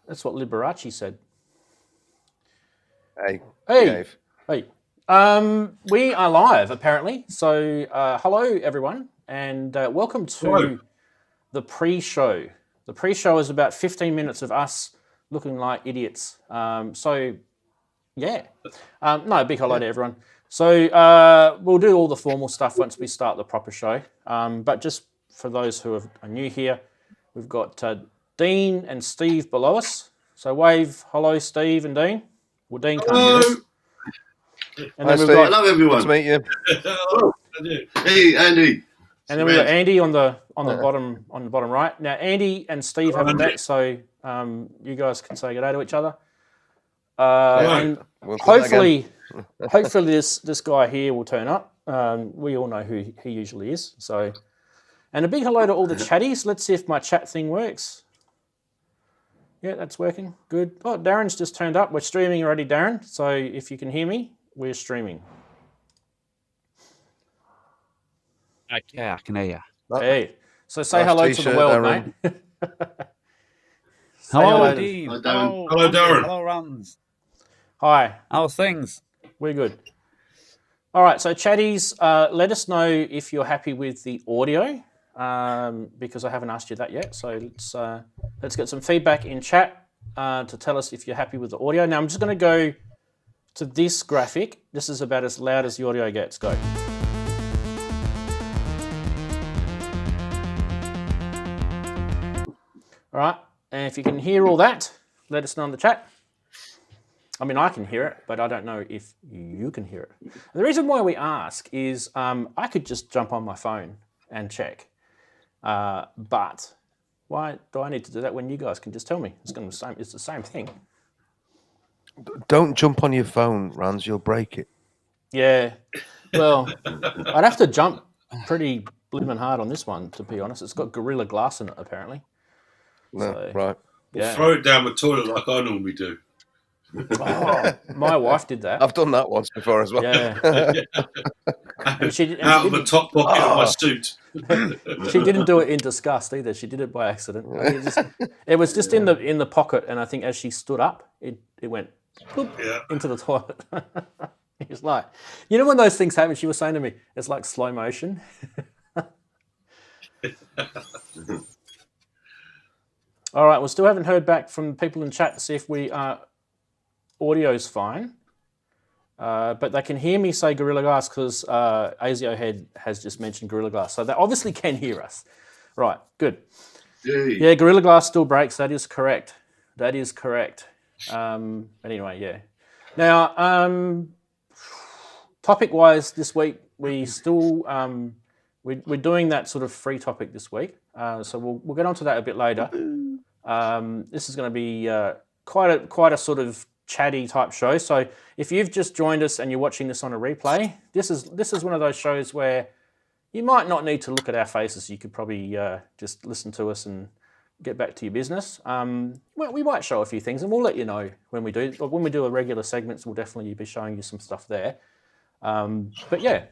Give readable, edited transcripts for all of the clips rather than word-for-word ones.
That's what Liberace said. Hey. Hey. Hey. We are live, apparently. So, hello, everyone, and welcome to the pre-show. The pre-show is about 15 minutes of us looking like idiots. Yeah. No, big hello to everyone. So, we'll do all the formal stuff once we start the proper show. But just for those who are new here, we've got Dean and Steve below us. So, wave hello, Steve and Dean. Well, Dean can't hear us. And then we've got, hello, everyone. Nice to meet you. Hello. Hey, Andy. And then we've got Andy on the bottom right. Now Andy and Steve haven't met, so you guys can say good day to each other. And hopefully this guy here will turn up. We all know who he usually is. So, and a big hello to all the chatties. Let's see if my chat thing works. Yeah, that's working. Good. Oh, Darren's just turned up. We're streaming already, Darren. So if you can hear me, we're streaming. Okay, I can hear you. Hey, so say hello to the world, Darren. mate. Hello, hello. Dean. Hi, Darren. Hello, Darren. Hello, Rants. Hi. How's things? We're good. All right, so chatties, let us know if you're happy with the audio, because I haven't asked you that yet. So let's get some feedback in chat to tell us if you're happy with the audio. Now I'm just going to go to this graphic. This is about as loud as the audio gets. Go. All right, and if you can hear all that, let us know in the chat. I mean, I can hear it, but I don't know if you can hear it. And the reason why we ask is I could just jump on my phone and check. But why do I need to do that when you guys can just tell me? It's the same thing. Don't jump on your phone, Ranz. You'll break it. Yeah. Well, I'd have to jump pretty blimmin' hard on this one, to be honest. It's got Gorilla Glass in it, apparently. No, So, right. Yeah. Throw it down the toilet like I normally do. Oh, my wife did that. I've done that once before as well. Yeah. And Out of the top pocket of my suit. She didn't do it in disgust either. She did it by accident. It was just in the pocket, and I think as she stood up, it went bloop, into the toilet. It's like, you know when those things happen, she was saying to me, it's like slow motion. All right, we still haven't heard back from people in chat to see if audio's fine. But they can hear me say Gorilla Glass because ASIO Head has just mentioned Gorilla Glass. So they obviously can hear us. Right, good. Yay. Yeah, Gorilla Glass still breaks. That is correct. That is correct. Anyway, yeah. Now, topic-wise this week, we still... we're doing that sort of free topic this week. So we'll get onto that a bit later. This is going to be quite a sort of chatty type show. So if you've just joined us and you're watching this on a replay, this is one of those shows where you might not need to look at our faces. You could probably just listen to us and get back to your business. Well, we might show a few things, and we'll let you know when we do. When we do a regular segments, we'll definitely be showing you some stuff there. But yeah,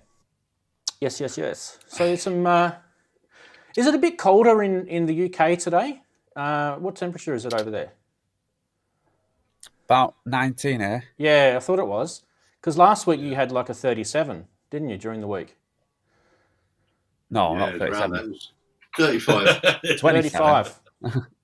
yes. So some. Is it a bit colder in the UK today? What temperature is it over there? About 19 here. Yeah, I thought it was. Because last week you had like a 37, didn't you, during the week? No, not 37. 35. 35.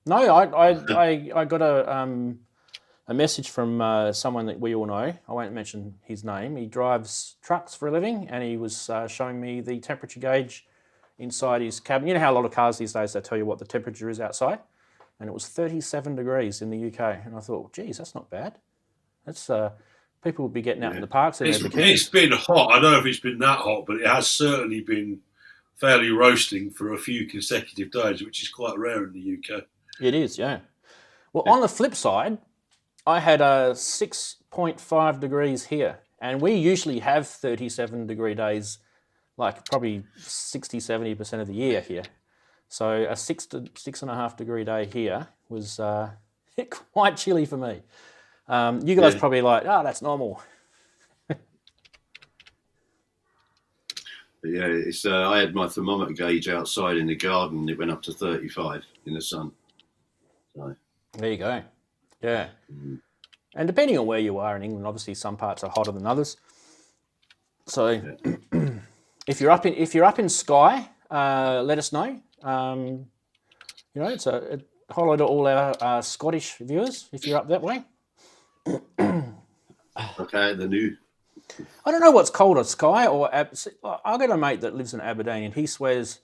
No, I got a message from someone that we all know. I won't mention his name. He drives trucks for a living, and he was showing me the temperature gauge inside his cabin. You know how a lot of cars these days, they tell you what the temperature is outside? And it was 37 degrees in the UK. And I thought, geez, that's not bad. That's people would be getting out in the parks. It's been hot. I don't know if it's been that hot, but it has certainly been fairly roasting for a few consecutive days, which is quite rare in the UK. It is, yeah. Well, on the flip side, I had 6.5 degrees here. And we usually have 37-degree days, like probably 60, 70% of the year here. So a 6 to 6.5 degree day here was quite chilly for me. You guys probably like, that's normal. But yeah, it's. I had my thermometer gauge outside in the garden. And it went up to 35 in the sun. So. There you go. Yeah. And depending on where you are in England, obviously some parts are hotter than others. So if you're up in Skye, let us know. It's a hello to all our Scottish viewers if you're up that way. Okay, the new. I don't know what's colder, Skye or I got a mate that lives in Aberdeen, and he swears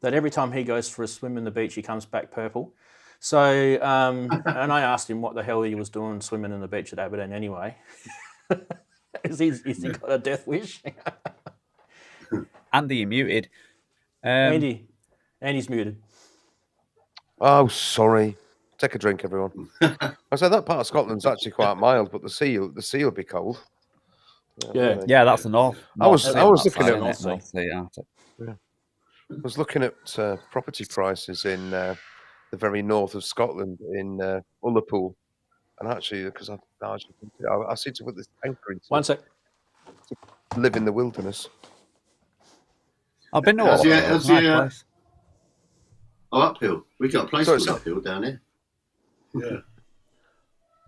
that every time he goes for a swim in the beach, he comes back purple. So, and I asked him what the hell he was doing swimming in the beach at Aberdeen anyway. Is he got a death wish? Andy, you're muted. Andy's muted. Oh, sorry. Take a drink, everyone. I said that part of Scotland's actually quite mild, but the sea will be cold. Yeah, yeah, that's the north. I was looking at North Sea, I was looking at property prices in the very north of Scotland in Ullapool, and actually, because I seem to put this anchor into 1 sec. live in the wilderness. I've been to Ullapool. Uphill. We got a place called Uphill down here. Yeah.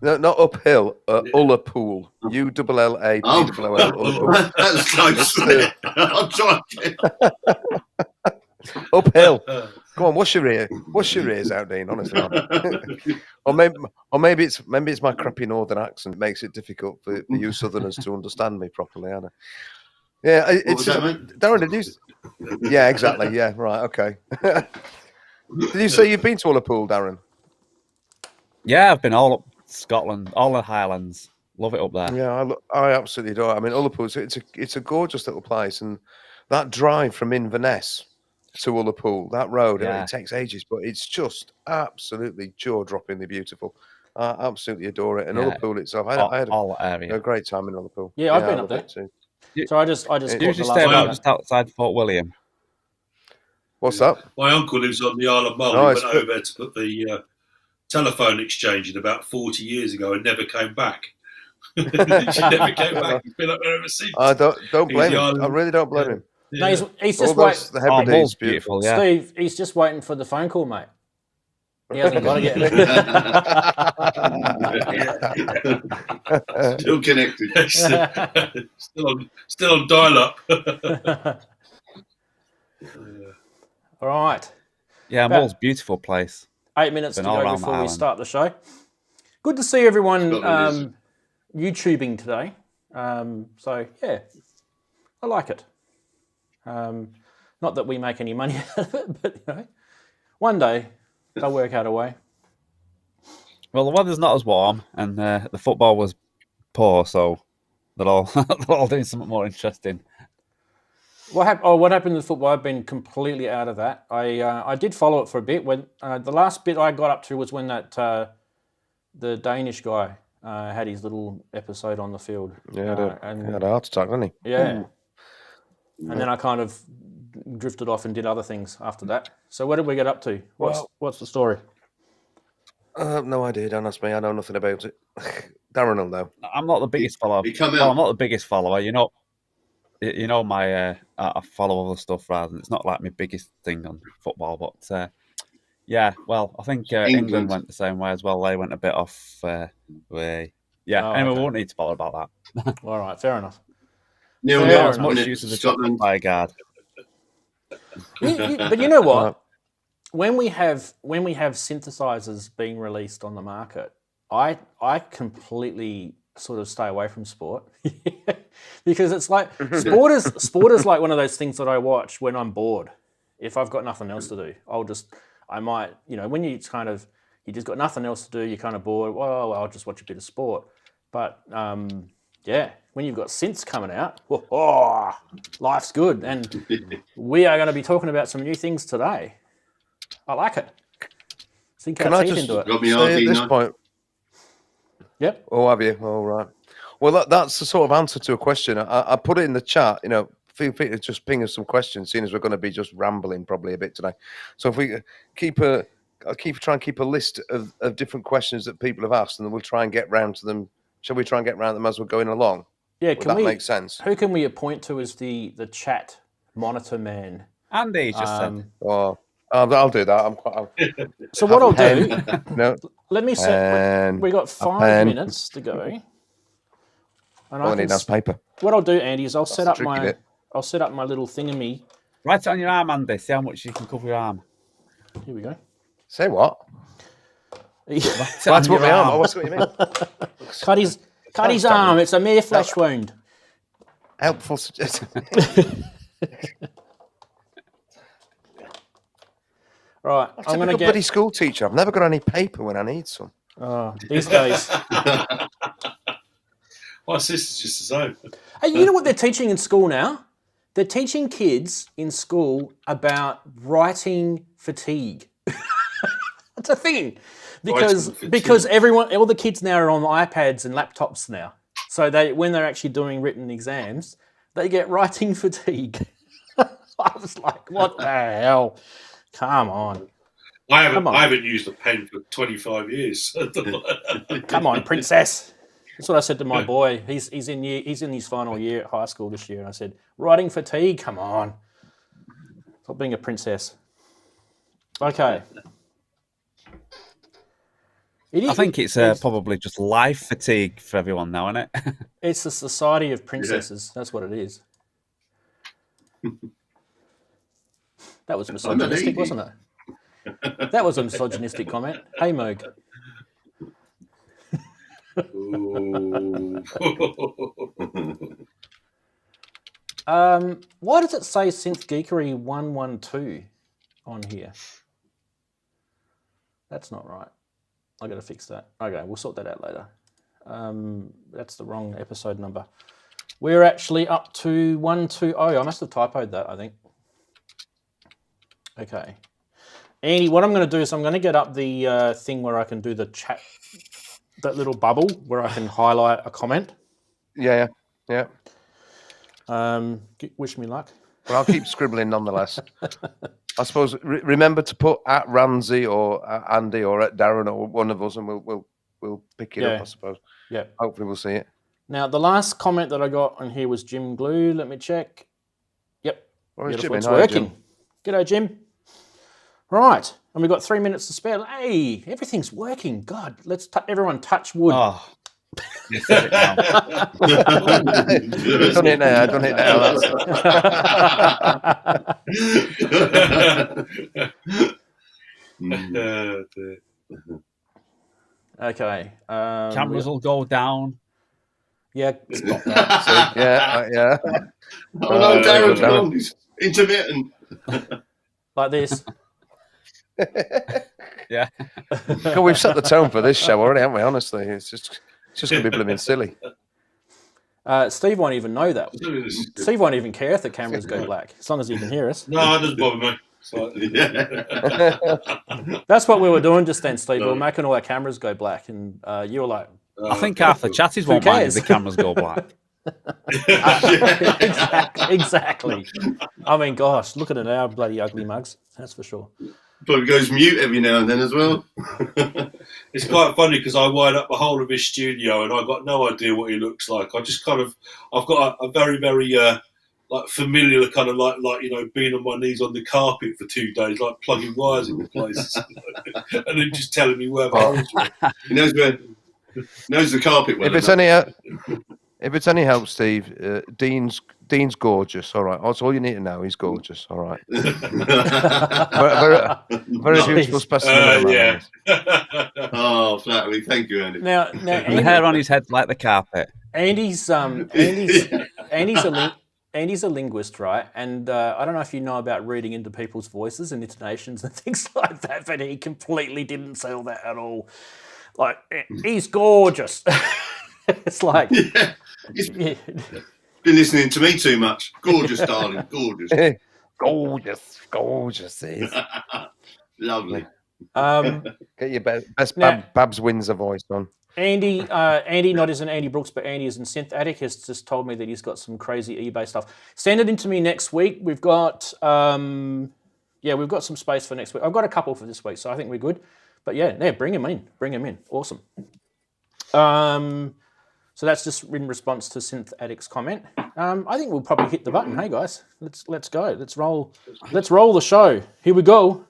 No, not uphill. Ullapool. ULLA. Oh, that's close. I'll try again. Uphill. Go on, wash your ears out, Dean. Honestly, or maybe it's my crappy northern accent makes it difficult for you Southerners to understand me properly, Anna. Yeah, it's Darren. Did you? Yeah, exactly. Yeah, right. Okay. Did you say you've been to Ullapool, Darren? Yeah, I've been all up Scotland, all the Highlands. Love it up there. Yeah, I absolutely do. I mean, Ullapool, it's a gorgeous little place, and that drive from Inverness to Ullapool, that road, it takes ages, but it's just absolutely jaw-droppingly beautiful. I absolutely adore it. And Ullapool itself, I had a great time in Ullapool. Yeah, I've been up there too. So I just usually stay about just outside Fort William. What's that? My uncle lives on the Isle of Mull. He went over to put the telephone exchange in about 40 years ago and never came back. She never came back. He's been up there ever since. I don't blame him. I really don't blame him. No, he's just waiting. The Hebrides, beautiful. Yeah. Steve, he's just waiting for the phone call, mate. He hasn't got it yet. Still connected. still on dial-up. All right. Yeah, Mull's a beautiful place. 8 minutes to go before we start the show. Good to see everyone YouTubing today. So, yeah, I like it. Not that we make any money out of it, but one day they'll work out a way. Well, the weather's not as warm, and the football was poor, so they're all doing something more interesting. What happened to football? I've been completely out of that. I did follow it for a bit. When the last bit I got up to was when that the Danish guy had his little episode on the field. Yeah, he had a heart attack, didn't he? Yeah. And then I kind of drifted off and did other things after that. So what did we get up to? What's the story? No idea. Don't ask me. I know nothing about it. Darren will know. I'm not the biggest follower. I'm not the biggest follower. You know my I follow other stuff rather than it's not like my biggest thing on football. But yeah, well, I think England went the same way as well. They went a bit off way. Yeah. Anyway, we won't need to bother about that. All right, fair enough. Neil, as much use as a Scotland by guard. But you know what? When we have synthesizers being released on the market, I completely sort of stay away from sport because it's like sport is like one of those things that I watch when I'm bored. If I've got nothing else to do, I might when you just got nothing else to do, you're kind of bored. Well, I'll just watch a bit of sport. But when you've got synths coming out, life's good. And we are going to be talking about some new things today. I like it. Can I just say at this point? Yep. Oh, have you? All right. Well, that's the sort of answer to a question. I put it in the chat. Feel free to just ping us some questions, seeing as we're going to be just rambling probably a bit today. So if we I'll try and keep a list of different questions that people have asked, and then we'll try and get round to them. Shall we try and get round them as we're going along? Yeah, that make sense? Who can we appoint to as the chat Monitor Man. Andy just said. Oh, I'll do that. I'm quite. So what I'll do? No. Let me set. We got 5 minutes to go. And I need nice paper. What I'll do, Andy, is I'll set up my little thingamy. Write it on your arm, Andy. See how much you can cover your arm. Here we go. Say what? That's what my arm. What's what you mean? Cut his arm. It's a mere flesh wound. Helpful suggestion. Right, I'm going to get... bloody school teacher. I've never got any paper when I need some. Oh, these days. My sister's just the same. Hey, you know what they're teaching in school now? They're teaching kids in school about writing fatigue. It's a thing. Because all the kids now are on iPads and laptops now. So when they're actually doing written exams, they get writing fatigue. I was like, what the hell? Come on. I haven't used a pen for 25 years. Come on, princess. That's what I said to my boy. He's in his final year at high school this year, and I said, writing fatigue, come on. Stop being a princess. Okay. I think it's probably just life fatigue for everyone now, isn't it? It's a society of princesses. Yeah. That's what it is. That was misogynistic, wasn't it? That was a misogynistic comment. Hey, Moog. Why does it say Synth Geekery 112 on here? That's not right. I got to fix that. Okay, we'll sort that out later. That's the wrong episode number. We're actually up to 120. I must have typoed that, I think. Okay. Andy, what I'm going to do is I'm going to get up the thing where I can do the chat, that little bubble where I can highlight a comment. Yeah. Wish me luck. Well, I'll keep scribbling nonetheless. I suppose remember to put at Ranzee or at Andy or at Darren or one of us, and we'll pick it up. I suppose. Yeah. Hopefully, we'll see it. Now, the last comment that I got on here was Jim Glue. Let me check. Yep. Jim? It's working. G'day, Jim. Right, and we've got 3 minutes to spare. Hey, everything's working. God, let's everyone touch wood. Oh. Done it now. Okay. Cameras will go down. Yeah, stop that. Yeah. Oh no, Darren, he's intermittent. Like this. Yeah. God, we've set the tone for this show already, haven't we? Honestly, it's just going to be blooming silly. Steve won't even know that. Steve won't even care if the cameras go black, as long as he can hear us. No, it doesn't bother me. That's what we were doing just then, Steve. We were making all our cameras go black, and you were like, I think half the chatties won't mind if the cameras go black. Exactly. I mean, gosh, look at it now, bloody ugly mugs. That's for sure. Probably goes mute every now and then as well. It's quite funny because I wired up the whole of his studio and I got no idea what he looks like. I just I've got a very, very like familiar kind of like being on my knees on the carpet for 2 days, like plugging wires into places, and then just telling me where the holes were. He knows the carpet well. If it's any help, Steve, Dean's gorgeous. All right, that's all you need to know. He's gorgeous. All right. very beautiful specimen. Yeah. Oh, flattery. Thank you, Andy. Now and the hair on his head like the carpet. Andy's a linguist, right? And I don't know if you know about reading into people's voices and intonations and things like that, but he completely didn't sell that at all. Like, he's gorgeous. It's like... Yeah. He's been listening to me too much. Gorgeous, darling. Gorgeous. Gorgeous. Lovely. Get your best Babs Windsor voice on. Andy, not as in Andy Brooks, but Andy as in Synth Attic, has just told me that he's got some crazy eBay stuff. Send it in to me next week. We've got, we've got some space for next week. I've got a couple for this week, so I think we're good. But bring him in. Awesome. So that's just in response to Synth Addict's comment. I think we'll probably hit the button. Hey guys, let's go. Let's roll the show. Here we go.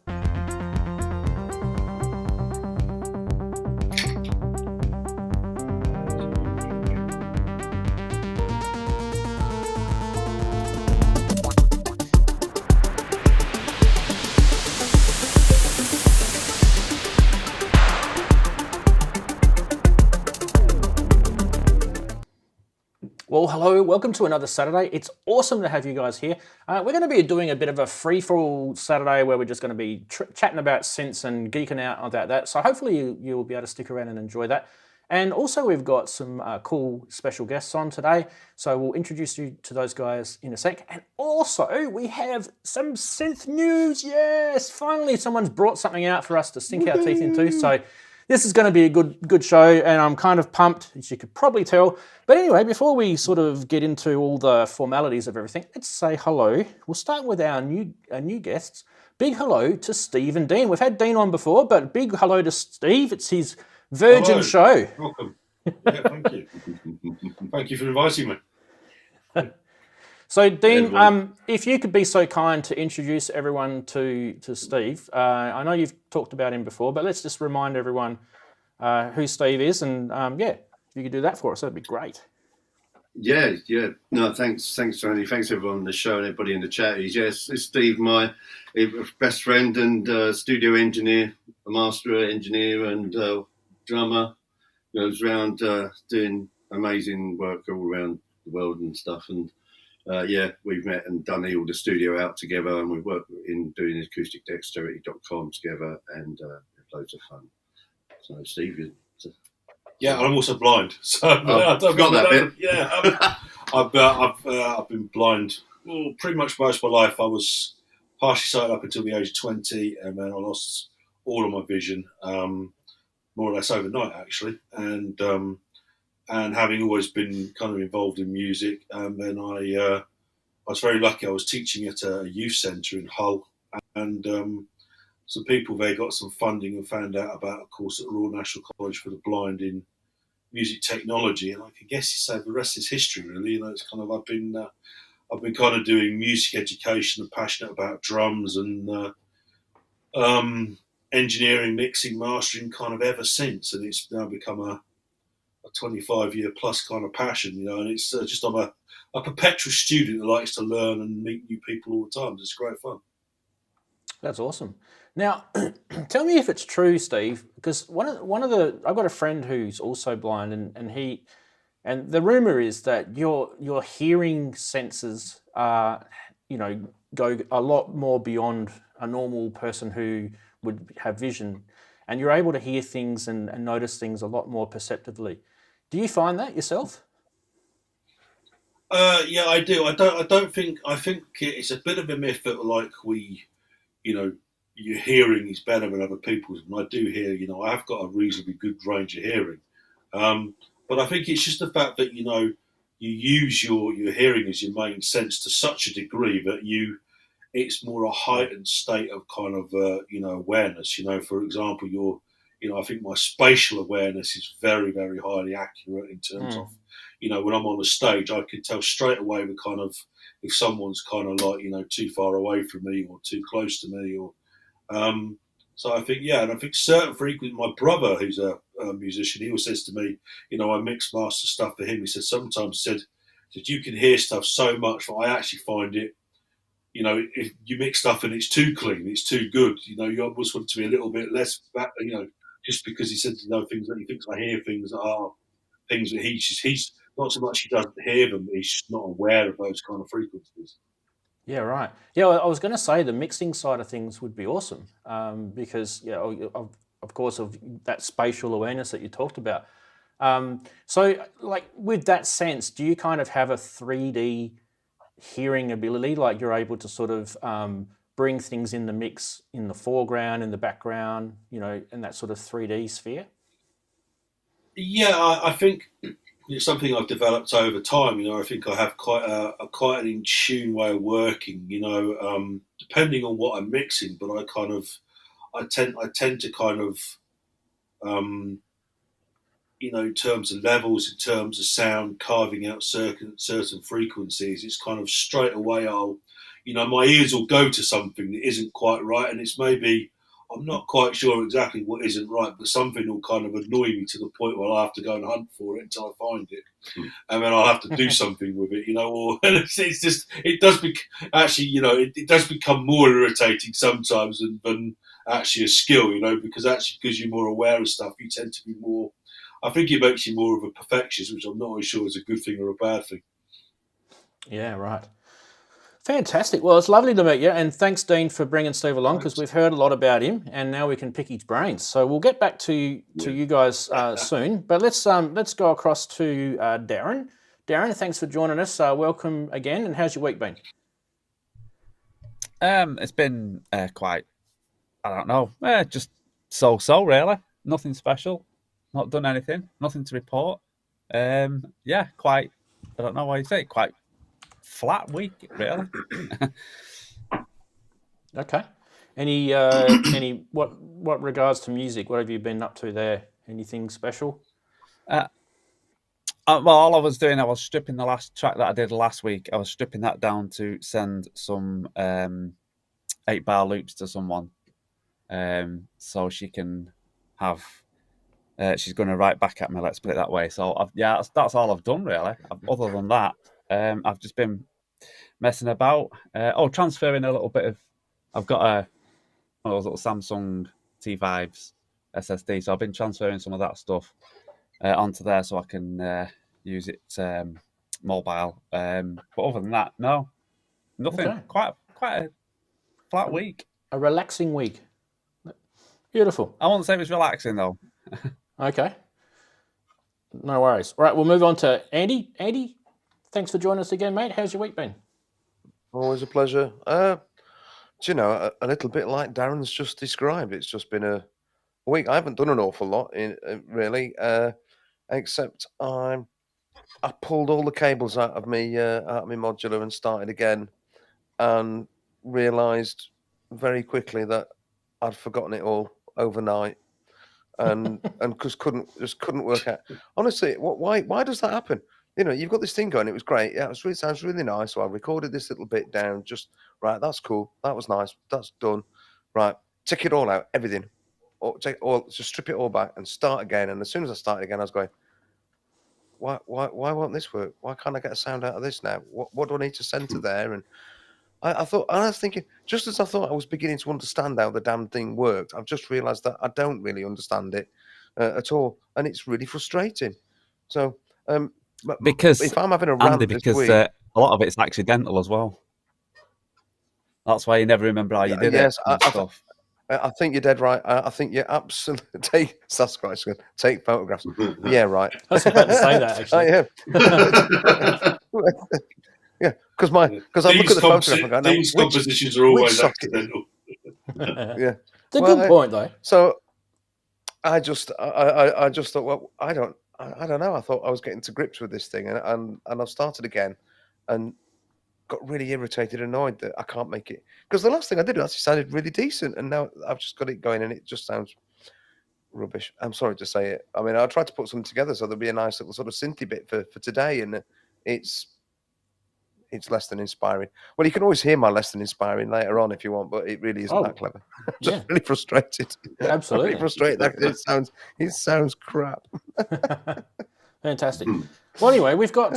Well, hello, welcome to another Saturday. It's awesome to have you guys here. We're going to be doing a bit of a free-for-all Saturday where we're just going to be chatting about synths and geeking out about that. So hopefully you'll be able to stick around and enjoy that. And also we've got some cool special guests on today. So we'll introduce you to those guys in a sec. And also we have some synth news. Yes, finally someone's brought something out for us to sink our teeth into. So this is going to be a good show, and I'm kind of pumped, as you could probably tell. But anyway, before we sort of get into all the formalities of everything, let's say hello. We'll start with our new guests. Big hello to Steve and Dean. We've had Dean on before, but big hello to Steve. It's his virgin show. Welcome. Yeah, thank you. Thank you for inviting me. So, Dean, if you could be so kind to introduce everyone to Steve. I know you've talked about him before, but let's just remind everyone who Steve is. And, if you could do that for us, that'd be great. Yeah. No, thanks, Tony. Thanks, everyone on the show and everybody in the chatties. Yes, it's Steve, my best friend and studio engineer, a master engineer and drummer. Goes around doing amazing work all around the world and stuff. And we've met and done all the studio out together, and we've worked in doing acousticdexterity.com together, and loads of fun. So, Steve, yeah, I'm also blind, so I forgot that bit. Yeah, I've been blind pretty much most of my life. I was partially sighted up until the age of 20, and then I lost all of my vision, more or less overnight, actually, and having always been kind of involved in music, then I was very lucky. I was teaching at a youth centre in Hull, and some people there got some funding and found out about a course at the Royal National College for the Blind in music technology, and I can guess you say the rest is history, really. It's kind of I've been kind of doing music education and passionate about drums and engineering, mixing, mastering, kind of ever since, and it's now become a 25-year plus kind of passion, and it's just I'm a perpetual student that likes to learn and meet new people all the time. It's great fun. That's awesome. Now, tell me if it's true, Steve, because I've got a friend who's also blind, and the rumor is that your hearing senses are, go a lot more beyond a normal person who would have vision, and you're able to hear things and notice things a lot more perceptively. Do you find that yourself? Yeah, I do. I think it's a bit of a myth that your hearing is better than other people's. And I do hear, I have got a reasonably good range of hearing. But I think it's just the fact that, you use your hearing as your main sense to such a degree that it's more a heightened state of kind of, awareness. For example, I think my spatial awareness is very, very highly accurate in terms of, when I'm on a stage, I can tell straight away the kind of, if someone's kind of like, too far away from me or too close to me or, so I think, and I think certain frequency, my brother, who's a musician, he always says to me, I mix master stuff for him. He said, sometimes you can hear stuff so much that I actually find it, if you mix stuff and it's too clean, it's too good, you almost want it to be a little bit less, just because he said, things that he thinks I hear things that are things that he's not so much he doesn't hear them, he's just not aware of those kind of frequencies. Yeah, right. Yeah, I was going to say the mixing side of things would be awesome because, of course, of that spatial awareness that you talked about. So, like, with that sense, do you kind of have a 3D hearing ability? Like, you're able to sort of bring things in the mix in the foreground, in the background, in that sort of 3D sphere? Yeah, I think it's something I've developed over time. I think I have quite an in tune way of working. Depending on what I'm mixing, but I tend to kind of you know, in terms of levels, in terms of sound, carving out certain frequencies, it's kind of straight away my ears will go to something that isn't quite right, and it's maybe, I'm not quite sure exactly what isn't right, but something will kind of annoy me to the point where I'll have to go and hunt for it until I find it, and then I'll have to do something with it, you know. Or it does become more irritating sometimes than actually a skill, you know, because you're more aware of stuff, you tend to be more. I think it makes you more of a perfectionist, which I'm not really sure is a good thing or a bad thing. Yeah, right. Fantastic. Well, it's lovely to meet you, and thanks, Dean, for bringing Steve along, because we've heard a lot about him, and now we can pick his brains. So we'll get back to you guys soon. But let's go across to Darren. Darren, thanks for joining us. Welcome again. And how's your week been? It's been quite, I don't know, just so really. Nothing special. Not done anything. Nothing to report. Yeah, quite. I don't know why you say it. Quite flat week, really. Okay. Any what regards to music? What have you been up to there? Anything special? Well, all I was doing, I was stripping the last track that I did last week. I was stripping that down to send some 8-bar loops to someone, so she can have. She's going to write back at me. Let's put it that way. So that's all I've done really. Other than that, I've just been messing about. Transferring a little bit of. I've got one of those little Samsung T5s SSD, so I've been transferring some of that stuff onto there so I can use it mobile. But other than that, no, nothing. Okay. Quite a flat week. A relaxing week. Beautiful. I won't say it was relaxing though. Okay. No worries. All right, we'll move on to Andy. Andy, thanks for joining us again, mate. How's your week been? Always a pleasure. A little bit like Darren's just described. It's just been a week. I haven't done an awful lot, really, except I pulled all the cables out of my modular and started again, and realised very quickly that I'd forgotten it all overnight. And just couldn't work out. Honestly, why does that happen? You know, you've got this thing going. It was great. Yeah, it sounds really nice. So I recorded this little bit down. Just right. That's cool. That was nice. That's done. Right. Take it all out. Everything. Just strip it all back and start again. And as soon as I started again, I was going, why won't this work? Why can't I get a sound out of this now? What do I need to center there? And I was thinking, just as I thought I was beginning to understand how the damn thing worked, I've just realised that I don't really understand it at all, and it's really frustrating. So, because if I'm having a rant Andy, this week, a lot of it's accidental as well. That's why you never remember how you did it. Stuff. I think you're dead right. I think you're absolutely take photographs. Yeah, right. I was about to say that actually. Yeah, because I look at the photograph and go, these compositions are always accidental. Yeah, it's a good point though. So I just thought, well, I don't know. I thought I was getting to grips with this thing, and I've started again, and got really irritated, annoyed that I can't make it, because the last thing I did actually sounded really decent, and now I've just got it going, and it just sounds rubbish. I'm sorry to say it. I mean, I tried to put something together so there'll be a nice little sort of synthy bit for today, and it's less than inspiring. Well, you can always hear my less than inspiring later on if you want, but it really isn't that clever. I'm just really frustrated. Absolutely. Really frustrated. It sounds crap. Fantastic. Well, anyway, we've got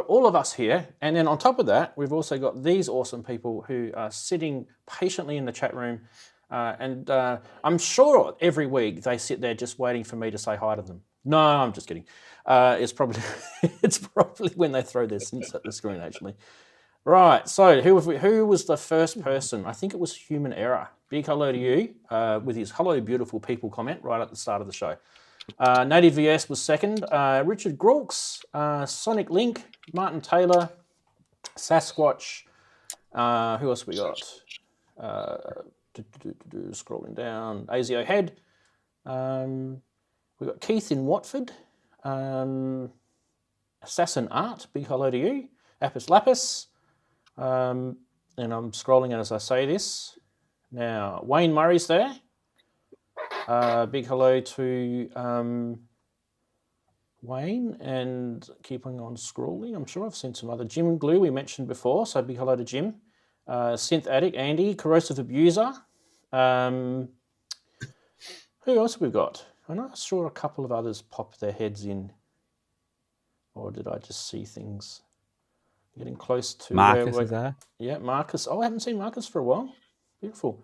all of us here, and then on top of that, we've also got these awesome people who are sitting patiently in the chat room, and I'm sure every week they sit there just waiting for me to say hi to them. No, I'm just kidding. It's probably when they throw their synths at the screen, actually. Right, so who was the first person? I think it was Human Error. Big hello to you with his hello beautiful people comment right at the start of the show. Native VS was second. Richard Grauks, Sonic Link, Martin Taylor, Sasquatch. Who else we got? Scrolling down. ASIO Head. We've got Keith in Watford. Assassin Art, big hello to you. Apis Lapis. And I'm scrolling as I say this. Now, Wayne Murray's there. Big hello to Wayne, and keeping on scrolling. I'm sure I've seen some other. Jim Glue we mentioned before, so big hello to Jim. Synth Addict, Andy, Corrosive Abuser. Who else have we got? I'm not sure a couple of others popped their heads in. Or did I just see things getting close to Marcus is there. Yeah, Marcus. Oh, I haven't seen Marcus for a while. Beautiful.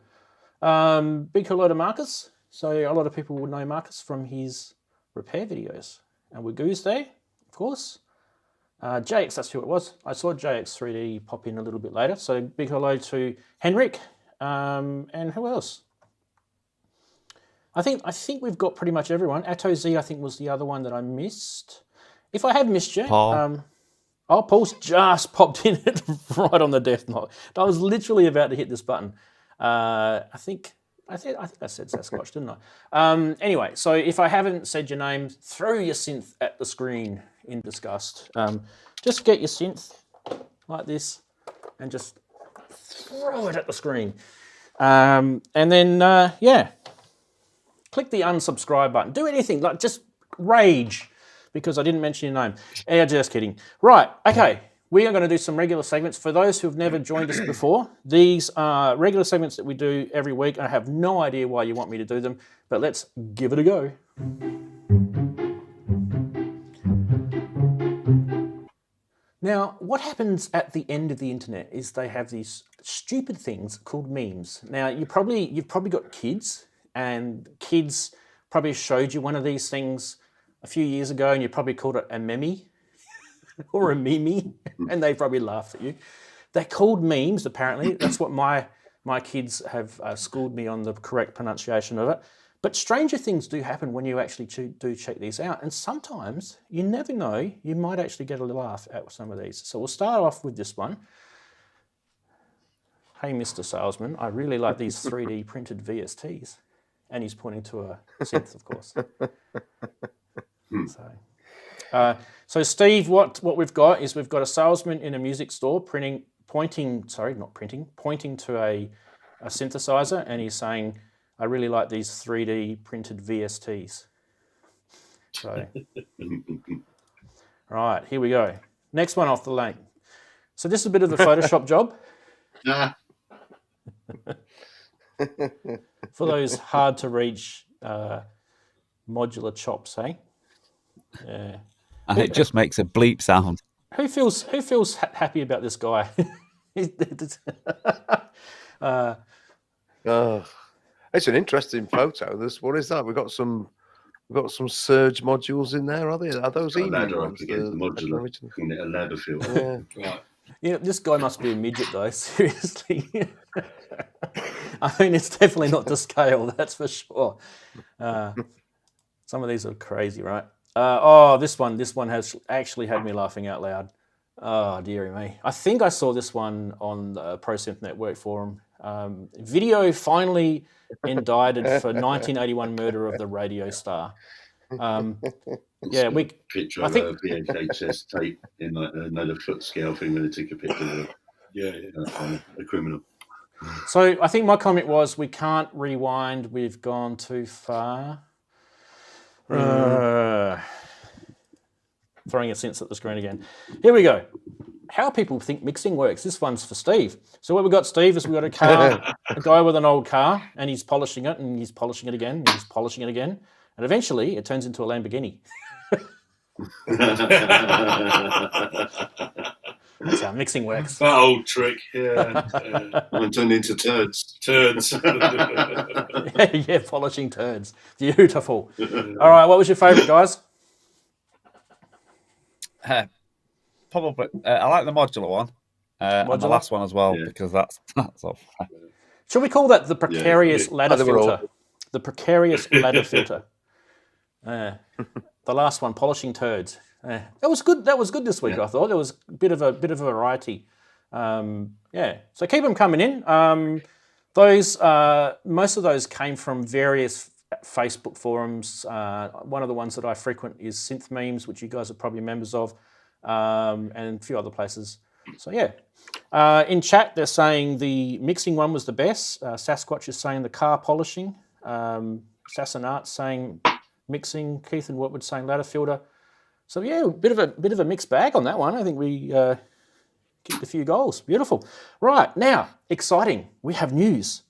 Big hello to Marcus. So a lot of people would know Marcus from his repair videos. And we're Goose there, of course. JX, that's who it was. I saw JX3D pop in a little bit later. So big hello to Henrik. And who else? I think we've got pretty much everyone. Atto Z, I think, was the other one that I missed. If I have missed you, Paul. Paul's just popped in right on the death knot. I was literally about to hit this button. I think I said Sasquatch, didn't I? Anyway, so if I haven't said your name, throw your synth at the screen in disgust. Just get your synth like this and just throw it at the screen. And then, yeah, click the unsubscribe button. Do anything, like just rage because I didn't mention your name. Yeah, just kidding. Right, okay. We are going to do some regular segments. For those who have never joined us before, these are regular segments that we do every week. I have no idea why you want me to do them, but let's give it a go. Now, what happens at the end of the internet is they have these stupid things called memes. Now, you've probably got kids, and kids probably showed you one of these things a few years ago, and you probably called it a meme or a meme, and they probably laughed at you. They're called memes, apparently. That's what my kids have schooled me on the correct pronunciation of it. But stranger things do happen when you actually do check these out. And sometimes, you never know, you might actually get a laugh at some of these. So we'll start off with this one. Hey, Mr. Salesman, I really like these 3D printed VSTs. And he's pointing to a synth, of course. So Steve, what we've got is we've got a salesman in a music store pointing to a synthesizer, and he's saying, I really like these 3D printed VSTs. So, right, here we go. Next one off the lane. So this is a bit of a Photoshop job. For those hard to reach modular chops, eh? Yeah. And it just makes a bleep sound. Who feels happy about this guy? It's an interesting photo. What is that? We've got some surge modules in there. Are those ladder ones? up against the modular, making it a ladder feel. Yeah. Right. You know, this guy must be a midget, though. Seriously. I mean, it's definitely not to scale. That's for sure. Some of these are crazy, right? This one has actually had me laughing out loud. Oh, dearie me. I think I saw this one on the Pro Synth Network forum. Video finally indicted for 1981 murder of the radio star. Yeah, picture of a VHS tape in like another foot scale thing when they took a picture of a criminal. So I think my comment was, we can't rewind. We've gone too far. Throwing a sense at the screen again. Here we go. How people think mixing works. This one's for Steve. So what we've got, Steve, is we've got a car, a guy with an old car, and he's polishing it, and he's polishing it again, and he's polishing it again. And eventually it turns into a Lamborghini. That's how mixing works. That old trick, yeah. I'm turned into turds. Yeah, polishing turds. Beautiful. All right, what was your favourite, guys? Probably, I like the modular one, and the last one as well, because that's off. Should we call that the precarious ladder filter? The precarious ladder filter. The last one, polishing turds. That was good. That was good this week. I thought there was a bit of a variety. Yeah. So keep them coming in. Most of those came from various Facebook forums. One of the ones that I frequent is Synth Memes, which you guys are probably members of, and a few other places. So yeah. In chat, they're saying the mixing one was the best. Sasquatch is saying the car polishing. Sassanart saying mixing. Keith and Whitwood saying ladder filter. So yeah, a bit of a mixed bag on that one. I think we kicked a few goals. Beautiful. Right, now, exciting. We have news,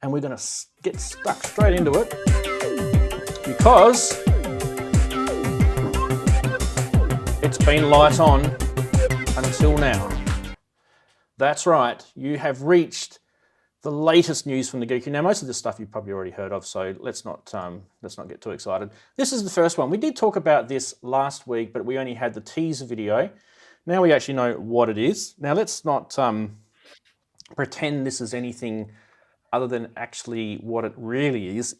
and we're going to get stuck straight into it because it's been light on until now. That's right. You have reached the latest news from the Geekery. Now, most of this stuff you've probably already heard of, so let's not get too excited. This is the first one. We did talk about this last week, but we only had the teaser video. Now we actually know what it is. Now let's not pretend this is anything other than actually what it really is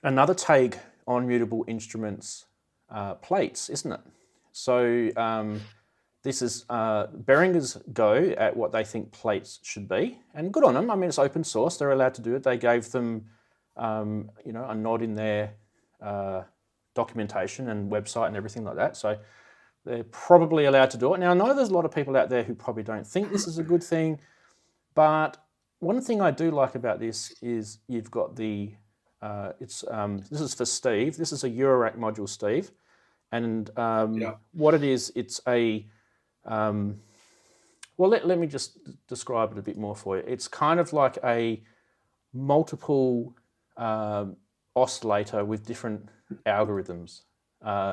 another take on Mutable Instruments plates, isn't it? So this is Behringer's go at what they think plates should be, and good on them. I mean, it's open source; they're allowed to do it. They gave them, you know, a nod in their documentation and website and everything like that. So they're probably allowed to do it. Now, I know there's a lot of people out there who probably don't think this is a good thing, but one thing I do like about this is you've got the this is for Steve. This is a Eurorack module, Steve, and what it is, it's a well, let me just describe it a bit more for you. It's kind of like a multiple oscillator with different algorithms.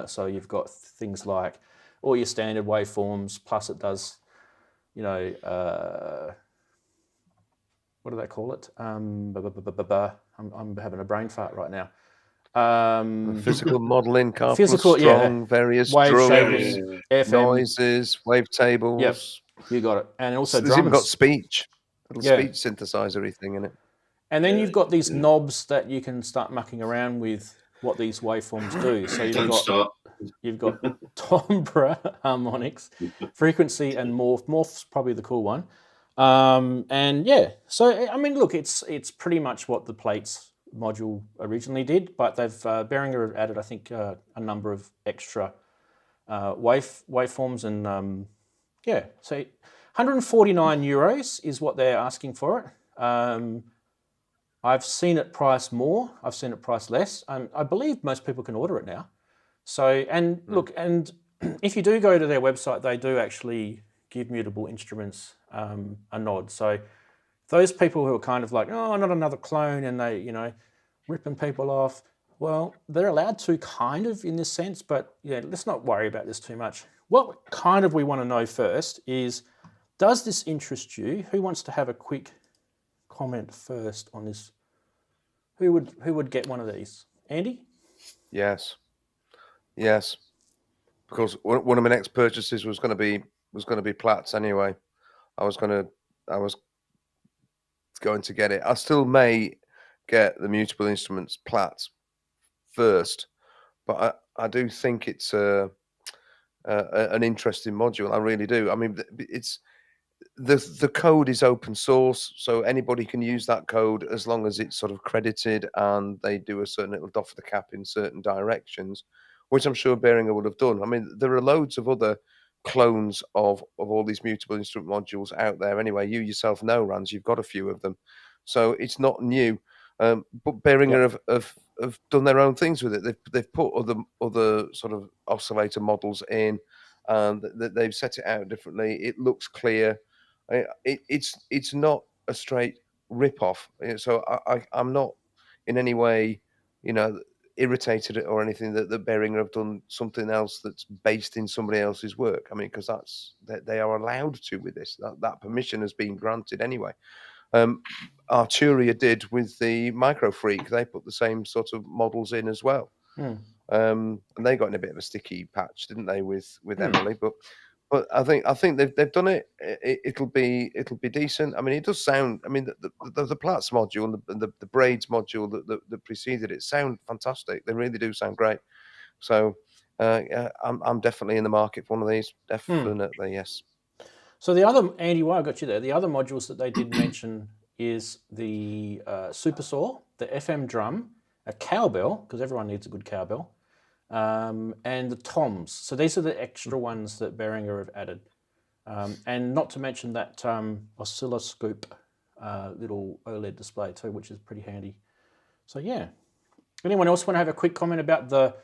So you've got things like all your standard waveforms, plus it does, you know, what do they call it? I'm having a brain fart right now. Physical modelling, carpal physical, strong, various wave drums, shaping, FM. noises, wavetables. Yep, you got it. And also It's drums. even got speech, little speech synthesizer-y thing in it. And then you've got these knobs that you can start mucking around with what these waveforms do. So you've got timbre, harmonics, frequency, and morph. Morph's probably the cool one. And yeah, so I mean, look, it's pretty much what the plates module originally did, but they've Behringer added, I think, a number of extra waveforms, and yeah, so 149 euros is what they're asking for it. I've seen it priced more. I've seen it priced less. I believe most people can order it now. So, and look, and if you do go to their website, they do actually give Mutable Instruments a nod. So those people who are kind of like, oh, not another clone, and they, you know, ripping people off, well, they're allowed to kind of in this sense, but yeah, let's not worry about this too much. What kind of we want to know first is, does this interest you? Who wants to have a quick comment first on this? Who would get one of these? Andy? Yes, because one of my next purchases was going to be Platts anyway. I was going to get it. I still may get the Mutable Instruments Platts first, but I do think it's an interesting module. I really do. I mean, it's the code is open source, so anybody can use that code as long as it's sort of credited and they do a certain little doff the cap in certain directions, which I'm sure Behringer would have done. I mean, there are loads of other clones of all these Mutable Instrument modules out there anyway. You yourself know, Rans, you've got a few of them, so it's not new. But Behringer have done their own things with it. They've put other sort of oscillator models in, and they've set it out differently. It looks clear. It's not a straight rip-off. So I'm not in any way, you know, irritated or anything that Behringer have done something else that's based in somebody else's work. I mean, because they are allowed to with this. That permission has been granted anyway. Arturia did with the Micro Freak. They put the same sort of models in as well. And they got in a bit of a sticky patch, didn't they, with Emily? But I think they've done it. It'll be decent. I mean, it does sound. I mean, the Platts module and the braids module that preceded it sound fantastic. They really do sound great. So I'm definitely in the market for one of these. Definitely, yes. So the other, Andy, while I got you there, the other modules that they did mention is the Super Saw, the FM drum, a cowbell, because everyone needs a good cowbell, and the toms. So these are the extra ones that Behringer have added. And not to mention that oscilloscope little OLED display too, which is pretty handy. So yeah. Anyone else want to have a quick comment about the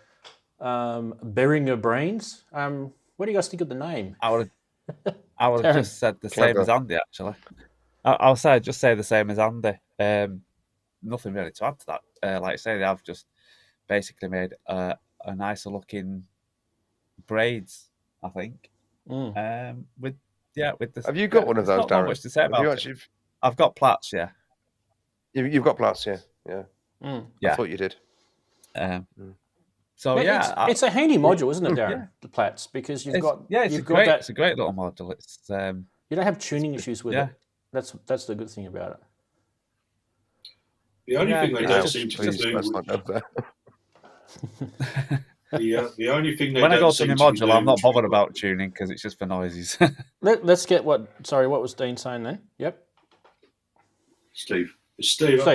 Behringer Brains. What do you guys think of the name? I would have just said the same as Andy, actually. I'll just say the same as Andy. Nothing really to add to that. Like I say, I've just basically made a nicer looking braids, I think. With the. Have you got one of those, Darren? Not much to say about you it. actually... I've got plaits, yeah. You've got plaits, yeah. I thought you did. So it's a handy module, isn't it, Darren? The plaits, because you've got it's a great little module. It's you don't have tuning issues with it. That's the good thing about it. The only thing they don't seem to do. The only thing they when I go to my module, I'm not bothered about tuning because it's just for noises. Let's get what was Dean saying then? Yep. Steve,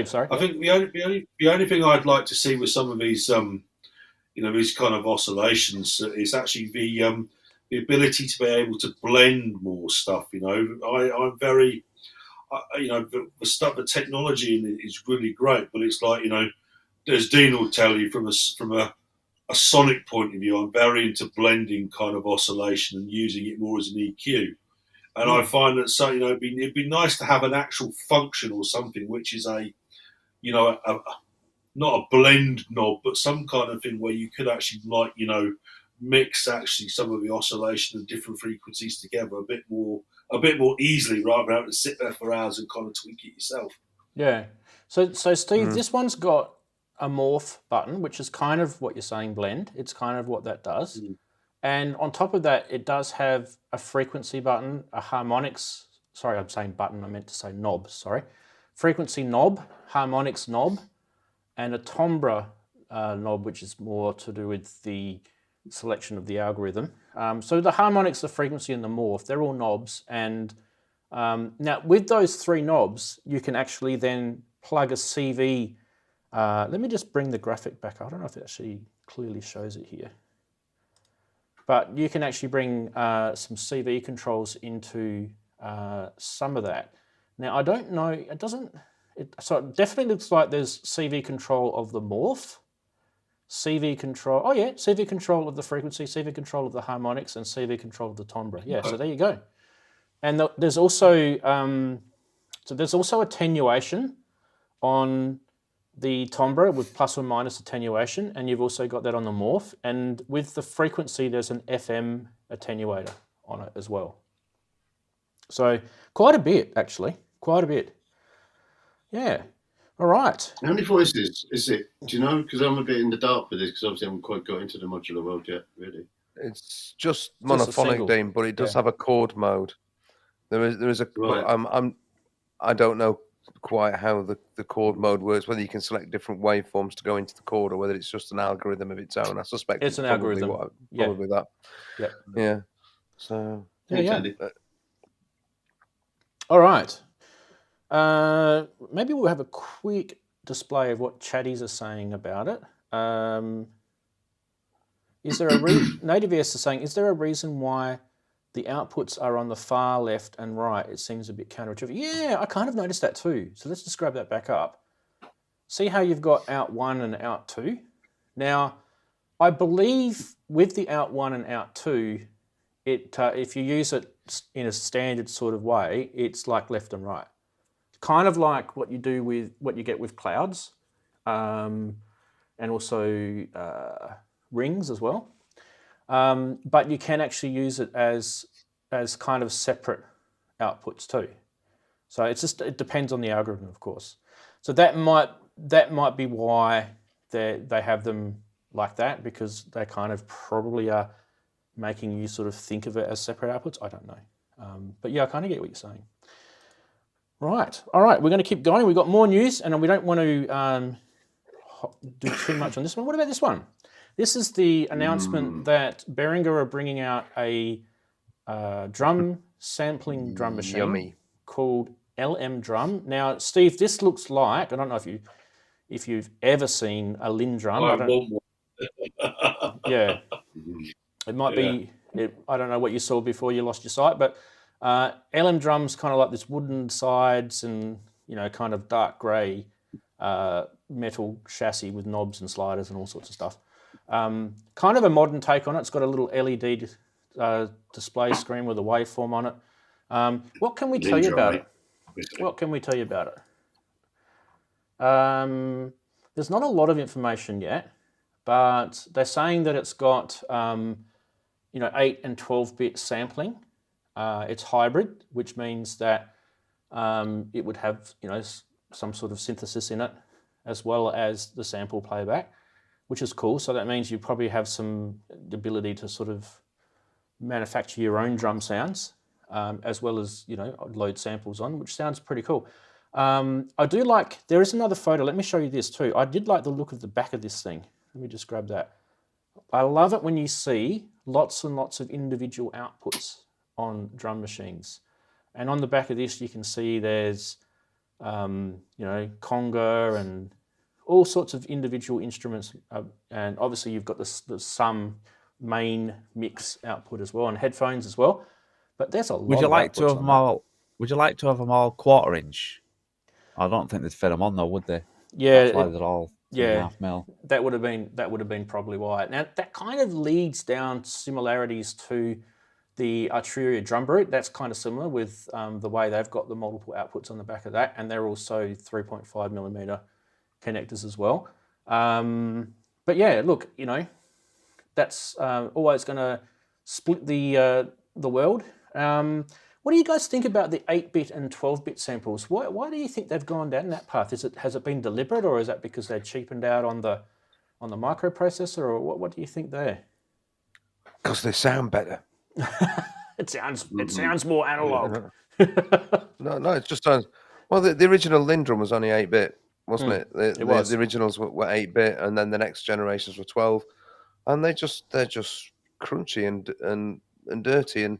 sorry. I think the only thing I'd like to see with some of these these kind of oscillations is actually the ability to be able to blend more stuff. I'm very the stuff, the technology in it is really great, but it's like, as Dean will tell you, from a sonic point of view, I'm very into blending kind of oscillation and using it more as an EQ. And I find that it'd be nice to have an actual function or something which is not a blend knob, but some kind of thing where you could actually mix actually some of the oscillation and different frequencies together a bit more easily, rather than having to sit there for hours and kind of tweak it yourself. Yeah. So Steve, this one's got a morph button, which is kind of what you're saying, blend. It's kind of what that does. And on top of that, it does have a frequency button, a harmonics. Sorry, I'm saying button. I meant to say knob. Sorry. Frequency knob, harmonics knob, and a timbre knob, which is more to do with the selection of the algorithm. So the harmonics, the frequency, and the morph, they're all knobs. And now with those three knobs, you can actually then plug a CV. Let me just bring the graphic back. I don't know if it actually clearly shows it here. But you can actually bring some CV controls into some of that. Now, I don't know, so it definitely looks like there's CV control of the morph, CV control of the frequency, CV control of the harmonics, and CV control of the timbre. Yeah, so there you go. And there's also attenuation on the timbre with plus or minus attenuation, and you've also got that on the morph. And with the frequency, there's an FM attenuator on it as well. So quite a bit, actually, quite a bit. Yeah. All right. How many voices is it? Do you know? Because I'm a bit in the dark with this, because obviously I haven't quite got into the modular world yet, really. It's just monophonic, Dean, but it does have a chord mode. There is a. Right. I don't know quite how the chord mode works, whether you can select different waveforms to go into the chord or whether it's just an algorithm of its own. I suspect it's an algorithm. Probably that. Yeah. Yeah. So. Yeah. All right. Maybe we'll have a quick display of what chatties are saying about it. Is there Native ES is saying, is there a reason why the outputs are on the far left and right? It seems a bit counterintuitive. Yeah, I kind of noticed that too. So let's just grab that back up. See how you've got out 1 and out 2? Now, I believe with the out 1 and out 2, if you use it in a standard sort of way, it's like left and right. Kind of like what you do with what you get with clouds, and also rings as well. But you can actually use it as kind of separate outputs too. So it depends on the algorithm, of course. So that might be why they have them like that, because they kind of probably are making you sort of think of it as separate outputs. I don't know. But yeah, I kind of get what you're saying. Right. All right. We're going to keep going. We've got more news, and we don't want to do too much on this one. What about this one? This is the announcement that Behringer are bringing out a drum sampling drum machine called LM Drum. Now, Steve, this looks like, I don't know if you've ever seen a Lin drum. I want one. Yeah. It might be, I don't know what you saw before you lost your sight, but LM Drum's kind of like this wooden sides and, kind of dark grey metal chassis with knobs and sliders and all sorts of stuff. Kind of a modern take on it. It's got a little LED display screen with a waveform on it. What can we tell you about it? What can we tell you about it? There's not a lot of information yet, but they're saying that it's got 8 and 12-bit sampling. It's hybrid, which means that it would have some sort of synthesis in it, as well as the sample playback, which is cool. So that means you probably have some ability to sort of manufacture your own drum sounds, as well as load samples on, which sounds pretty cool. I do like, there is another photo, let me show you this too. I did like the look of the back of this thing. Let me just grab that. I love it when you see lots and lots of individual outputs on drum machines. And on the back of this, you can see there's, conga and all sorts of individual instruments. And obviously you've got the some main mix output as well, and headphones as well. But there's a lot Would you of like to outputs have on them that. all? Would you like to have them all 1/4 inch? I don't think they'd fit them on though, would they? Yeah, That's why they're all 2.5 mil. That would have been probably why. Now that kind of leads down similarities to the Arturia drum brute. That's kind of similar with the way they've got the multiple outputs on the back of that, and they're also 3.5 millimeter connectors as well. But yeah, look, that's always going to split the world. What do you guys think about the 8-bit and 12-bit samples? Why do you think they've gone down that path? Has it been deliberate, or is that because they're cheapened out on the microprocessor, or what do you think there? Because they sound better. It sounds more analog. No, it just sounds. Well, the original Lindrum was only 8-bit, wasn't it? It was. The originals were 8-bit, and then the next generations were 12, and they're just crunchy and dirty, and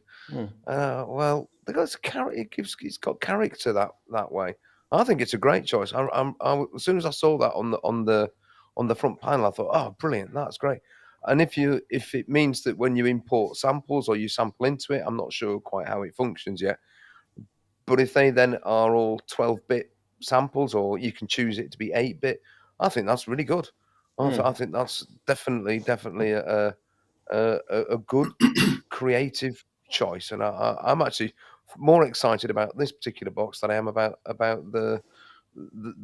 well, they got it's got character that way. I think it's a great choice. As soon as I saw that on the front panel, I thought, oh, brilliant, that's great. And if it means that when you import samples or you sample into it, I'm not sure quite how it functions yet. But if they then are all 12-bit samples, or you can choose it to be 8-bit, I think that's really good. I think that's definitely a good creative choice, and I'm actually more excited about this particular box than I am about the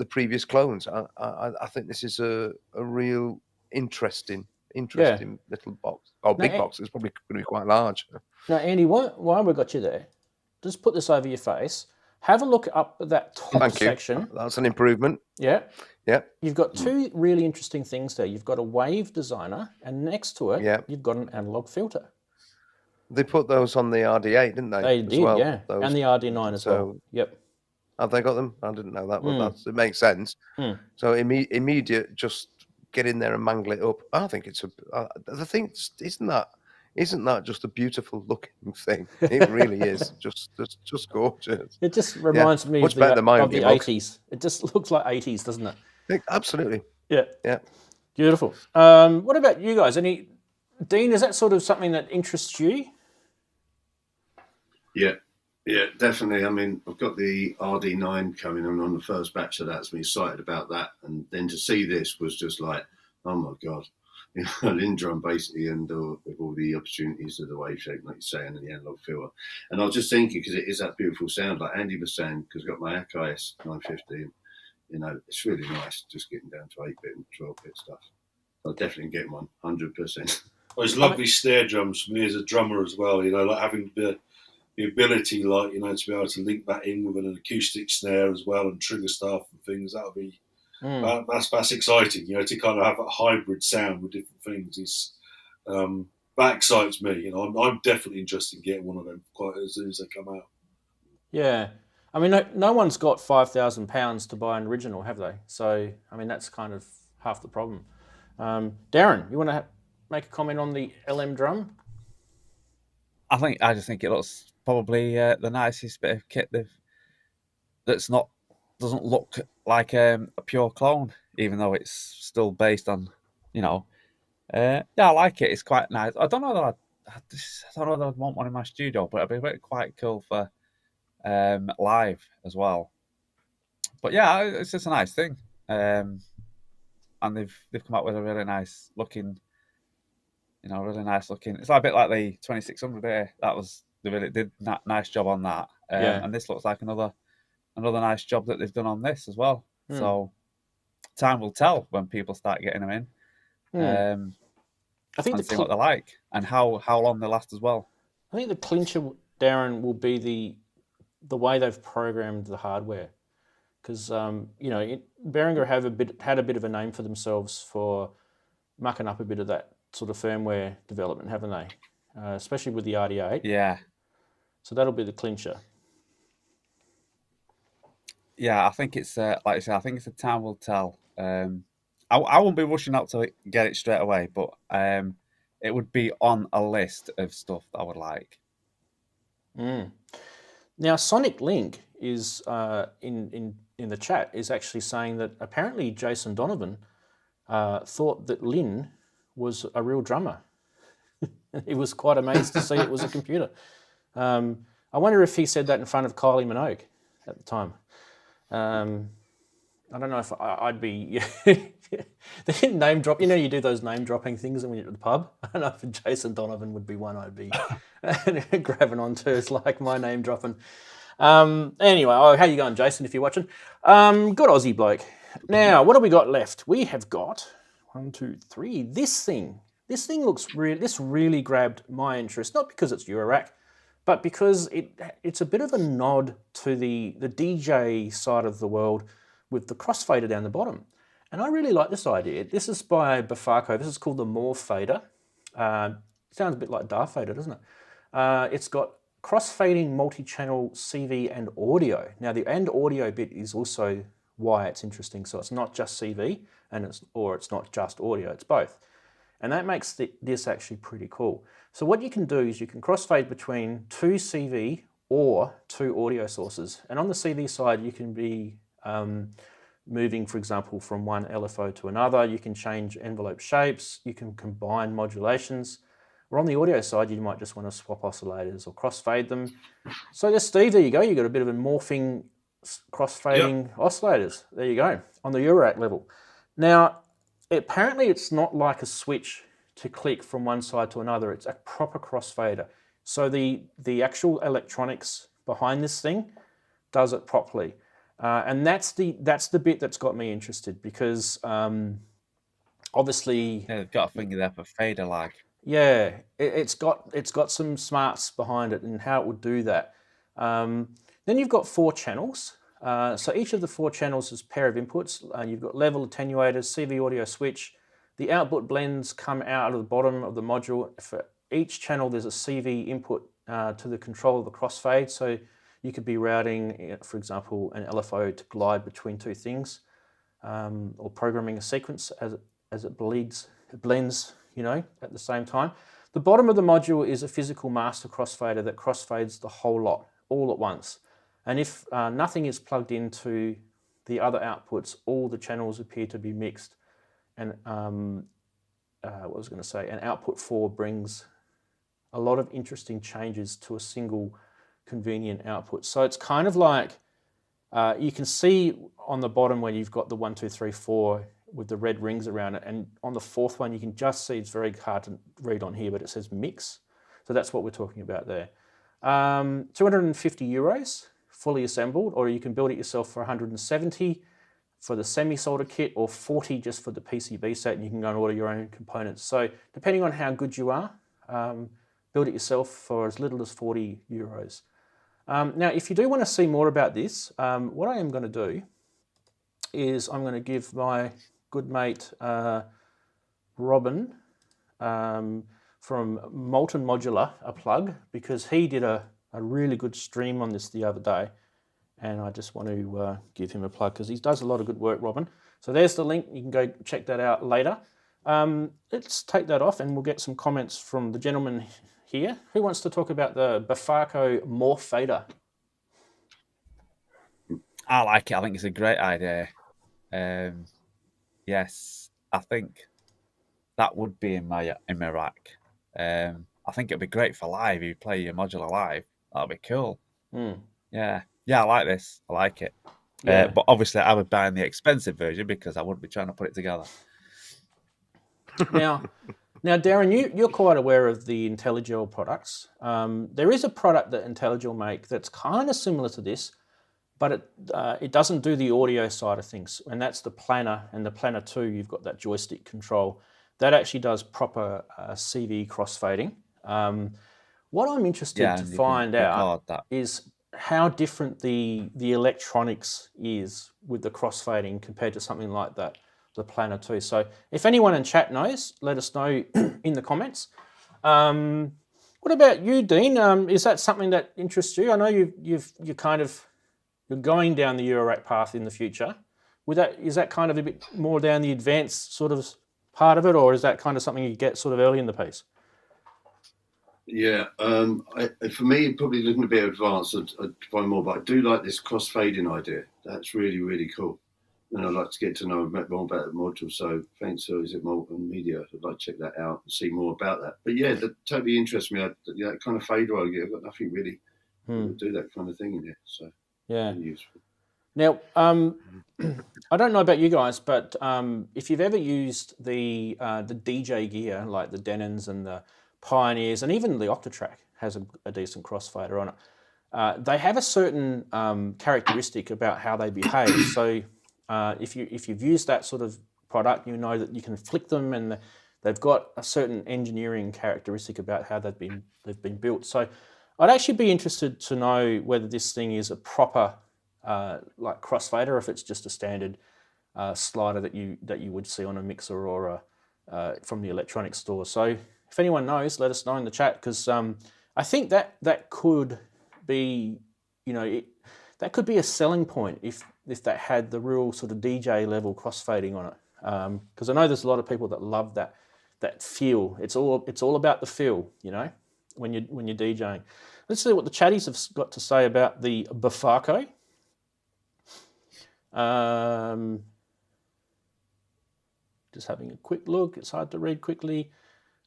previous clones. I think this is a real interesting little box. Oh, big box. It's probably going to be quite large. Now, Andy, while we got you there, just put this over your face. Have a look up at that top section. That's an improvement. Yeah. Yeah. You've got two really interesting things there. You've got a wave designer, and next to it, you've got an analog filter. They put those on the RD8, didn't they? They did, yeah. Those. And the RD9 as well. Yep. Have they got them? I didn't know that, but it makes sense. So immediate, just get in there and mangle it up. I think it's the thing. Isn't that just a beautiful looking thing? It really is. just gorgeous. It just reminds me of the 80s. It just looks like 80s, doesn't it? Absolutely. Yeah. Yeah. Beautiful. What about you guys? Dean, is that sort of something that interests you? Yeah, definitely. I mean, I've got the RD9 coming. I'm on the first batch of that, so I'm excited about that. And then to see this was just like, oh my God. Lindrum basically, and with all the opportunities of the wave shape, like you're saying, and the analog filter. And I was just thinking, because it is that beautiful sound, like Andy was saying, because I've got my Akai S950, it's really nice just getting down to 8-bit and 12-bit stuff. I'll definitely get one, 100%. Well, it's lovely snare drums for me as a drummer as well, like having the ability, to be able to link that in with an acoustic snare as well and trigger stuff and things. That'll be that's exciting, to kind of have a hybrid sound with different things. That excites me. I'm definitely interested in getting one of them quite as soon as they come out. Yeah, I mean, no one's got £5,000 to buy an original, have they? So, I mean, that's kind of half the problem. Darren, you want to make a comment on the LM drum? I just think it looks probably the nicest bit of kit doesn't look like a pure clone, even though it's still based on, I like it. It's quite nice. I don't know that I'd want one in my studio, but it'd be quite cool for live as well. But yeah, it's just a nice thing. And they've come up with a really nice looking really nice looking. It's like a bit like the 2600A. They really did that nice job on that. And this looks like another nice job that they've done on this as well. So time will tell when people start getting them in. I think and see what they're like and how long they last as well. I think the clincher, Darren, will be the way they've programmed the hardware, because Behringer had a bit of a name for themselves for mucking up a bit of that sort of firmware development, haven't they? Especially with the RD8. Yeah. So that'll be the clincher. Yeah, I think it's like I said. I think it's a time will tell. I won't be rushing out to get it straight away, but it would be on a list of stuff that I would like. Now, Sonic Link is in the chat is actually saying that apparently Jason Donovan thought that Lynn was a real drummer. He was quite amazed to see it was a computer. I wonder if he said that in front of Kylie Minogue at the time. I don't know if I'd be. They didn't name drop. You do those name dropping things when you're at the pub. I don't know if Jason Donovan would be one I'd be grabbing onto. It's like my name dropping. Anyway, how you going, Jason? If you're watching, good Aussie bloke. Now, what have we got left? We have got 1, 2, 3. This thing looks really. This really grabbed my interest, not because it's Eurorack, but because it's a bit of a nod to the DJ side of the world with the crossfader down the bottom. And I really like this idea. This is by Befaco. This is called the Morphader. Sounds a bit like Darth Vader, doesn't it? It's got crossfading multi-channel CV and audio. Now the and audio bit is also why it's interesting. So it's not just CV or it's not just audio, it's both. And that makes this actually pretty cool. So what you can do is you can crossfade between 2 CV or 2 audio sources. And on the CV side, you can be moving, for example, from one LFO to another. You can change envelope shapes. You can combine modulations. Or on the audio side, you might just want to swap oscillators or crossfade them. So there's Steve, there you go. You've got a bit of a morphing, crossfading oscillators. There you go, on the Eurorack level. Now, apparently it's not like a switch to click from one side to another. It's a proper crossfader. So the actual electronics behind this thing does it properly. And that's the bit that's got me interested, because obviously they've got a finger there for fader lag. Yeah, it's got some smarts behind it and how it would do that. Then you've got 4 channels. So each of the 4 channels is a pair of inputs. You've got level, attenuators, CV audio switch. The output blends come out of the bottom of the module. For each channel, there's a CV input to the control of the crossfade. So you could be routing, for example, an LFO to glide between 2 things, or programming a sequence as it blends, at the same time. The bottom of the module is a physical master crossfader that crossfades the whole lot, all at once. And if nothing is plugged into the other outputs, all the channels appear to be mixed. And an output 4 brings a lot of interesting changes to a single convenient output. So it's kind of like, you can see on the bottom where you've got the 1, 2, 3, 4 with the red rings around it, and on the 4th one you can just see, it's very hard to read on here, but it says mix. So that's what we're talking about there. 250 euros fully assembled, or you can build it yourself for 170 for the semi-solder kit, or 40 just for the PCB set, and you can go and order your own components. So depending on how good you are, build it yourself for as little as 40 euros. Now, if you do want to see more about this, what I am going to do is I'm going to give my good mate Robin from Molten Modular a plug, because he did a really good stream on this the other day, and I just want to give him a plug because he does a lot of good work, Robin. So there's the link. You can go check that out later. Let's take that off and we'll get some comments from the gentleman here. Who wants to talk about the Befaco Morphader? I like it. I think it's a great idea. Yes, I think that would be in my rack. I think it'd be great for live. If you play your modular live, that'd be cool. Yeah, I like this. I like it. Yeah. But obviously, I would buy the expensive version because I wouldn't be trying to put it together. Now, Now, Darren, you're quite aware of the IntelliGel products. There is a product that IntelliGel make that's kind of similar to this, but it doesn't do the audio side of things, and that's the Planner. And the Planner 2, you've got that joystick control. That actually does proper CV crossfading. What I'm interested to find out is how different the electronics is with the crossfading compared to something like that, the Planner 2. So if anyone in chat knows, let us know in the comments. What about you, Dean? Is that something that interests you? I know you're going down the Eurorack path in the future. Is that kind of a bit more down the advanced sort of part of it, or is that kind of something you get sort of early in the piece? Yeah, for me, probably looking a bit advanced, I'd find more, but I do like this cross-fading idea. That's really, really cool. And I'd like to get to know more about the module. So thanks for Is It Multimedia. I'd like to check that out and see more about that. But yeah, that totally interests me. That kind of fader idea, I've got nothing really to do that kind of thing in here. So yeah, really useful. Now, I don't know about you guys, but if you've ever used the DJ gear, like the Denons and the Pioneers, and even the Octatrack has a decent crossfader on it, they have a certain characteristic about how they behave. So if you've used that sort of product, you know that you can flick them, and they've got a certain engineering characteristic about how they've been built. So I'd actually be interested to know whether this thing is a proper like crossfader, if it's just a standard slider that you would see on a mixer or from the electronics store. So if anyone knows, let us know in the chat, because I think that could be, that could be a selling point if that had the real sort of DJ level crossfading on it. Because I know there's a lot of people that love that feel. It's all about the feel, when you're DJing. Let's see what the chatties have got to say about the Befaco. Just having a quick look. It's hard to read quickly.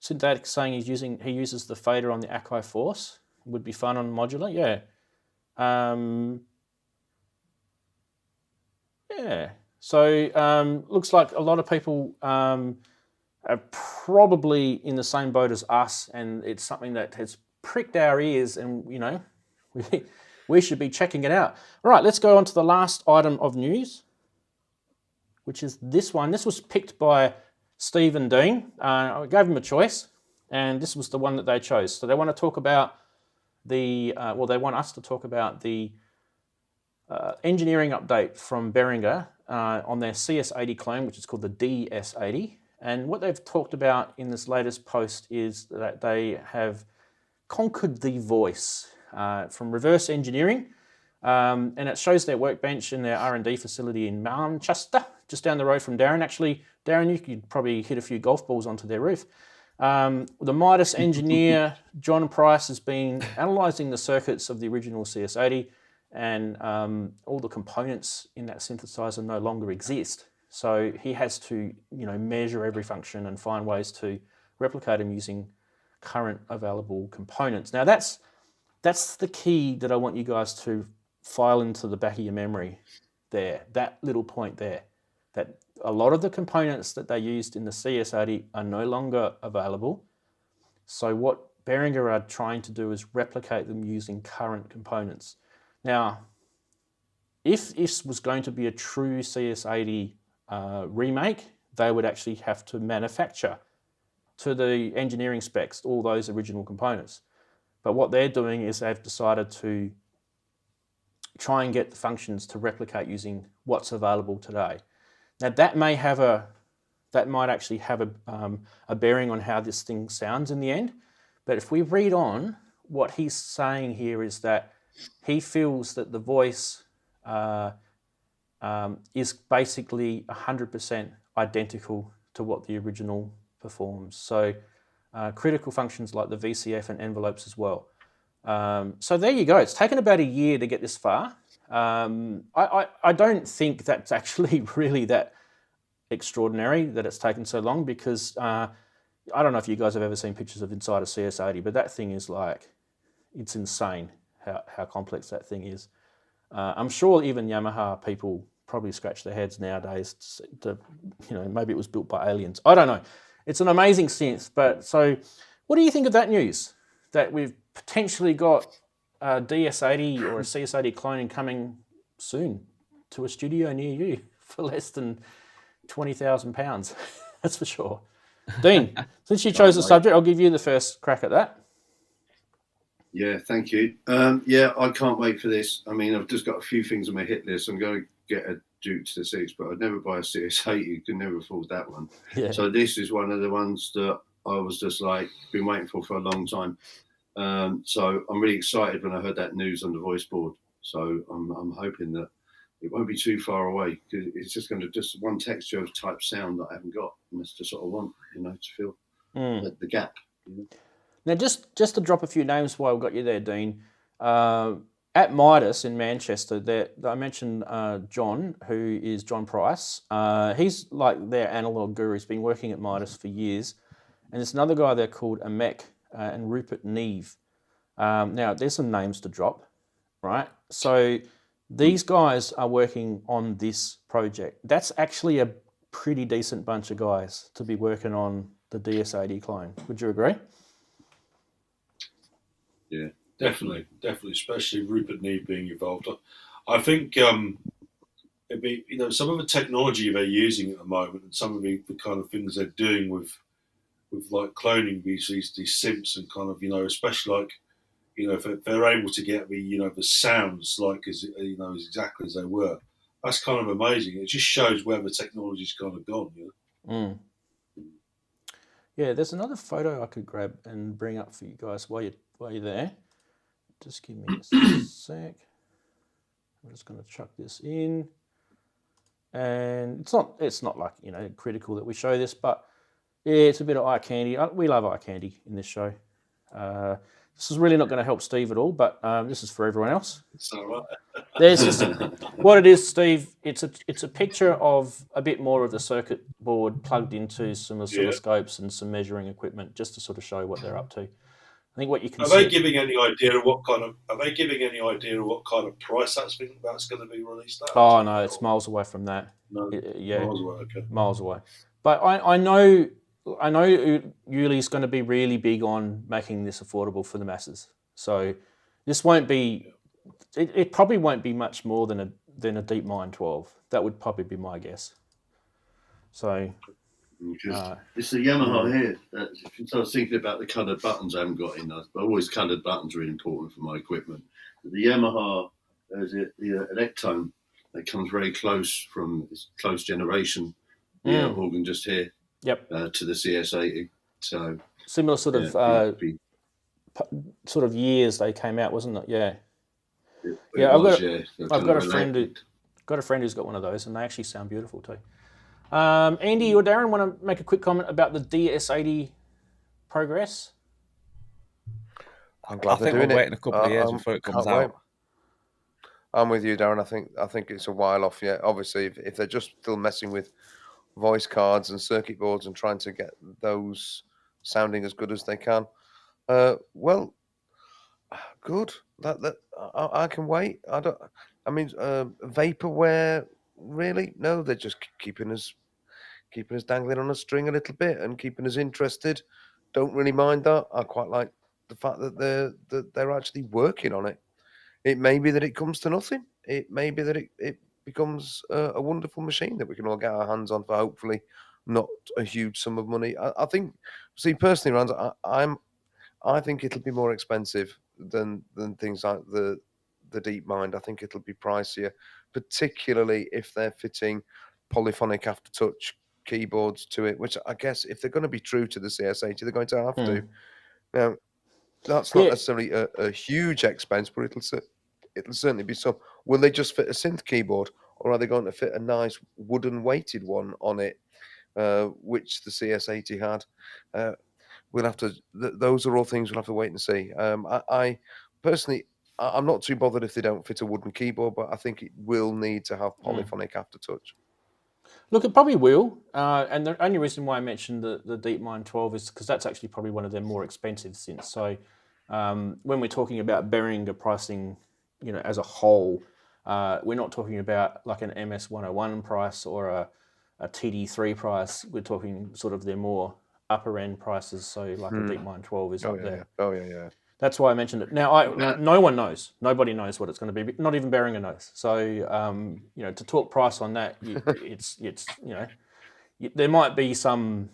Synthetic saying he uses the fader on the Akai Force. Would be fun on Modular. Yeah. Yeah. So looks like a lot of people are probably in the same boat as us, and it's something that has pricked our ears, and we should be checking it out. All right, let's go on to the last item of news, which is this one. This was picked by Steve and Dean. I gave them a choice, and this was the one that they chose. So they want to talk about they want us to talk about the engineering update from Behringer on their CS-80 clone, which is called the DS-80. And what they've talked about in this latest post is that they have conquered the voice from reverse engineering. And it shows their workbench in their R&D facility in Manchester, just down the road from Darren. Actually, Darren, you could probably hit a few golf balls onto their roof. The Midas engineer, John Price, has been analysing the circuits of the original CS-80, and all the components in that synthesizer no longer exist. So he has to, measure every function and find ways to replicate them using current available components. Now that's the key that I want you guys to file into the back of your memory there, that little point there, that a lot of the components that they used in the CS-80 are no longer available. So what Behringer are trying to do is replicate them using current components. Now, if this was going to be a true CS-80 remake, they would actually have to manufacture to the engineering specs all those original components. But what they're doing is they've decided to try and get the functions to replicate using what's available today. Now that might actually have a bearing on how this thing sounds in the end. But if we read on, what he's saying here is that he feels that the voice is basically 100% identical to what the original performs. So critical functions like the VCF and envelopes as well. So there you go. It's taken about a year to get this far. I don't think that's actually really that extraordinary that it's taken so long, because I don't know if you guys have ever seen pictures of inside a CS-80, but that thing is it's insane how complex that thing is. I'm sure even Yamaha people probably scratch their heads nowadays to maybe it was built by aliens. I don't know. It's an amazing synth. But so, what do you think of that news? That we've potentially got a DS-80 or a CS-80 clone coming soon to a studio near you for less than £20,000. That's for sure. Dean, since you chose the subject, I'll give you the first crack at that. Yeah, thank you. Yeah, I can't wait for this. I mean, I've just got a few things on my hit list. I'm going to get a Duke to the 6, but I'd never buy a CS-80. You can never afford that one. Yeah. So this is one of the ones that I was just like, been waiting for a long time. So I'm really excited when I heard that news on the voice board. So I'm hoping that it won't be too far away, because it's just going to just one texture of type sound that I haven't got, and that's just what I want, to feel the gap. Now, just to drop a few names while I've got you there, Dean. At Midas in Manchester, I mentioned John, who is John Price. He's like their analog guru. He's been working at Midas for years. And there's another guy there called Amek and Rupert Neve. Now, there's some names to drop, right? So these guys are working on this project. That's actually a pretty decent bunch of guys to be working on the DS-80 clone. Would you agree? Yeah, definitely, especially Rupert Neve being involved. I think it'd be, some of the technology they're using at the moment, and some of the kind of things they're doing with like cloning these synths, and kind of, especially like, if they're able to get the the sounds like as exactly as they were, that's kind of amazing. It just shows where the technology's kind of gone. Yeah, there's another photo I could grab and bring up for you guys while you're there. Just give me a sec. I'm just going to chuck this in, and it's not like critical that we show this, but yeah, it's a bit of eye candy. We love eye candy in this show. This is really not going to help Steve at all, but this is for everyone else. It's all right. There's just what it is, Steve. It's a picture of a bit more of the circuit board plugged into some oscilloscopes and some measuring equipment, just to sort of show what they're up to. I think what you can see. Are they giving any idea of what kind of price that's going to be released at? Oh no, it's miles away from that. No, yeah, miles away. Okay. Miles away. But I know Yuli's going to be really big on making this affordable for the masses. So this won't be. It probably won't be much more than a DeepMind 12. That would probably be my guess. So. It's a Yamaha here. So I was thinking about the coloured buttons I haven't got in. I've always coloured buttons are really important for my equipment. But the Yamaha, the Electro, that comes very close from this close generation. The organ just here. Yep. To the CS-80. So similar sort of years they came out, wasn't it? Yeah. I've got a friend who's got one of those, and they actually sound beautiful too. Andy or Darren, want to make a quick comment about the DS-80 progress? I'm glad they're doing it. Waiting a couple of years before it comes out. I'm with you, Darren. I think it's a while off yet. Obviously, if they're just still messing with voice cards and circuit boards and trying to get those sounding as good as they can, well, good. That I can wait. Vaporware, really? No, they're just keeping us dangling on a string a little bit and keeping us interested. Don't really mind that. I quite like the fact that they're actually working on it. It may be that it comes to nothing. It may be that it becomes a wonderful machine that we can all get our hands on for hopefully not a huge sum of money. I think, see, personally, Rand, I think it'll be more expensive than things like the DeepMind. I think it'll be pricier, particularly if they're fitting polyphonic aftertouch keyboards to it, which I guess if they're going to be true to the CS-80, they're going to have to. Now, that's not necessarily a huge expense, but it'll certainly be some. Will they just fit a synth keyboard, or are they going to fit a nice wooden weighted one on it, which the CS-80 had? We'll have to. Those are all things we'll have to wait and see. I personally, I'm not too bothered if they don't fit a wooden keyboard, but I think it will need to have polyphonic aftertouch. Look, it probably will. And the only reason why I mentioned the DeepMind 12 is because that's actually probably one of their more expensive synths. So when we're talking about Behringer pricing, as a whole, we're not talking about like an MS-101 price or a TD3 price. We're talking sort of their more upper end prices. So like a DeepMind 12 is up there. Yeah. Oh yeah. That's why I mentioned it. Now, no one knows. Nobody knows what it's going to be. Not even Behringer knows. So, you know, to talk price on that, it's you know, there might be some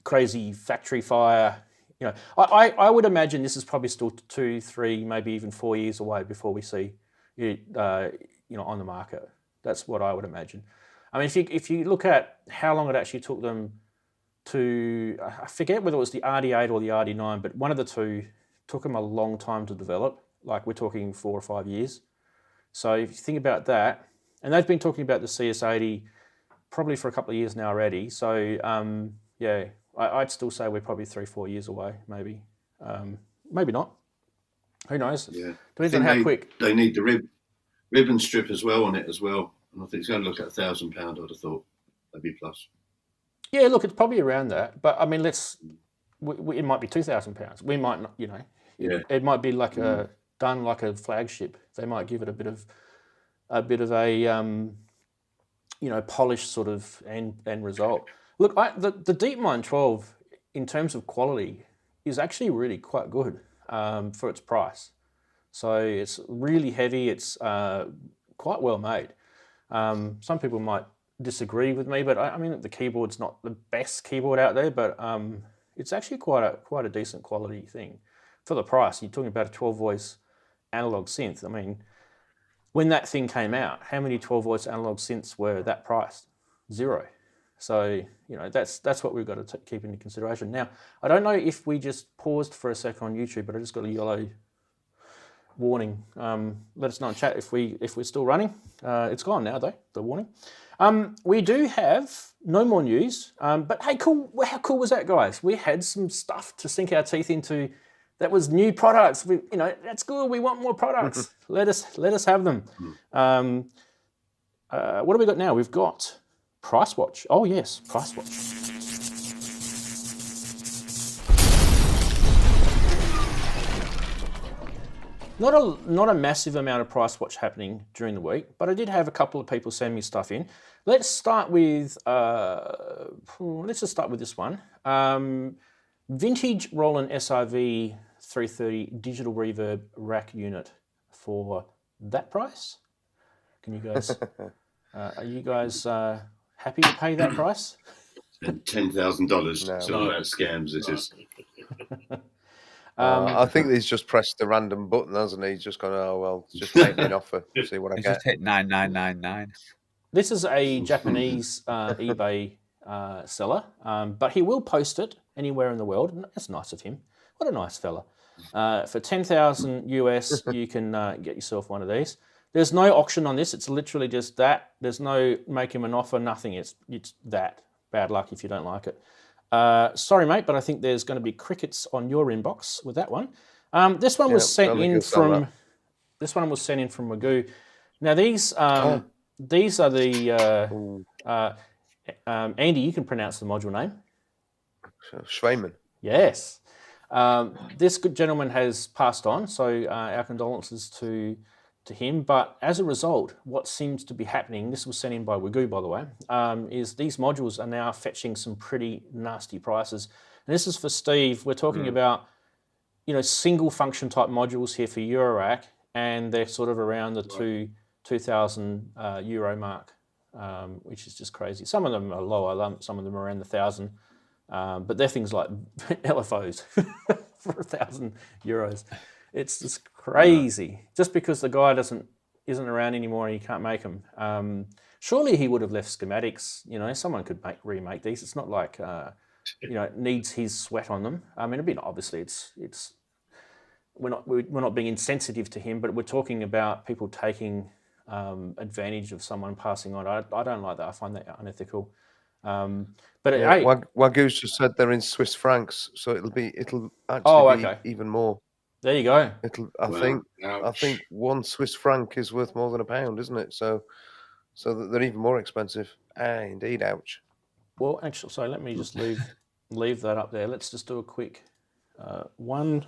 crazy factory fire. You know, I would imagine this is probably still 2, 3, maybe even 4 years away before we see it, you know, on the market. That's what I would imagine. I mean, if you look at how long it actually took them to, I forget whether it was the RD8 or the RD9, but one of the two took them a long time to develop. Like we're talking 4 or 5 years. So if you think about that, and they've been talking about the CS80 probably for a couple of years now already. So yeah, I'd still say we're probably 3, 4 years away, maybe. Maybe not. Who knows? Yeah. Depends on how quick. They need the ribbon strip as well on it as well. And I think it's going to look at £1,000, I'd have thought. That'd be plus. Yeah, look, it's probably around that. But I mean, it might be £2,000. We might not, you know. Yeah. It might be like done like a flagship. They might give it a bit of a you know, polished sort of end result. Look, the DeepMind 12 in terms of quality is actually really quite good for its price. So it's really heavy. It's quite well made. Some people might disagree with me, but I mean the keyboard's not the best keyboard out there, but it's actually quite a decent quality thing for the price. You're talking about a 12-voice analog synth. I mean, when that thing came out, how many 12-voice analog synths were that priced? 0. So, you know, that's what we've got to keep into consideration. Now, I don't know if we just paused for a second on YouTube, but I just got a yellow warning. Let us know in chat if we're still running. It's gone now though, the warning. We do have no more news, but hey, cool. How cool was that, guys? We had some stuff to sink our teeth into. That was new products. You know, that's good. We want more products. Let us have them. What do we got now? We've got Price Watch. Oh yes, Price Watch. Not a massive amount of Price Watch happening during the week, but I did have a couple of people send me stuff in. Let's start with let's just start with this one. Vintage Roland SRV 330 digital reverb rack unit for that price. Can you guys? Are you guys happy to pay that price? $10,000. It's all about scams. It is. I think he's just pressed the random button, hasn't he? He's just gone, oh well, just make me an offer, see what I get. Just hit 9999. This is a Japanese eBay seller, but he will post it anywhere in the world. That's nice of him. What a nice fella. For 10,000 US, you can get yourself one of these. There's no auction on this. It's literally just that. There's no make him an offer, nothing. It's that. Bad luck if you don't like it. Sorry, mate, but I think there's going to be crickets on your inbox with that one. This one was sent in from Magoo. Now these are the Andy. You can pronounce the module name. Strymon. Yes. This good gentleman has passed on, so our condolences to him. But as a result, what seems to be happening, this was sent in by Wagoo, by the way, is these modules are now fetching some pretty nasty prices. And this is for Steve. We're talking about, you know, single function type modules here for Eurorack, and they're sort of around the 2,000 euro mark, which is just crazy. Some of them are lower, some of them are around the 1,000. But they're things like LFOs for 1,000 euros. It's just crazy. Just because the guy isn't around anymore and he can't make them. Surely he would have left schematics. You know, someone could remake these. It's not like you know, it needs his sweat on them. I mean, obviously we're not being insensitive to him, but we're talking about people taking advantage of someone passing on. I don't like that. I find that unethical. But hey, Wagoo's just said they're in Swiss francs, so it'll actually be even more. There you go. I think 1 Swiss franc is worth more than £1, isn't it? So they're even more expensive. Indeed, ouch. Well, actually, so let me just leave that up there. Let's just do a quick one.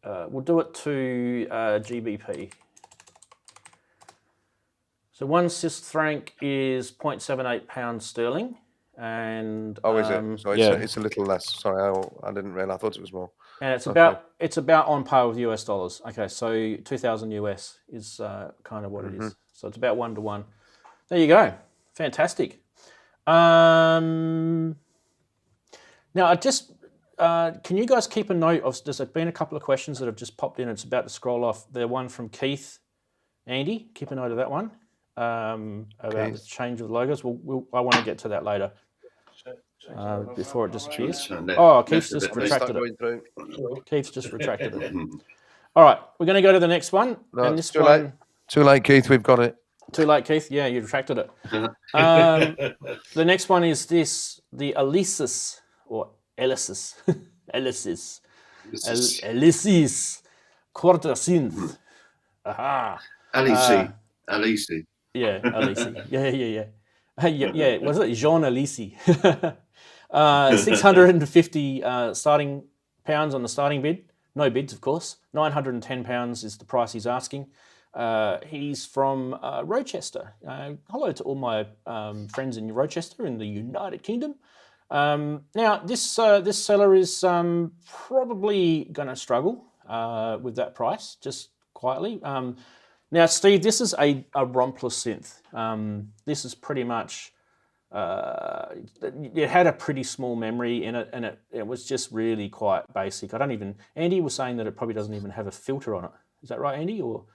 We'll do it to GBP. So one Cis Frank is 0.78 pounds sterling, and is it? So it's a little less. Sorry, I didn't realize. I thought it was more. And it's about on par with US dollars. Okay, so 2,000 US is kind of what it is. So it's about 1 to 1. There you go. Fantastic. Now, I just can you guys keep a note of? There's been a couple of questions that have just popped in. It's about to scroll off. The one from Keith, Andy. Keep a note of that one about the change of logos. I want to get to that later. Before it disappears. Oh, Keith's just retracted it. Keith's just retracted it. All right, we're going to go to the next one. No, and this too late. Too late, Keith. We've got it. Too late, Keith. Yeah, you retracted it. The next one is the Alesis or Elysis. Elysis quarter synth. Aha. Alisi. Yeah, Alisi. Yeah. Was it Jean Alisi? 650 starting pounds on the starting bid. No bids, of course. £910 is the price he's asking. He's from Rochester. Hello to all my friends in Rochester in the United Kingdom. Now, this seller is probably going to struggle with that price, just quietly. Now, Steve, this is a rompless synth. This is pretty much, it had a pretty small memory in it, and it was just really quite basic. Andy was saying that it probably doesn't even have a filter on it. Is that right, Andy? Or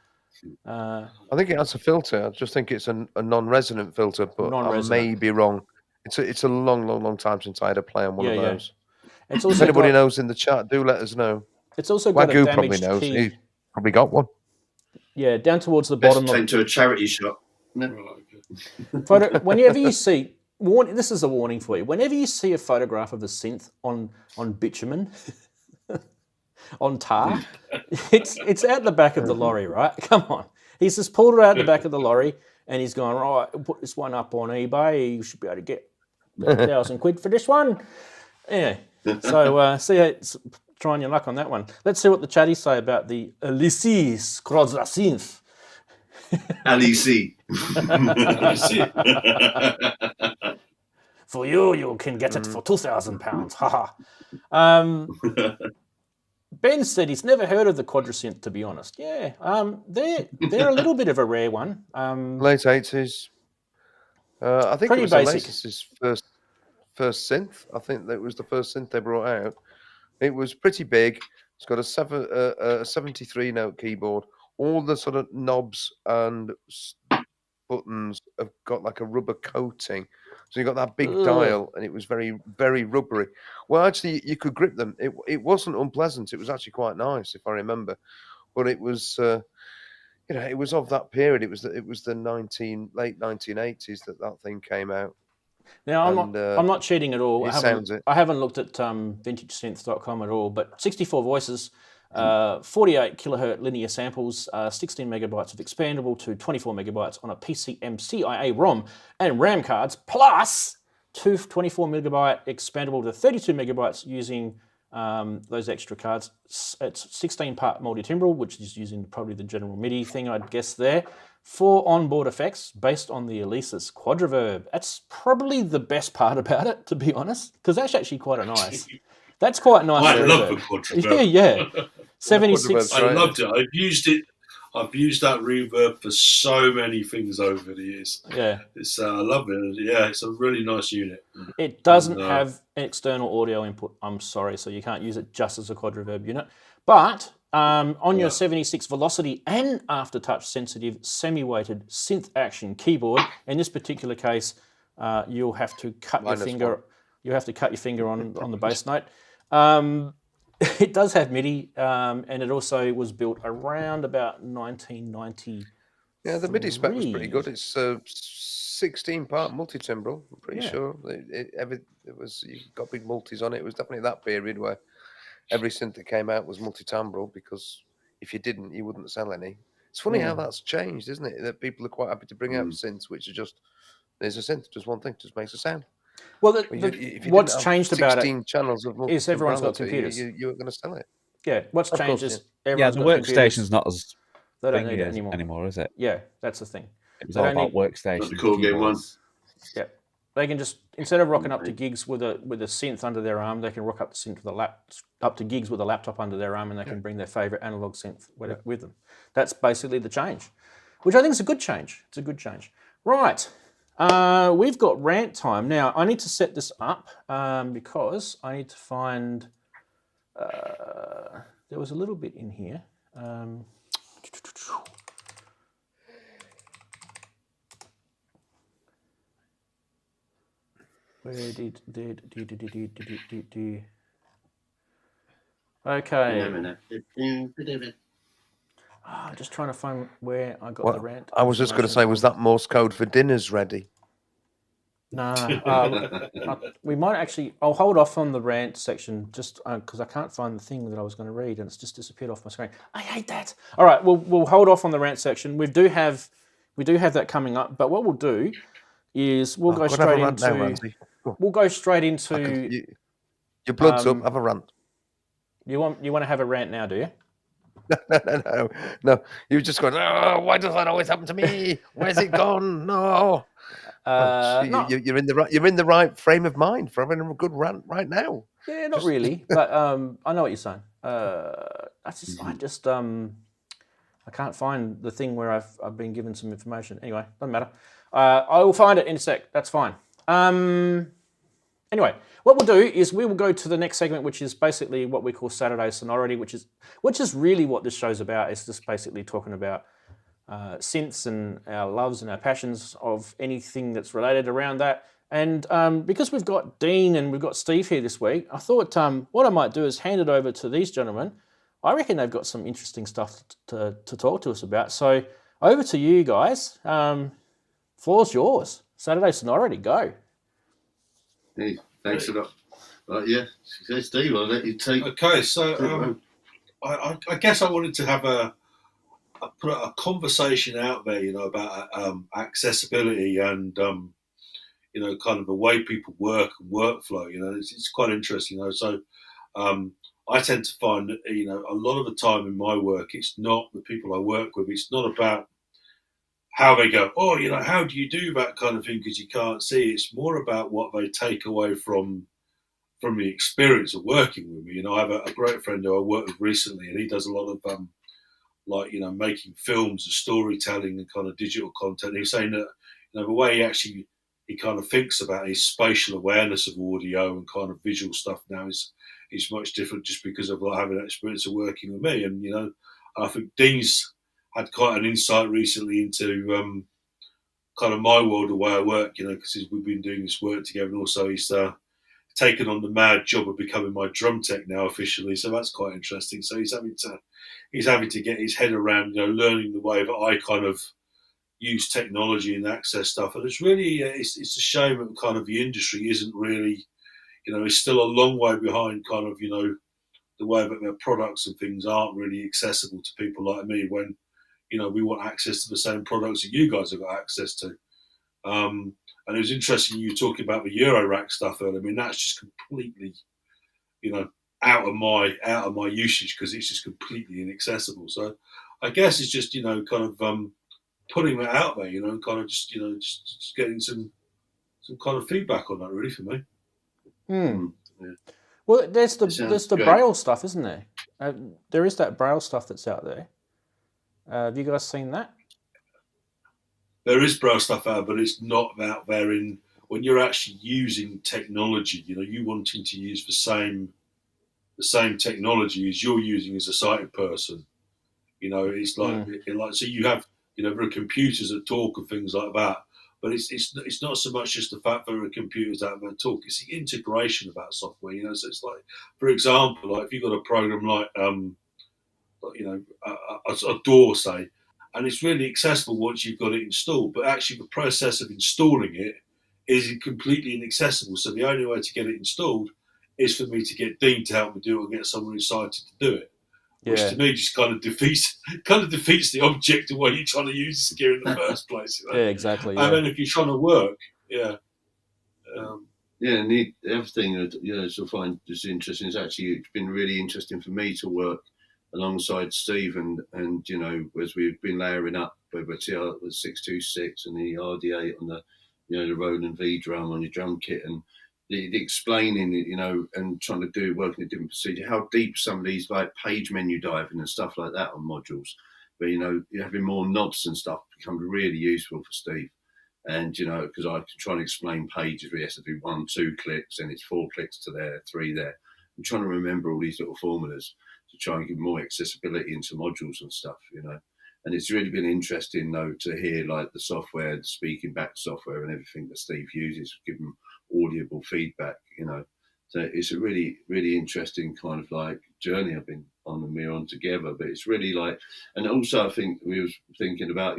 I think it has a filter. I just think it's a non-resonant filter, but I may be wrong. It's a long time since I had a play on one of those. It's also if anybody knows in the chat, do let us know. It's also got Wagyu a damaged probably knows. key. He probably got one. Yeah, down towards the Best bottom. Take to a charity shop. Whenever you see, this is a warning for you. Whenever you see a photograph of a synth on bitumen, on tar, it's out the back of the lorry, right? Come on. He's just pulled it out the back of the lorry and he's gone, right, put this one up on eBay. You should be able to get £1,000 for this one. Yeah. So trying your luck on that one. Let's see what the chatties say about the Elysis synth. Alisi. For you can get it for £2,000. Haha. Ben said he's never heard of the quadrasynth, to be honest. Yeah, they're a little bit of a rare one. Late 80s. I think pretty it was basic. Elysis' first synth. I think that was the first synth they brought out. It was pretty big. It's got a 73 note keyboard. All the sort of knobs and buttons have got like a rubber coating. So you got that big dial, and it was very, very rubbery. Well, actually, you could grip them. It wasn't unpleasant. It was actually quite nice, if I remember. But it was, it was of that period. It was the late 1980s that thing came out. Now, I'm not cheating at all. I haven't looked at vintagesynths.com at all, but 64 voices, 48 kilohertz linear samples, 16 megabytes of expandable to 24 megabytes on a PCM-CIA ROM and RAM cards, plus two 24 megabyte expandable to 32 megabytes using those extra cards. It's 16-part multi-timbral, which is using probably the general MIDI thing, I'd guess there. 4 onboard effects based on the Elysis Quadraverb. That's probably the best part about it, to be honest, because that's actually quite nice. That's quite nice. I love the Quadraverb. Yeah. 76. I loved it. I've used it. I've used that reverb for so many things over the years. Yeah. I love it. Yeah, it's a really nice unit. It doesn't have an external audio input, I'm sorry, so you can't use it just as a Quadraverb unit. But on your 76 velocity and aftertouch sensitive semi-weighted synth action keyboard, in this particular case, you'll have to cut your finger. You have to cut your finger on the bass note. It does have MIDI, and it also was built around about 1990. Yeah, the MIDI spec was pretty good. It's 16-part multi-timbral. I'm pretty sure it was. You got big multis on it. It was definitely that period where every synth that came out was multi-timbral, because if you didn't, you wouldn't sell any. It's funny how that's changed, isn't it? That people are quite happy to bring out synths which are just, there's a synth, just one thing, just makes a sound. Well, what's changed about it channels of is everyone's got computers. You're going to sell it. Yeah, what's changed is the workstation's not as they don't big need it anymore, is it? Yeah, that's the thing. It was all about workstations. Like the Korg Game 1. Yeah, they can just, instead of rocking up to gigs with a synth under their arm, they can rock up to synth with up to gigs with a laptop under their arm, and they can bring their favourite analog synth with them. That's basically the change, which I think is a good change. It's a good change. Right, we've got rant time now. I need to set this up because I need to find. There was a little bit in here. Where did okay. Just trying to find where I got the rant. I was just going to say, was that Morse code for dinners ready? No, we might actually. I'll hold off on the rant section just because I can't find the thing that I was going to read, and it's just disappeared off my screen. I hate that. All right, we'll hold off on the rant section. We do have that coming up, but what we'll do is we'll go straight into. We'll go straight into. Your blood's up. Have a rant. You want to have a rant now, do you? No. You just going, oh, why does that always happen to me? Where's it gone? No. You're in the right frame of mind for having a good rant right now. Yeah, not really, but I know what you're saying. I can't find the thing where I've been given some information. Anyway, doesn't matter. I will find it in a sec. That's fine. Anyway, what we'll do is we will go to the next segment, which is basically what we call Saturday Sonority, which is really what this show's about. It's just basically talking about synths and our loves and our passions of anything that's related around that. And because we've got Dean and we've got Steve here this week, I thought what I might do is hand it over to these gentlemen. I reckon they've got some interesting stuff to talk to us about. So over to you guys. Floor's yours. Saturday Sonority, go. Hey, thanks a lot. Yeah, Steve, I'll let you take. Okay, so I guess I wanted to have put a conversation out there, about accessibility and kind of the way people work and workflow. It's quite interesting. So I tend to find that a lot of the time in my work, it's not the people I work with. It's not about how they go, oh, how do you do that kind of thing because you can't see. It's more about what they take away from the experience of working with me. I have a great friend who I worked with recently, and he does a lot of making films and storytelling and kind of digital content. And he's saying that the way he kind of thinks about his spatial awareness of audio and kind of visual stuff now is much different just because of having that experience of working with me. And I think Dean's had quite an insight recently into kind of my world, the way I work, because we've been doing this work together, and also he's taken on the mad job of becoming my drum tech now officially, so that's quite interesting. So he's having to get his head around, learning the way that I kind of use technology and access stuff. And it's really, it's a shame that kind of the industry isn't really, it's still a long way behind kind of, the way that their products and things aren't really accessible to people like me when, we want access to the same products that you guys have got access to. And it was interesting you talking about the Eurorack stuff earlier. I mean, that's just completely, out of my usage because it's just completely inaccessible. So I guess it's just, kind of putting that out there, and kind of just, just getting some kind of feedback on that really for me. Yeah. Well, there's the Braille stuff, isn't there? There is that Braille stuff that's out there. Have you guys seen that? There is Braille stuff out, but it's not out there when you're actually using technology. You wanting to use the same technology as you're using as a sighted person. It's like so you have there are computers that talk and things like that. But it's not so much just the fact that there are computers out there that talk. It's the integration of that software. So it's like, for example, like if you've got a program like a DAW, say, and it's really accessible once you've got it installed, but actually the process of installing it is completely inaccessible. So the only way to get it installed is for me to get Dean to help me do it or get someone excited to do it. Which to me just kind of defeats the object of why you're trying to use this gear in the first place. Yeah, exactly. And then if you're trying to work, and the other thing that I find just interesting is actually it's been really interesting for me to work alongside Steve and as we've been layering up with the 626 and the RD8 on the, the Roland V drum on your drum kit, and the explaining it, and trying to do working a different procedure, how deep some of these like page menu diving and stuff like that on modules, where you're having more knobs and stuff becomes really useful for Steve. And because I can try and explain pages where he has to do 1, 2 clicks, and it's 4 clicks to there, 3 there. I'm trying to remember all these little formulas to try and give more accessibility into modules and stuff, And it's really been interesting though to hear like the software, the speaking back software, and everything that Steve uses, give him audible feedback, So it's a really, really interesting kind of like journey I've been on, and we're on together. But it's really like, and also I think we was thinking about,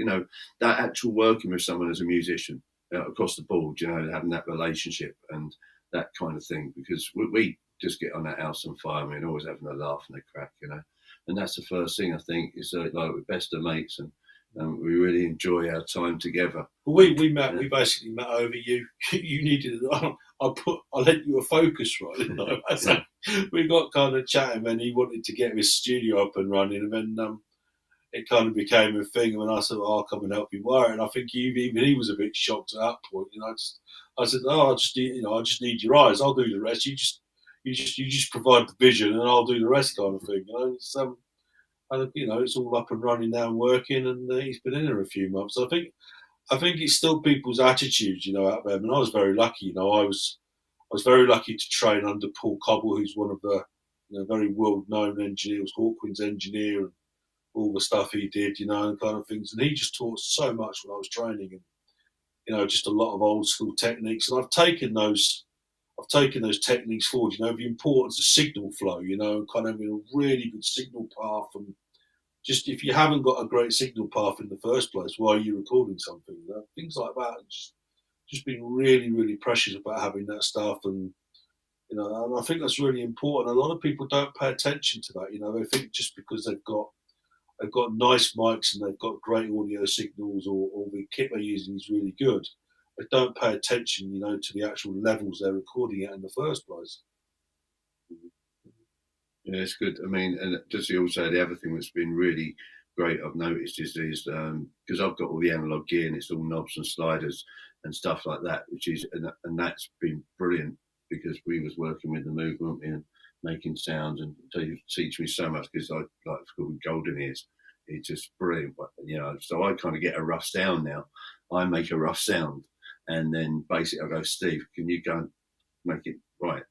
that actual working with someone as a musician across the board, having that relationship and that kind of thing, because we just get on that house on fire. I mean, always having a laugh and a crack, and that's the first thing I think is like we're best of mates, and we really enjoy our time together. Well, we met. We basically met over you. You needed. I lent you a Focus, right? So we got kind of chatting, and he wanted to get his studio up and running, and then it kind of became a thing. And I said, "I'll come and help you wire." And I think even he was a bit shocked at that point. I said, "Oh, I just need your eyes. I'll do the rest. You just provide the vision, and I'll do the rest," kind of thing. And it's all up and running now and working, and he's been in there a few months. I think it's still people's attitudes, out there. I mean, I was very lucky. I was very lucky to train under Paul Cobble, who's one of the very world-known engineers, Hawkwind's engineer, and all the stuff he did, and kind of things. And he just taught so much when I was training, and just a lot of old school techniques. And I've taken those techniques forward, the importance of signal flow, kind of having a really good signal path. And just if you haven't got a great signal path in the first place, why are you recording something? Things like that. Just being really, really precious about having that stuff. And, and I think that's really important. A lot of people don't pay attention to that. They think just because they've got nice mics and they've got great audio signals, or the kit they're using is really good, they don't pay attention, to the actual levels they're recording at in the first place. Yeah, it's good. I mean, and just to also the other thing that's been really great I've noticed is because I've got all the analog gear and it's all knobs and sliders and stuff like that, and that's been brilliant, because we was working with the Moog, weren't we, and making sounds, and they teach me so much, because I like called golden ears. It's just brilliant, so I kind of get a rough sound now. I make a rough sound, and then basically I go, Steve, can you go and make it right?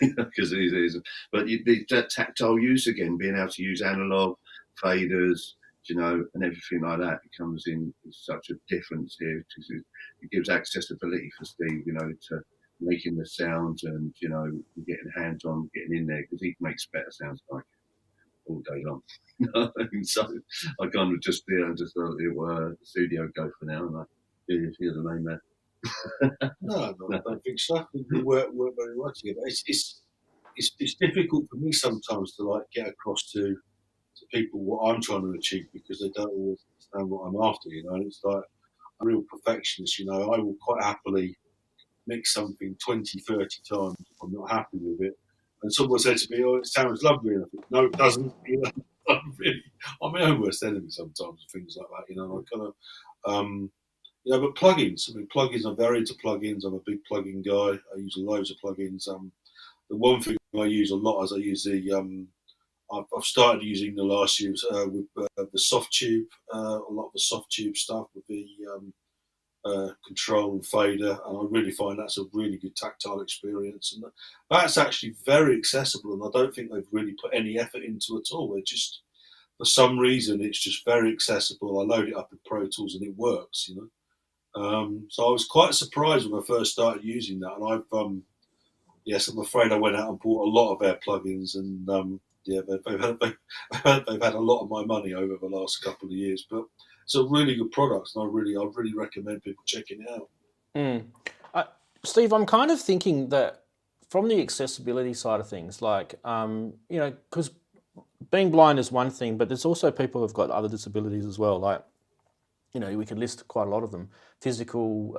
Because it is. But that tactile use again, being able to use analog faders, and everything like that, it comes in such a difference here, because it gives accessibility for Steve, to making the sounds, and getting hands on, getting in there, because he makes better sounds like all day long. So I kind of just let the studio go for now, and you're the main man. No, I don't think so. We work very well together. It's difficult for me sometimes to get across to people what I'm trying to achieve, because they don't always understand what I'm after. And it's like a real perfectionist. I will quite happily mix something 20, 30 times if I'm not happy with it. And someone said to me, "Oh, it sounds lovely," and I think, "No, it doesn't." I'm my own worst enemy sometimes, things like that. I kind of. But plugins. Plugins. I'm very into plugins. I'm a big plugin guy. I use loads of plugins. The one thing I use a lot is I use the. I've started using the last year with the soft tube. A lot of the soft tube stuff with the control and fader, and I really find that's a really good tactile experience. And that's actually very accessible, and I don't think they've really put any effort into it at all. They're just, for some reason, it's just very accessible. I load it up in Pro Tools and it works. So I was quite surprised when I first started using that, and I'm afraid I went out and bought a lot of their plugins, and they've had a lot of my money over the last couple of years. But it's a really good product, and I really recommend people checking it out. Steve, I'm kind of thinking that from the accessibility side of things, because being blind is one thing, but there's also people who've got other disabilities as well. We could list quite a lot of them, physical,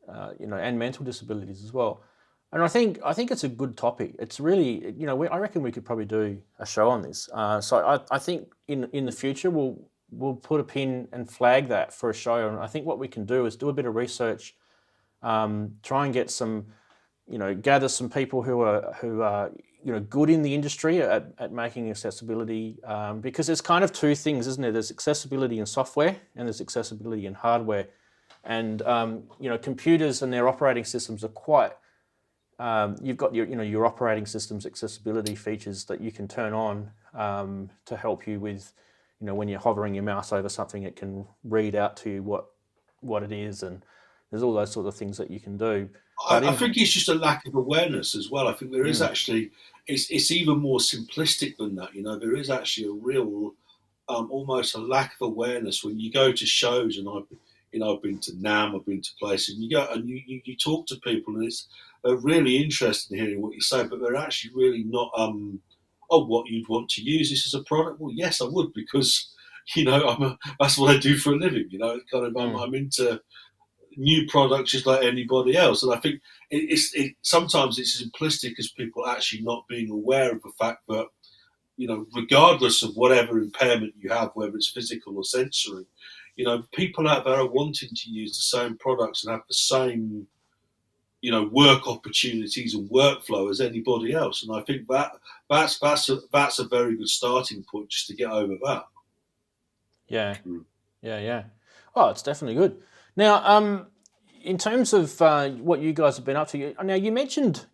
and mental disabilities as well. And I think it's a good topic. It's really, I reckon we could probably do a show on this. So I think in the future we'll put a pin and flag that for a show. And I think what we can do is do a bit of research, try and get some, gather some people who are good in the industry at making accessibility, because there's kind of two things, isn't there? There's accessibility in software and there's accessibility in hardware. And computers and their operating systems are quite. You've got your operating system's accessibility features that you can turn on to help you with, when you're hovering your mouse over something, it can read out to you what it is, and there's all those sort of things that you can do. I think it's just a lack of awareness as well. I think there is actually, it's even more simplistic than that. There is actually a real, almost a lack of awareness when you go to shows, and I've been to NAMM, I've been to places, and you go and you talk to people, and it's really interested in hearing what you say, but they're actually really not, what you'd want to use this as a product? Well, yes, I would, because, that's what I do for a living, I'm into new products just like anybody else. And I think sometimes it's as simplistic as people actually not being aware of the fact that, regardless of whatever impairment you have, whether it's physical or sensory, people out there are wanting to use the same products and have the same, work opportunities and workflow as anybody else. And I think that's a very good starting point just to get over that. Yeah. Oh, it's definitely good. Now, in terms of what you guys have been up to, now you mentioned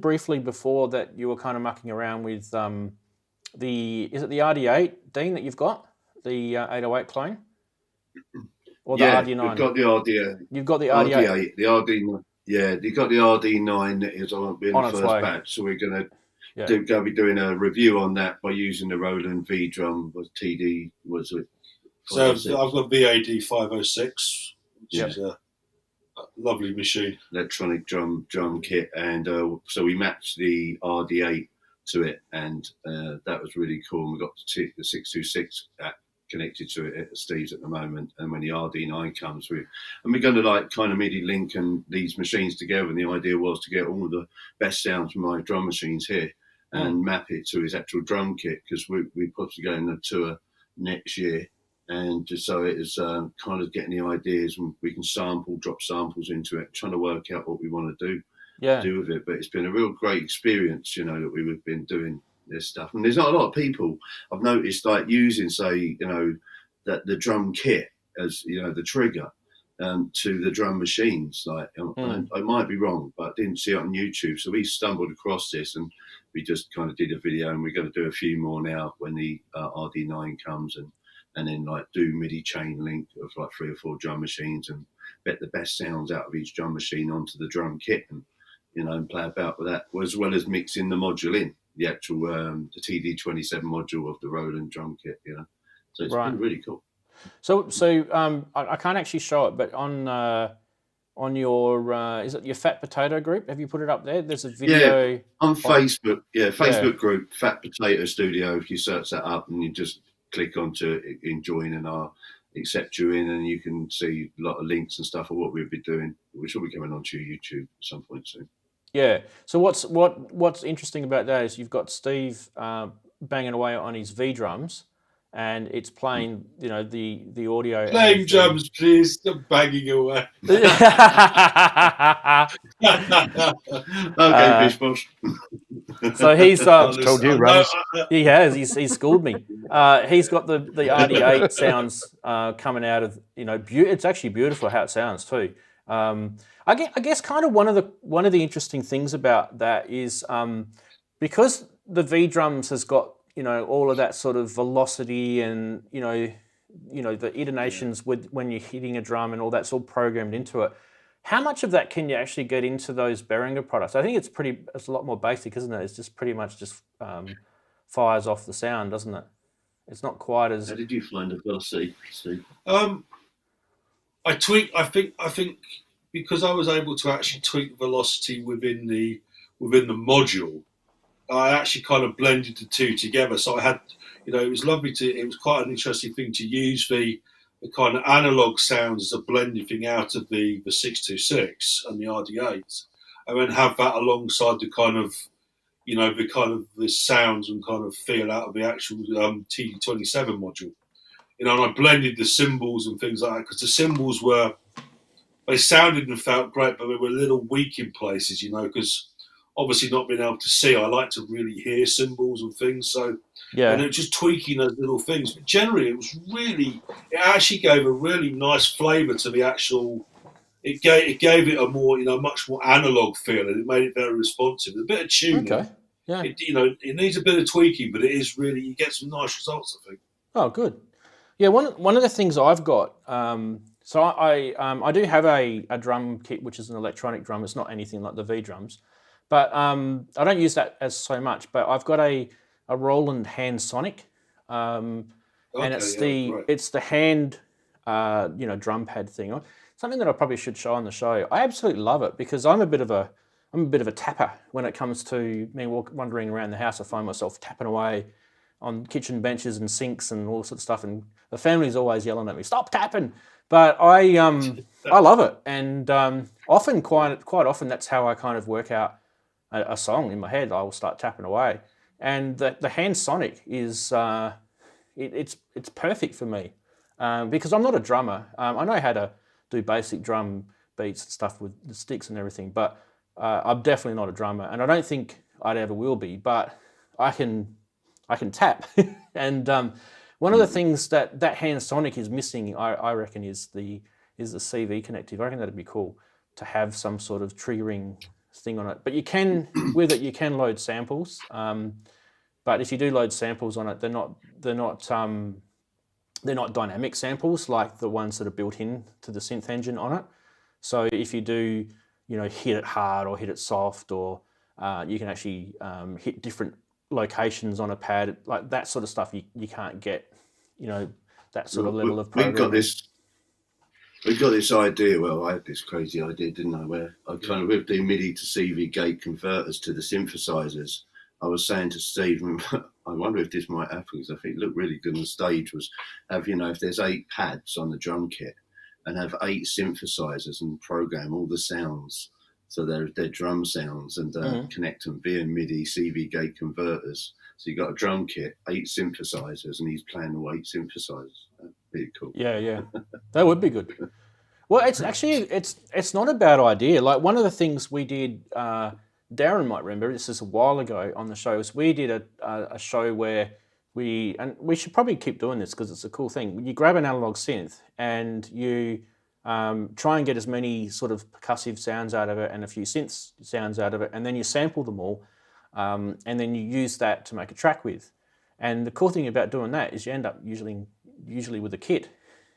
briefly before that you were kind of mucking around with is it the RD8, Dean, that you've got, the 808 clone, or the RD9? We've got the RD8. You've got the RD8. The RD9. Yeah, you've got the RD9 that is on the first batch, so we're going to be doing a review on that by using the Roland V drum. TD was it? So I've got VAD 506, which is a lovely machine. Electronic drum kit, and so we matched the RD8 to it, and that was really cool. We got the 626 connected to it at Steve's at the moment, and when the RD9 comes, we're going to kind of MIDI link and these machines together, and the idea was to get all the best sounds from my drum machines here and map it to his actual drum kit, because we possibly going on a tour next year. And just so it is kind of getting the ideas, and we can drop samples into it, trying to work out what we want to do with it. But it's been a real great experience, that we've been doing this stuff. And there's not a lot of people I've noticed using, say, that the drum kit as, the trigger to the drum machines. I might be wrong, but I didn't see it on YouTube. So we stumbled across this, and we just kind of did a video, and we're going to do a few more now when the RD9 comes, and then do MIDI chain link of 3 or 4 drum machines and get the best sounds out of each drum machine onto the drum kit, and and play about with that, as well as mixing the module in the actual the TD-27 module of the Roland drum kit. So it's been really cool. So I can't actually show it, but on your is it your Fat Potato group? Have you put it up there? There's a video. Yeah, on Facebook. Facebook group Fat Potato Studio. If you search that up and you just click onto join, and I'll accept you in, and you can see a lot of links and stuff of what we'll be doing, which will be coming onto YouTube at some point soon. Yeah. So what's interesting about that is you've got Steve banging away on his V drums, and it's playing, the audio. Playing drums, please. Stop banging away. Okay, Bish Bosh. So he's told you, Rance. He has. He's schooled me. He's got the RD8 sounds coming out of, it's actually beautiful how it sounds too. I guess kind of one of the interesting things about that is because the V drums has got all of that sort of velocity and the intonations with when you're hitting a drum and all that's all programmed into it. How much of that can you actually get into those Behringer products? I think it's a lot more basic, isn't it? It's just pretty much just fires off the sound, doesn't it? It's not quite as. How did you find the velocity, Steve? I think because I was able to actually tweak velocity within the module, I actually kind of blended the two together. So I had, it was lovely it was quite an interesting thing to use the kind of analog sounds as a blending thing out of the 626 and the RD8, and then have that alongside the kind of, the sounds and kind of feel out of the actual TD-27 module. and I blended the cymbals and things like that, because the cymbals they sounded and felt great, but they were a little weak in places, because obviously not being able to see, I like to really hear cymbals and things. So and it was just tweaking those little things. But generally, it actually gave a really nice flavour to the actual. It gave it a more, much more analog feel, and it made it very responsive. A bit of tuning. Okay. Yeah. It needs a bit of tweaking, but it is really, you get some nice results, I think. Oh, good. Yeah, one of the things I've got, so I do have a drum kit, which is an electronic drum. It's not anything like the V drums, but I don't use that as so much. But I've got a Roland hand sonic, and it's the hand, drum pad thing. Something that I probably should show on the show. I absolutely love it because I'm a bit of a tapper when it comes to me wandering around the house. I find myself tapping away on kitchen benches and sinks and all sorts of stuff, and the family's always yelling at me, "Stop tapping!" But I love it, and quite often that's how I kind of work out a song in my head. I will start tapping away, and the hand sonic is it's perfect for me because I'm not a drummer. I know how to do basic drum beats and stuff with the sticks and everything, but I'm definitely not a drummer, and I don't think I'd ever will be. But I can tap, and one of the things that hand sonic is missing, I reckon, is the CV connective. I reckon that'd be cool to have some sort of triggering thing on it. But you can load samples. But if you do load samples on it, they're not dynamic samples like the ones that are built in to the synth engine on it. So if you do, hit it hard or hit it soft, or you can actually hit different locations on a pad, like that sort of stuff you can't get, that sort of level of programming. We've got this idea, I had this crazy idea, didn't I, where I kind of with the MIDI to CV gate converters to the synthesizers. I was saying to Steve, I wonder if this might happen, because I think it looked really good on the stage, was have, if there's 8 pads on the drum kit and have 8 synthesizers and program all the sounds. So they're drum sounds and connect them via MIDI CV gate converters. So you've got a drum kit, 8 synthesizers, and he's playing all 8 synthesizers. That'd be cool. Yeah. That would be good. Well, it's actually, it's not a bad idea. Like one of the things we did, Darren might remember, this is a while ago on the show, is we did a show where we should probably keep doing this because it's a cool thing. You grab an analog synth and you try and get as many sort of percussive sounds out of it and a few synth sounds out of it, and then you sample them all, and then you use that to make a track with. And the cool thing about doing that is you end up usually with a kit,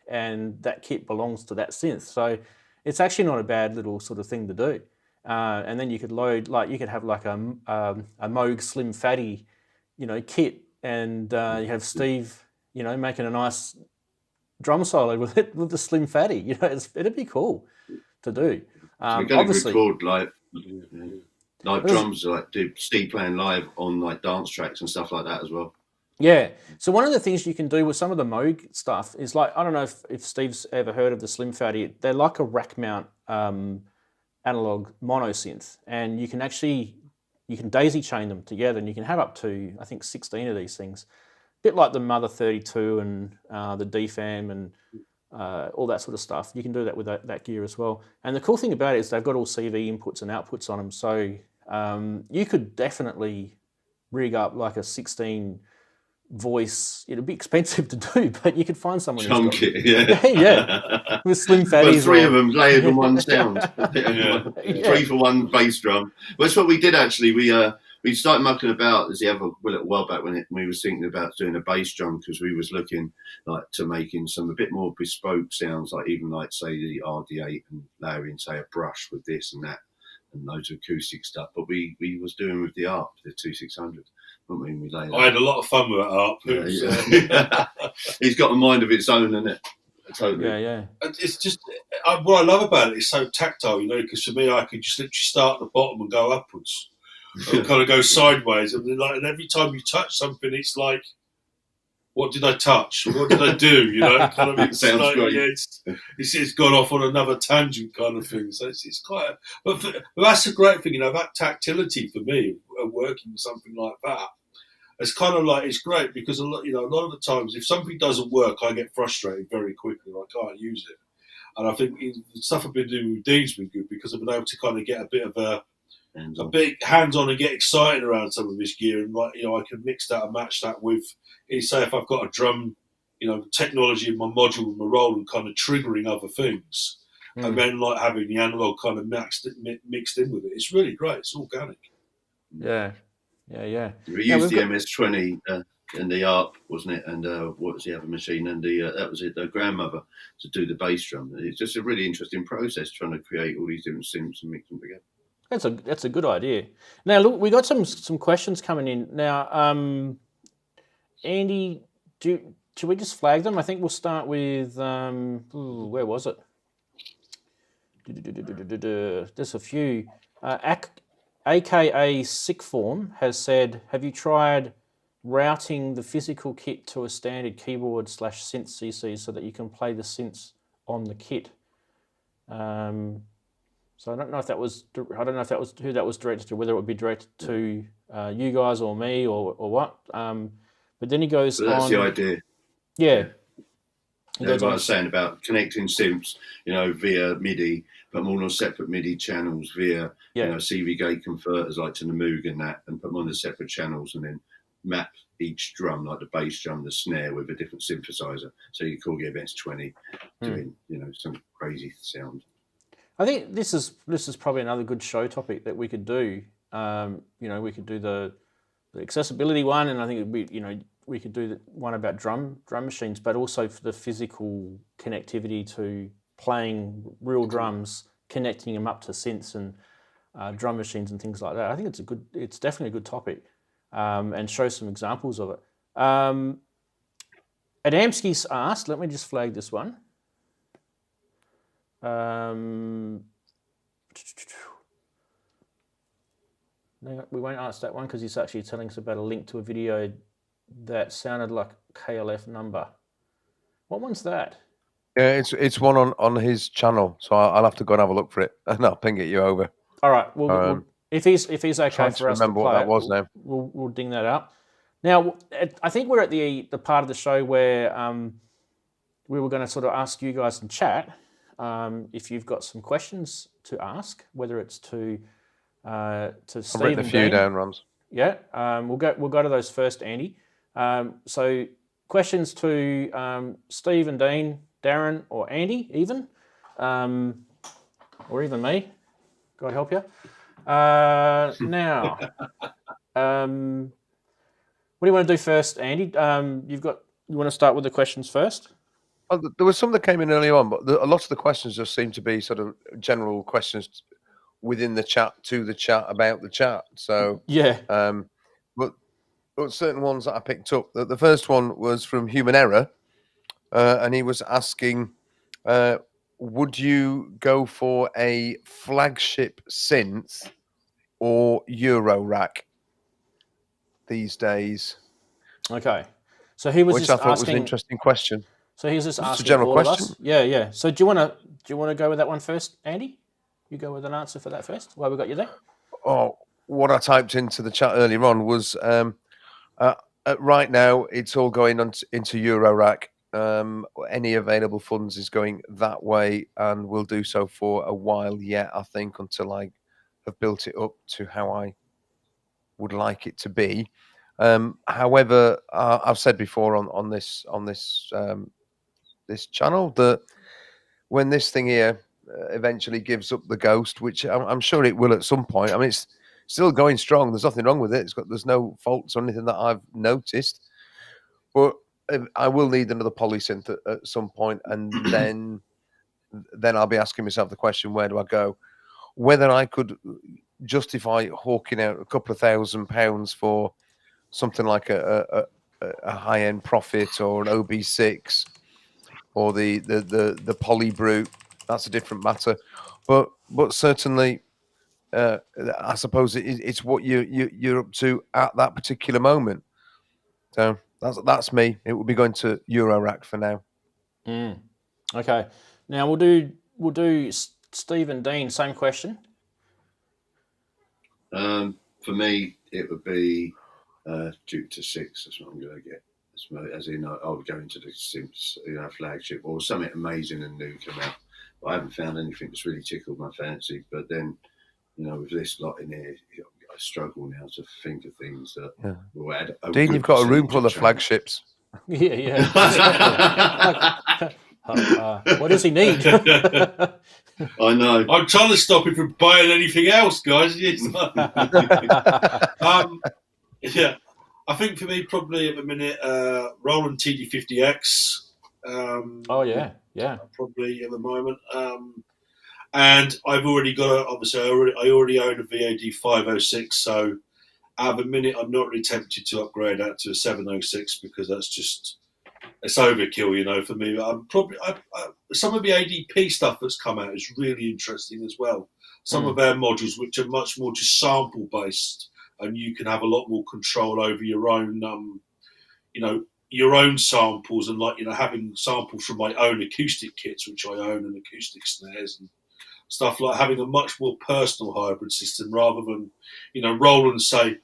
and that kit belongs to that synth. So it's actually not a bad little sort of thing to do. And then you could load, like you could have like a Moog Slim Fatty, kit, and you have Steve, making a nice drum solo with it with the Slim Fatty. It'd be cool to do. We're going to record live drums, like do Steve playing live on like dance tracks and stuff like that as well. Yeah. So one of the things you can do with some of the Moog stuff is like, I don't know if Steve's ever heard of the Slim Fatty. They're like a rack mount analog mono synth, and you can daisy chain them together, and you can have up to, I think, 16 of these things. A bit like the Mother 32 and the DFAM and all that sort of stuff. You can do that with that gear as well. And the cool thing about it is they've got all CV inputs and outputs on them. So you could definitely rig up like a 16 voice. It'd be expensive to do, but you could find someone who's got it. Yeah, with Slim Fatties. Well, 3 of them layered in one sound. 3 for 1 bass drum. Well, that's what we did actually. We started mucking about a little while back when we was thinking about doing a bass drum, because we was looking like to making some a bit more bespoke sounds, like even like say the RD8 and layering say a brush with this and that and loads of acoustic stuff. But we was doing with the ARP, the 2600. I had a lot of fun with that ARP. Yeah. He's got a mind of its own, isn't it? Totally. Yeah. It's just what I love about it. It's so tactile, because for me, I could just literally start at the bottom and go upwards, and kind of go sideways. And and every time you touch something, it's like, what did I touch? What did I do? Kind of. It sounds like, great. It's gone off on another tangent, kind of thing. So it's quite. But that's the great thing, that tactility for me, working with something like that. it's kind of like, it's great because a lot of the times if something doesn't work, I get frustrated very quickly. I can't use it. And I think the stuff I've been doing with Dean's been good because I've been able to kind of get a bit of a bit hands-on and get excited around some of this gear. And like, I can mix that and match that with, say, if I've got a drum, technology in my module with my Roland kind of triggering other things. And then like having the analog kind of mixed in with it. It's really great. It's organic. Yeah. We used the MS-20 and the ARP, wasn't it? And what was the other machine? And that was it, the grandmother, to do the bass drum. It's just a really interesting process trying to create all these different synths and mix them together. That's a good idea. Now, look, we got some questions coming in. Now, Andy, should we just flag them? I think we'll start with, where was it? There's a few. AKA Sick Form has said, have you tried routing the physical kit to a standard keyboard / synth CC so that you can play the synths on the kit? So I don't know if that was who that was directed to, whether it would be directed to you guys or me or what. But then he goes so that's on. The idea. Yeah. What I was saying about connecting synths, via MIDI, put them all on separate MIDI channels via, CV gate converters like to the Moog and that, and put them on the separate channels and then map each drum, like the bass drum, the snare, with a different synthesizer. So you call your events 20 doing, some crazy sound. I think this is probably another good show topic that we could do. We could do the accessibility one, and I think we could do the one about drum machines, but also for the physical connectivity to playing real drums, connecting them up to synths and drum machines and things like that. I think it's definitely a good topic, and show some examples of it. Adamski's asked, let me just flag this one. No, we won't answer that one because he's actually telling us about a link to a video that sounded like KLF number. What one's that? Yeah, it's one on his channel, so I'll have to go and have a look for it, and I'll ping it you over. All right. Well, if he's okay for us to remember what that was now. We'll ding that up. Now, I think we're at the part of the show where we were going to sort of ask you guys in chat if you've got some questions to ask, whether it's to Steve. I've written a few down, Rams. Yeah, we'll go to those first, Andy. So questions to Steve and Dean, Darren, or Andy, even, or even me. God help you. Now, what do you want to do first, Andy? You want to start with the questions first? Well, there was some that came in earlier on, but a lot of the questions just seem to be sort of general questions within the chat, to the chat, about the chat. So yeah, but certain ones that I picked up. The first one was from Human Error, and he was asking, would you go for a flagship synth or Euro rack these days? Okay, so he was which just I thought asking, was an interesting question. So he was just asking a general all question. of us. Yeah. So do you want to go with that one first, Andy? You go with an answer for that first. While we got you there. Oh, what I typed into the chat earlier on was right now it's all going into Eurorack. Any available funds is going that way, and will do so for a while yet, I think, until I have built it up to how I would like it to be. However, I've said before on this channel that when this thing here eventually gives up the ghost, which I'm sure it will at some point. I mean, it's still going strong. There's nothing wrong with it. There's no faults or anything that I've noticed. But I will need another polysynth at some point, and then I'll be asking myself the question: where do I go? Whether I could justify hawking out a couple of £1,000 for something like a high-end Prophet or an OB6 or the Poly Brute, that's a different matter. But certainly, I suppose it's what you're up to at that particular moment. So that's me. It will be going to Eurorack for now. Okay. Now we'll do Steve and Dean. Same question. For me, it would be Duke to 6. That's what I'm going to get. As in, I would go into the synths, flagship or something amazing and new come out. But I haven't found anything that's really tickled my fancy. But then, with this lot in here, I struggle now to think of things that will add. Dean, you've got a room full of flagships. Yeah. What does he need? I know. I'm trying to stop him from buying anything else, guys. Yeah. I think for me, probably at the minute, Roland TD-50X. Probably at the moment. And I've already got, obviously, I already own a VAD 506. So at the minute, I'm not really tempted to upgrade that to a 706 because that's just, it's overkill, for me. I'm probably some of the ADP stuff that's come out is really interesting as well. Some of our modules, which are much more just sample based. And you can have a lot more control over your own, your own samples, and having samples from my own acoustic kits, which I own, and acoustic snares and stuff, like having a much more personal hybrid system rather than, Roland say,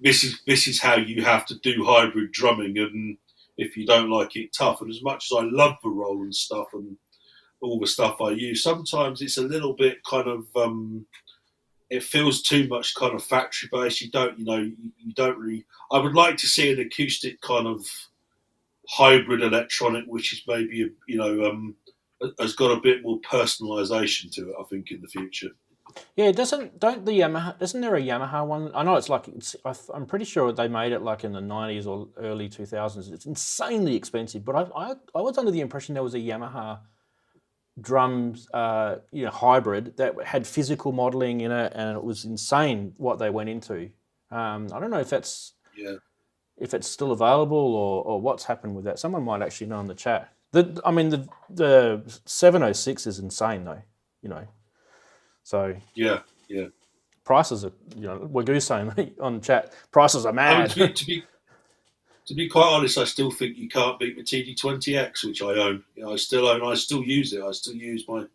this is how you have to do hybrid drumming, and if you don't like it, tough. And as much as I love the Roland stuff and all the stuff I use, sometimes it's a little bit kind of. It feels too much kind of factory based. You don't really. I would like to see an acoustic kind of hybrid electronic, which is maybe has got a bit more personalisation to it. I think in the future. Yeah, isn't there a Yamaha one? I know I'm pretty sure they made it like in the 90s or early 2000s. It's insanely expensive, but I was under the impression there was a Yamaha drums, hybrid that had physical modelling in it, and it was insane what they went into. I don't know if that's still available or what's happened with that. Someone might actually know in the chat. The 706 is insane though, So yeah. Prices are, we're goose saying on chat. Prices are mad. To be quite honest, I still think you can't beat the TD-20X, which I own. I still own. I still use it. I still use my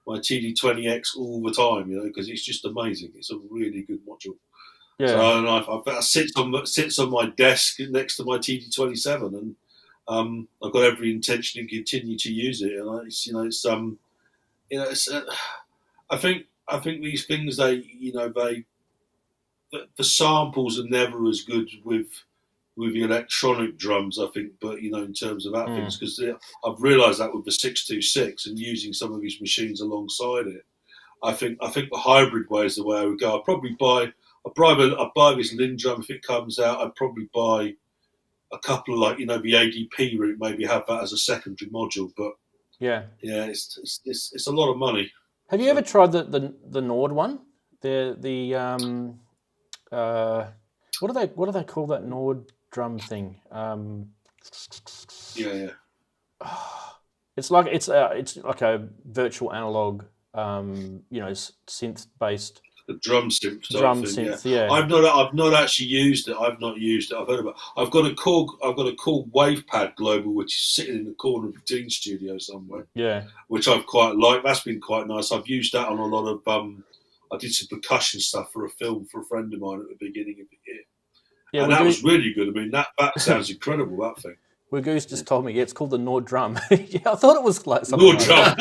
TD-20X all the time, because it's just amazing. It's a really good module. Yeah. So it sits on my desk next to my TD-27, and I've got every intention to continue to use it. And I think these things the samples are never as good with the electronic drums, I think, but in terms of that things, because I've realised that with the 626 and using some of these machines alongside it, I think the hybrid way is the way I would go. I'd probably buy this Lin drum if it comes out. I'd probably buy a couple of the ADP route, maybe have that as a secondary module. But it's a lot of money. Have you ever tried the Nord one? What do they call that Nord drum thing? It's like a virtual analog, synth based. The drum synth. Yeah. I've not actually used it. I've not used it. I've heard about it. I've got a Korg WavePad Global, which is sitting in the corner of the Dean's studio somewhere. Yeah. Which I've quite liked. That's been quite nice. I've used that on a lot of. I did some percussion stuff for a film for a friend of mine at the beginning of the year. Yeah, and that was really good. I mean, that sounds incredible, that thing. Goose just told me, it's called the Nord Drum. I thought it was like something Nord Drum.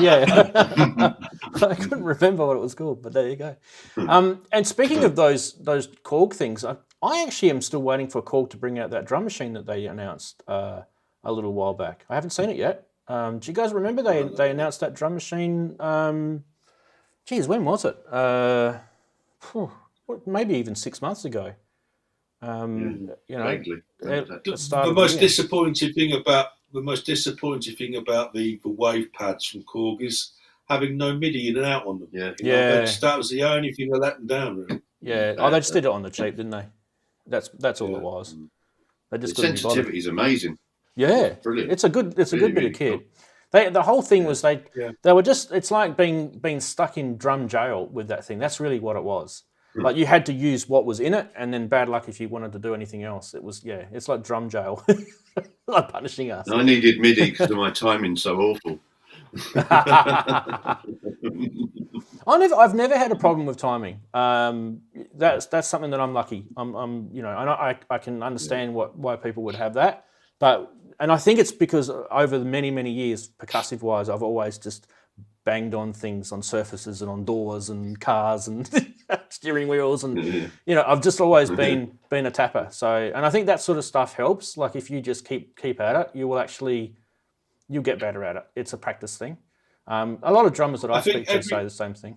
Yeah. I couldn't remember what it was called, but there you go. And speaking of those Korg things, I actually am still waiting for Korg to bring out that drum machine that they announced a little while back. I haven't seen it yet. Do you guys remember they announced that drum machine? Geez, when was it? Maybe even 6 months ago. Vaguely. The most disappointing thing about the wave pads from Korg is having no MIDI in and out on them. That was the only thing that let them down, really. Yeah. They just did it on the cheap, didn't they? That's all it was. They just the sensitivity is amazing. Yeah, brilliant. It's a good bit of kit. Cool. The whole thing was they were just. It's like being stuck in drum jail with that thing. That's really what it was. Like you had to use what was in it, and then bad luck if you wanted to do anything else. It was it's like drum jail, like punishing us. I needed MIDI because of my timing so awful. I've never had a problem with timing. That's something that I'm lucky. I'm you know, and I can understand why people would have that, and I think it's because over the many years, percussive wise, I've always just banged on things, on surfaces and on doors and cars and steering wheels, and you know, I've just always been a tapper. So, and I think that sort of stuff helps. Like if you just keep at it, you'll get better at it. It's a practice thing. A lot of drummers that I speak to say the same thing.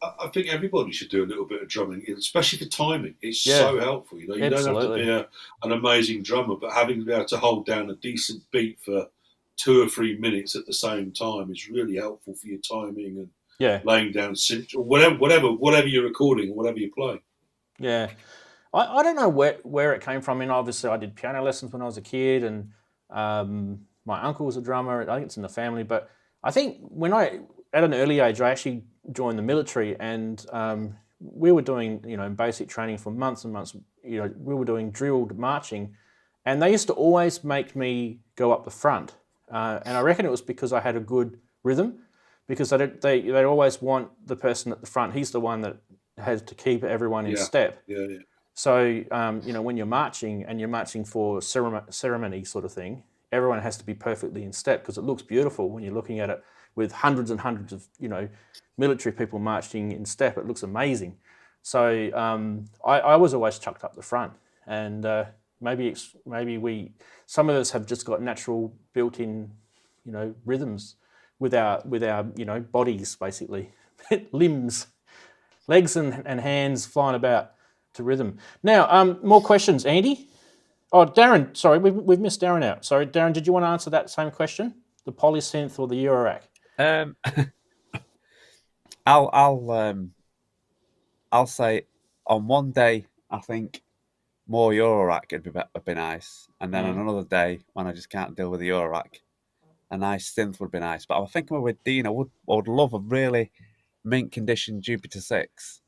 I think everybody should do a little bit of drumming, especially for timing. It's so helpful. You know, you don't have to be an amazing drummer, but having to be able to hold down a decent beat for 2 or 3 minutes at the same time is really helpful for your timing and laying down synth or whatever you're recording or whatever you play. Yeah, I don't know where it came from. I mean, obviously I did piano lessons when I was a kid, and my uncle was a drummer. I think it's in the family, but I think at an early age, I actually joined the military, and we were doing, you know, basic training for months and months. You know, we were doing drilled marching, and they used to always make me go up the front. And I reckon it was because I had a good rhythm, because they always want the person at the front. He's the one that has to keep everyone in step. Yeah. So, you know, when you're marching and you're marching for ceremony sort of thing, everyone has to be perfectly in step, because it looks beautiful when you're looking at it with hundreds and hundreds of, you know, military people marching in step. It looks amazing. So I was always chucked up the front, and maybe some of us have just got natural built-in, you know, rhythms with our you know, bodies, basically, limbs, legs and hands flying about to rhythm. Now, more questions, Andy. Oh, Darren, sorry, we've missed Darren out. Sorry, Darren, did you want to answer that same question? The polysynth or the Eurorack? I'll say on one day I think more Eurorack would be nice, and then on another day when I just can't deal with the Eurorack, a nice synth would be nice. But I think with Dean, I would love a really mint condition Jupiter 6.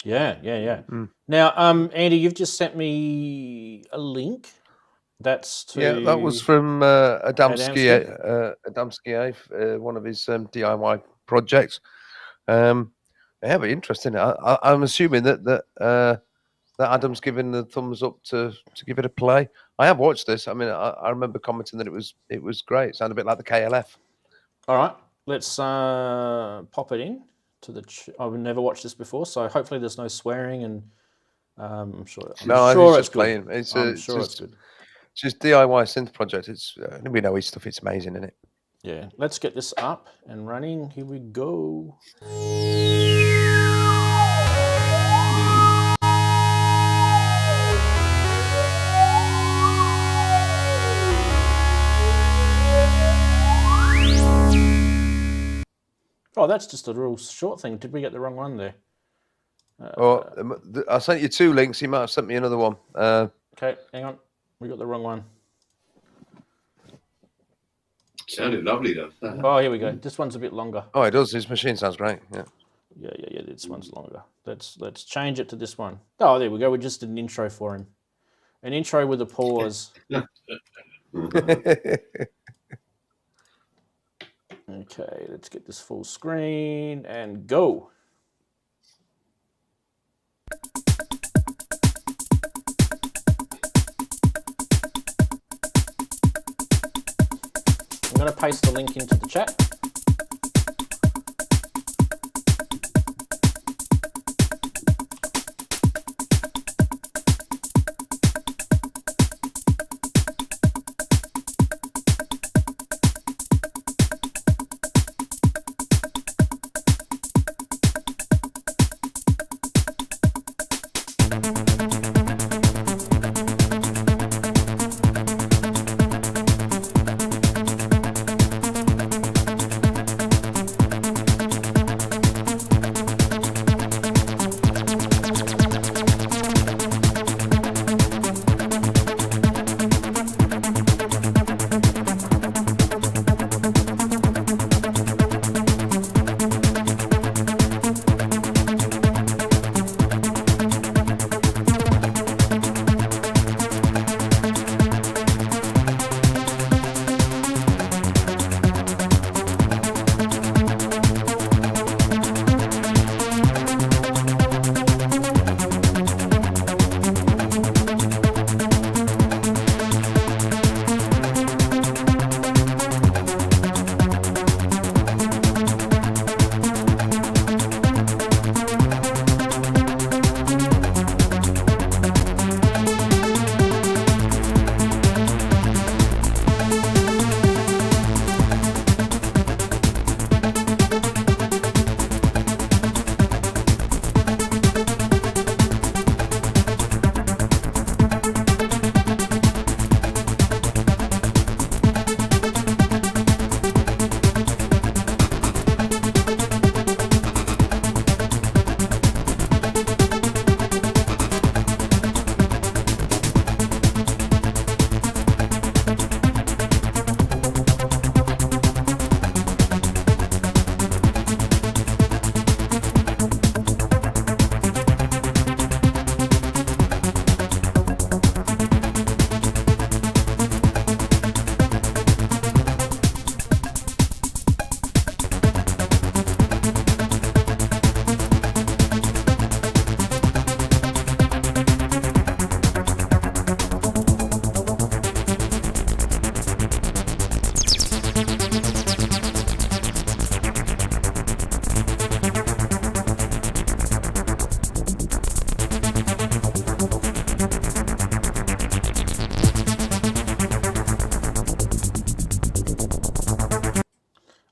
Yeah. Now, Andy, you've just sent me a link. That's to that was from Adamski, one of his DIY projects. But interesting. I'm assuming that Adam's given the thumbs up to give it a play. I have watched this. I mean, I remember commenting that it was great. It sounded a bit like the KLF. All right, let's pop it in to the. I've never watched this before, so hopefully there's no swearing, and I'm sure. I'm sure it's playing. It's good. It's just DIY synth project. We know his stuff. It's amazing, isn't it? Yeah. Let's get this up and running. Here we go. Oh, that's just a real short thing. Did we get the wrong one there? I sent you 2 links. He might have sent me another one. Okay, hang on. We got the wrong one. Sounded lovely, though. Oh, here we go. This one's a bit longer. Oh, it does. His machine sounds great. Yeah. Yeah. This one's longer. Let's change it to this one. Oh, there we go. We just did an intro for him. An intro with a pause. Okay, let's get this full screen and go. I'm going to paste the link into the chat.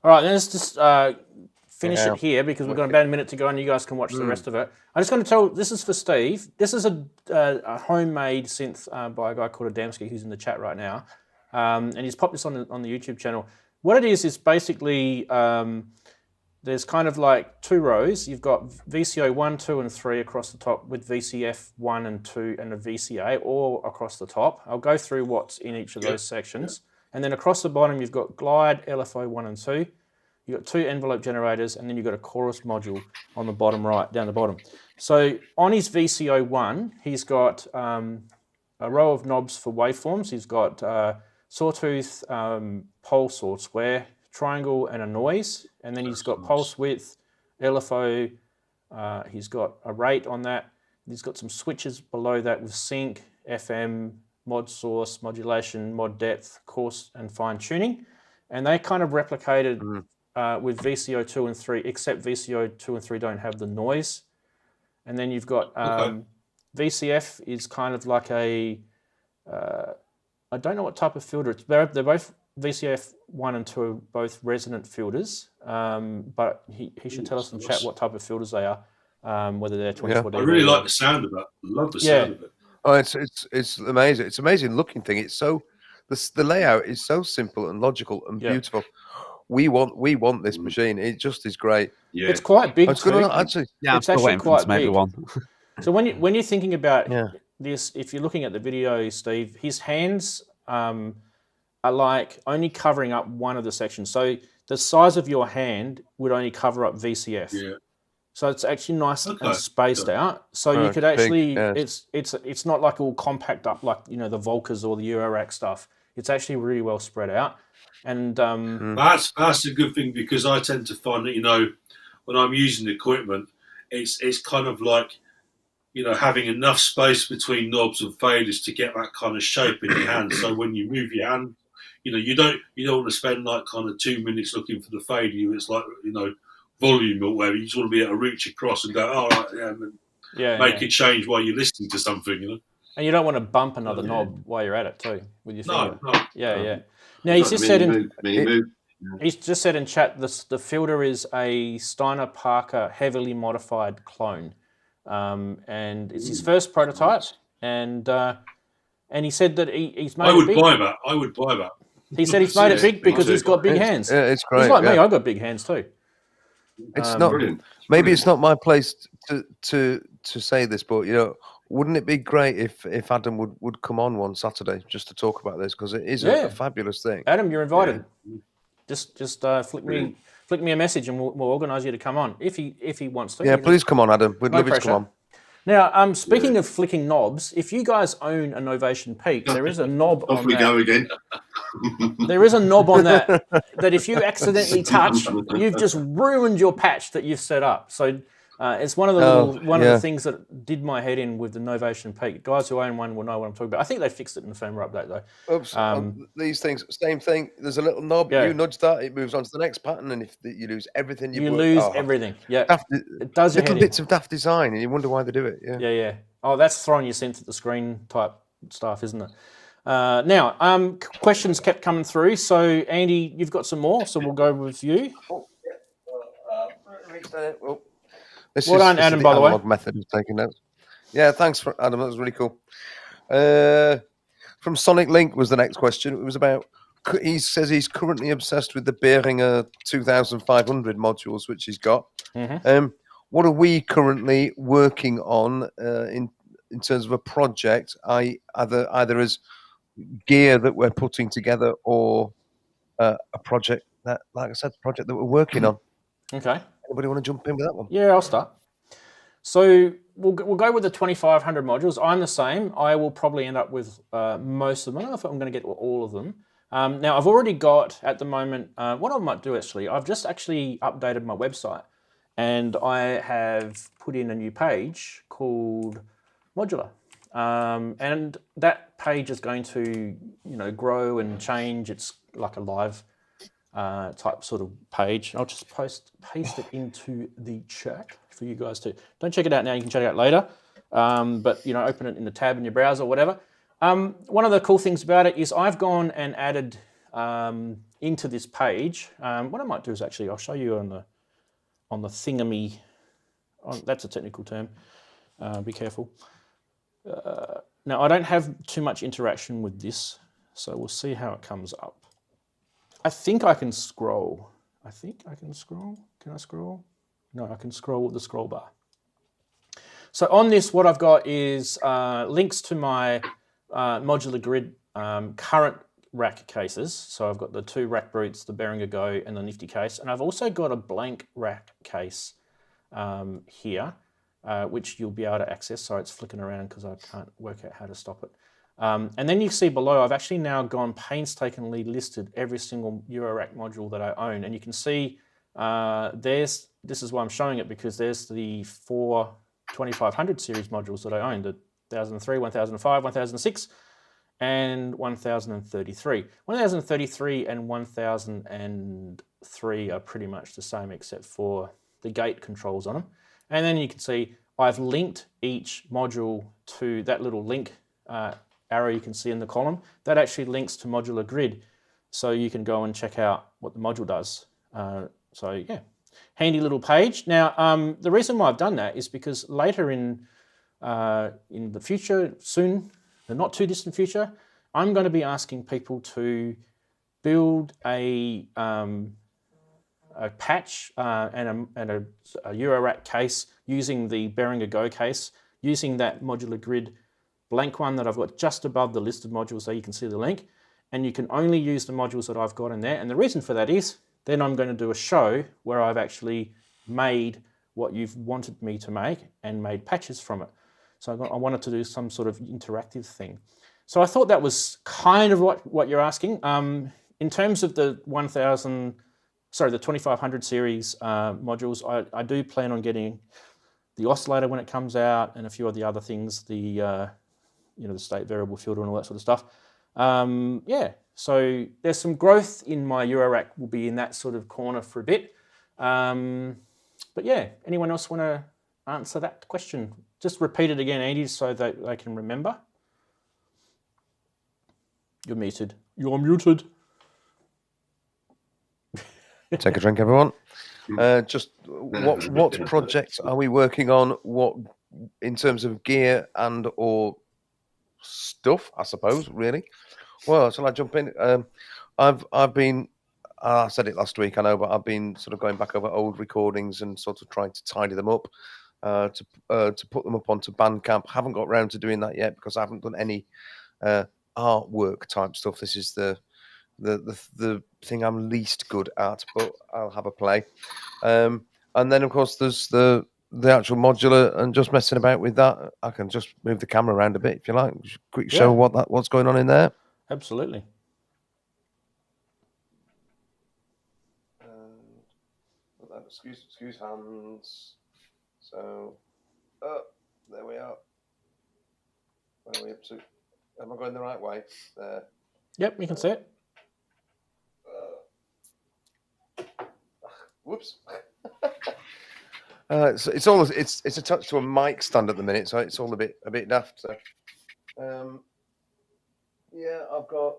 All right, then let's just finish it here because we've got about a minute to go and you guys can watch the rest of it. I'm just going to tell, this is for Steve. This is a homemade synth by a guy called Adamski who's in the chat right now. And he's popped this on the YouTube channel. What it is basically, there's kind of like 2 rows. You've got VCO 1, 2, and 3 across the top with VCF 1 and 2 and a VCA all across the top. I'll go through what's in each of those sections. And then across the bottom, you've got Glide, LFO 1 and 2. You've got 2 envelope generators, and then you've got a chorus module on the bottom right, down the bottom. So on his VCO 1, he's got a row of knobs for waveforms. He's got sawtooth, pulse or square, triangle, and a noise. And then he's got pulse width, LFO. He's got a rate on that. He's got some switches below that with sync, FM, mod source, modulation, mod depth, coarse, and fine tuning. And they kind of replicated with VCO 2 and 3, except VCO 2 and 3 don't have the noise. And then you've got VCF is kind of like a, I don't know what type of filter. They're both VCF 1 and 2 are both resonant filters, but he should tell us in chat what type of filters they are, whether they're 24 dB. I really like the sound of that. Love the sound of it. Oh, it's amazing. It's an amazing looking thing. It's so the layout is so simple and logical and beautiful. We want this machine. It just is great. Yeah, it's quite big. It's actually, it's actually quite big. So when you're thinking about this, if you're looking at the video, Steve, his hands are like only covering up one of the sections. So the size of your hand would only cover up VCF. Yeah. So it's actually nice and spaced out. So you could actually, it's not like all compact up like, you know, the Volkers or the Eurorack stuff. It's actually really well spread out. And that's a good thing, because I tend to find that, you know, when I'm using the equipment, it's kind of like, you know, having enough space between knobs and faders to get that kind of shape in your hand. So when you move your hand, you know, you don't want to spend like kind of 2 minutes looking for the fader. It's like, you know, volume or whatever. You just want to be able to reach across and go, all right, make it change while you're listening to something, you know. And you don't want to bump another knob while you're at it too with your finger. No. Now he's just said in chat the filter is a Steiner Parker heavily modified clone, and it's his first prototype. And he said that he's made. I would buy that. He said he's made it big because he's got big hands. Yeah, it's great. He's like me. I've got big hands too. It's not. Brilliant. Maybe it's not my place to say this, but you know, wouldn't it be great if Adam would come on one Saturday just to talk about this, because it is a fabulous thing. Adam, you're invited. Just flick me a message and we'll organise you to come on if he wants to. Yeah, please come on, Adam. We'd love you to come on. Now, speaking of flicking knobs, if you guys own a Novation Peak, there is a knob on that. Off we go again. There is a knob on that if you accidentally touch, you've just ruined your patch that you've set up. So it's one of the things that did my head in with the Novation Peak. Guys who own one will know what I'm talking about. I think they fixed it in the firmware update though. Oops. These things, same thing. There's a little knob. You nudge that, it moves on to the next pattern, and if you lose everything, you lose everything. Yeah, it does your little bits of daft design, and you wonder why they do it. Yeah. Oh, that's throwing your synth at the screen type stuff, isn't it? Now, questions kept coming through. So, Andy, you've got some more, so we'll go with you. Well done, Adam, by the way. Method of taking notes. Yeah, thanks, Adam. That was really cool. From Sonic Link was the next question. It was about, he says he's currently obsessed with the Behringer 2500 modules, which he's got. What are we currently working on in terms of a project, either as gear that we're putting together or a project that, like I said, the project that we're working on? Okay. Anybody want to jump in with that one? Yeah, I'll start. So we'll go with the 2500 modules. I'm the same. I will probably end up with most of them. I don't know if I'm going to get all of them. Now, I've already got, at the moment, what I might do actually, I've just actually updated my website, and I have put in a new page called Modular. And that page is going to, grow and change. It's like a live type sort of page. I'll just paste it into the chat for you guys to. Don't check it out now. You can check it out later. But open it in the tab in your browser or whatever. One of the cool things about it is I've gone and added into this page, what I might do is actually I'll show you on the thingamy. That's a technical term. Be careful. Now I don't have too much interaction with this, so we'll see how it comes up. I think I can scroll. I think I can scroll. Can I scroll? No, I can scroll with the scroll bar. So on this, what I've got is links to my modular grid current rack cases. So I've got the 2 rack brutes, the Behringer Go and the Nifty case. And I've also got a blank rack case here, which you'll be able to access. Sorry, it's flicking around because I can't work out how to stop it. And then you see below, I've actually now gone painstakingly listed every single Eurorack module that I own. And you can see this is why I'm showing it, because there's the 4 2500 series modules that I own, the 1003, 1005, 1006, and 1033. 1033 and 1003 are pretty much the same except for the gate controls on them. And then you can see I've linked each module to that little link arrow you can see in the column. That actually links to Modular Grid, so you can go and check out what the module does. So yeah, handy little page. Now, the reason why I've done that is because later in the future, soon, the not too distant future, I'm going to be asking people to build a patch and a Eurorack case using the Behringer Go case, using that Modular Grid blank one that I've got just above the listed modules, so you can see the link. And you can only use the modules that I've got in there. And the reason for that is, then I'm going to do a show where I've actually made what you've wanted me to make and made patches from it. So I wanted to do some sort of interactive thing. So I thought that was kind of what you're asking. In terms of the 2500 series modules, I do plan on getting the oscillator when it comes out and a few of the other things, the the state variable filter and all that sort of stuff. Yeah, so there's some growth in my Eurorack, will be in that sort of corner for a bit. But yeah, anyone else want to answer that question? Just repeat it again, Andy, so that they can remember. You're muted. You're muted. Take a drink, everyone. Just what projects are we working on? What in terms of gear and or stuff, I suppose, really. Well, shall I jump in? I've been, I said it last week, I know, but I've been sort of going back over old recordings and sort of trying to tidy them up to put them up onto Bandcamp. Haven't got round to doing that yet because I haven't done any artwork type stuff. This is the thing I'm least good at, but I'll have a play. And then, of course, there's the actual modular and just messing about with that. I can just move the camera around a bit if you like. Quick show what's going on in there. Absolutely. Excuse hands. So, there we are. Where are we up to? Am I going the right way? There. Yep, you can see it. Whoops. It's attached to a mic stand at the minute, so it's all a bit daft. So, yeah, I've got.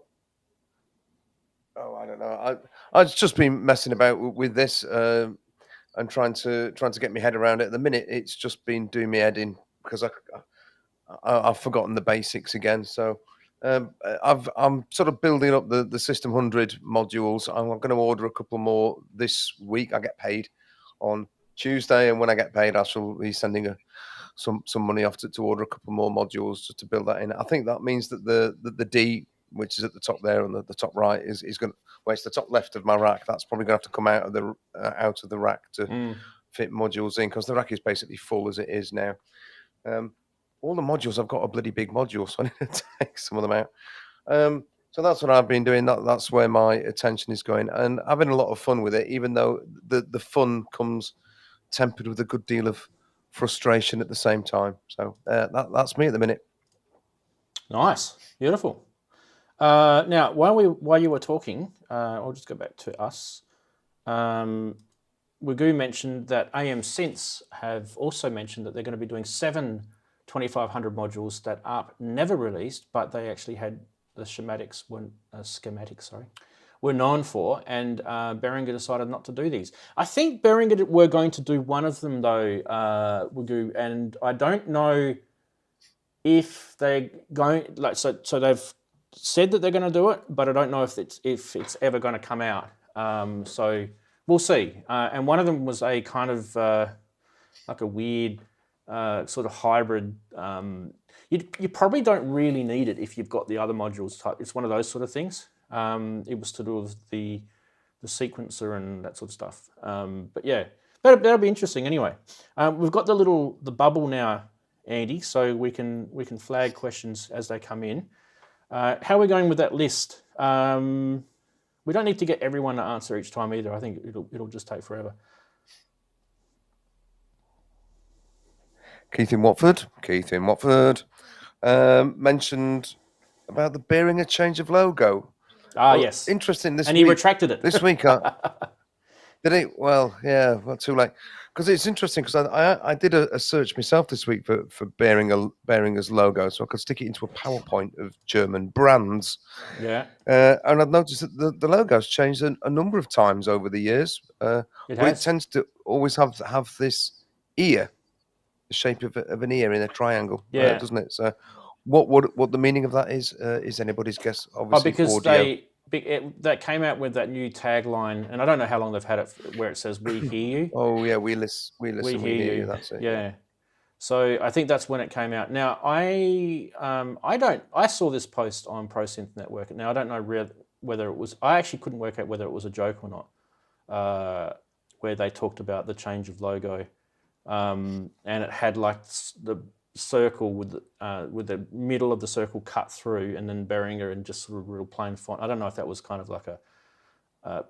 Oh, I don't know. I've just been messing about with this and trying to get my head around it. At the minute, it's just been doing me head in because I've forgotten the basics again. So I'm sort of building up the System 100 modules. I'm going to order a couple more this week. I get paid on Tuesday, and when I get paid, I shall be sending some money off to order a couple more modules just to build that in. I think that means that the D, which is at the top there on the top right, is going. Well, it's the top left of my rack. That's probably going to have to come out of the rack to fit modules in because the rack is basically full as it is now. All the modules I've got are bloody big modules, so I need to take some of them out. So that's what I've been doing. That's where my attention is going, and having a lot of fun with it. Even though the fun comes tempered with a good deal of frustration at the same time. So that's me at the minute. Nice, beautiful. Now, while you were talking, I'll just go back to us. Wagoo mentioned that AM Synths have also mentioned that they're going to be doing 7 2500 modules that ARP never released, but they actually had the schematics were known for, and Behringer decided not to do these. I think Behringer were going to do one of them though, Wagoo, and I don't know if they're going so they've said that they're going to do it, but I don't know if it's ever going to come out. So we'll see. And one of them was a kind of like a weird sort of hybrid. You probably don't really need it if you've got the other modules type. It's one of those sort of things. It was to do with the sequencer and that sort of stuff. But yeah, that'll be interesting anyway. We've got the bubble now, Andy, so we can flag questions as they come in. How are we going with that list? We don't need to get everyone to answer each time either. I think it'll just take forever. Keith in Watford mentioned about the Behringer change of logo. Yes. Interesting this week. And he retracted it. This week, did he? Well, yeah, not too late. Because it's interesting, because I did a search myself this week for Behringer's logo, so I could stick it into a PowerPoint of German brands. Yeah. And I've noticed that the logo's changed a number of times over the years. It tends to always have this ear, the shape of an ear in a triangle, doesn't it? So what the meaning of that is anybody's guess, obviously. Because audio. that came out with that new tagline, and I don't know how long they've had it where it says "We hear you." Oh yeah, we listen, we hear you. That's it. Yeah. So I think that's when it came out. Now I saw this post on ProSynth Network. Now I don't know whether it was. I actually couldn't work out whether it was a joke or not. Where they talked about the change of logo, and it had like the circle with the middle of the circle cut through, and then Behringer in just sort of real plain font. I don't know if that was kind of like a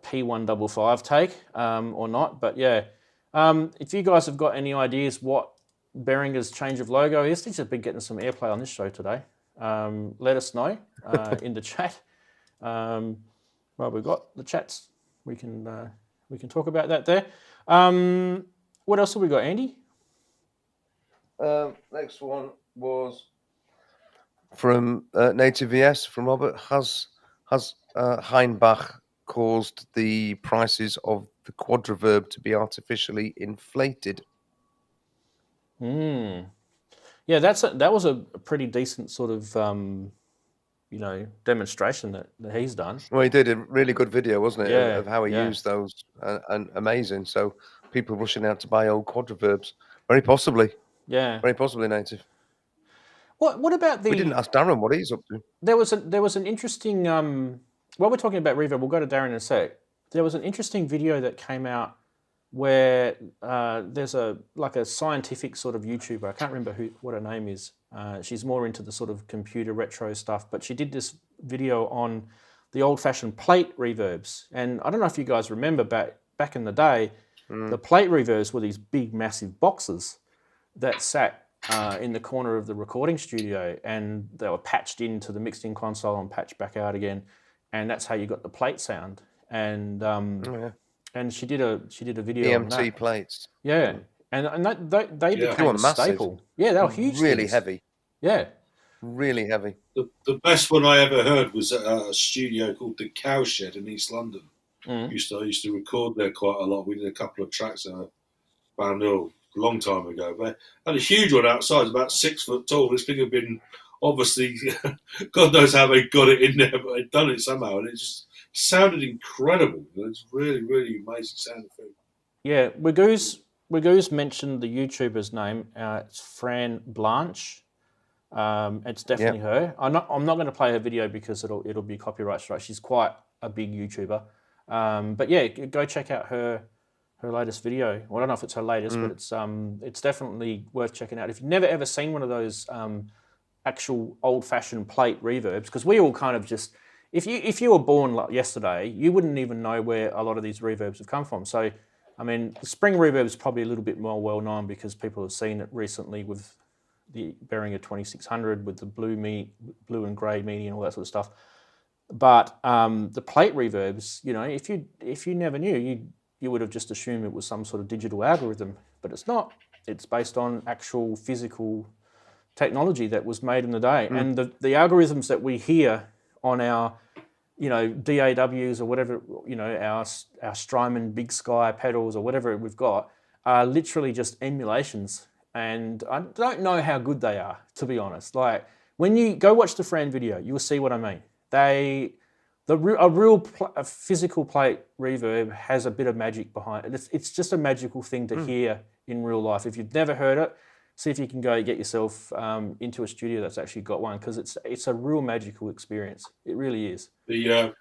P155 take or not, but yeah. If you guys have got any ideas what Behringer's change of logo is, these have been getting some airplay on this show today. Let us know in the chat. Well, we've got the chats. We can talk about that there. What else have we got, Andy? Next one was from Native VS from Robert. Has Heinbach caused the prices of the quadriverb to be artificially inflated? Yeah, that was a pretty decent sort of demonstration that he's done. Well, he did a really good video, wasn't it? Yeah, of how he used those, and amazing. So people rushing out to buy old quadriverbs, very possibly. Yeah, very possibly Native. What about the? We didn't ask Darren what he's up to. There was an interesting. While we're talking about reverb, we'll go to Darren in a sec. There was an interesting video that came out where there's a scientific sort of YouTuber. I can't remember what her name is. She's more into the sort of computer retro stuff, but she did this video on the old-fashioned plate reverbs. And I don't know if you guys remember back in the day, the plate reverbs were these big, massive boxes that sat in the corner of the recording studio, and they were patched into the mixing console and patched back out again, and that's how you got the plate sound. And and she did a video on that. EMT plates. Yeah, and they became a staple. Yeah, they were huge. Really heavy. Yeah, really heavy. The best one I ever heard was at a studio called the Cowshed in East London. I used to record there quite a lot. We did a couple of tracks about a long time ago. But had a huge one outside, about 6 foot tall. This thing had been obviously, God knows how they got it in there, but they'd done it somehow, and it just sounded incredible. It's really, really amazing sounding thing. Yeah, Wagoo's mentioned the YouTuber's name. It's Fran Blanche. It's definitely her. I'm not going to play her video because it'll be copyright strike. She's quite a big YouTuber. But yeah, go check out her latest video. Well, I don't know if it's her latest, but it's definitely worth checking out. If you've never ever seen one of those actual old-fashioned plate reverbs, because we all kind of just, if you were born like yesterday, you wouldn't even know where a lot of these reverbs have come from. So, I mean, the spring reverb is probably a little bit more well-known because people have seen it recently with the Behringer 2600 with the blue and grey MIDI and all that sort of stuff. But the plate reverbs, if you never knew, you would have just assumed it was some sort of digital algorithm, but it's not. It's based on actual physical technology that was made in the day. And the algorithms that we hear on our DAWs or whatever, our Strymon Big Sky pedals or whatever we've got are literally just emulations. And I don't know how good they are, to be honest. Like, when you go watch the Fran video, you will see what I mean. A physical plate reverb has a bit of magic behind it. It's just a magical thing to hear in real life. If you've never heard it, see if you can go get yourself into a studio that's actually got one, because it's a real magical experience. It really is. The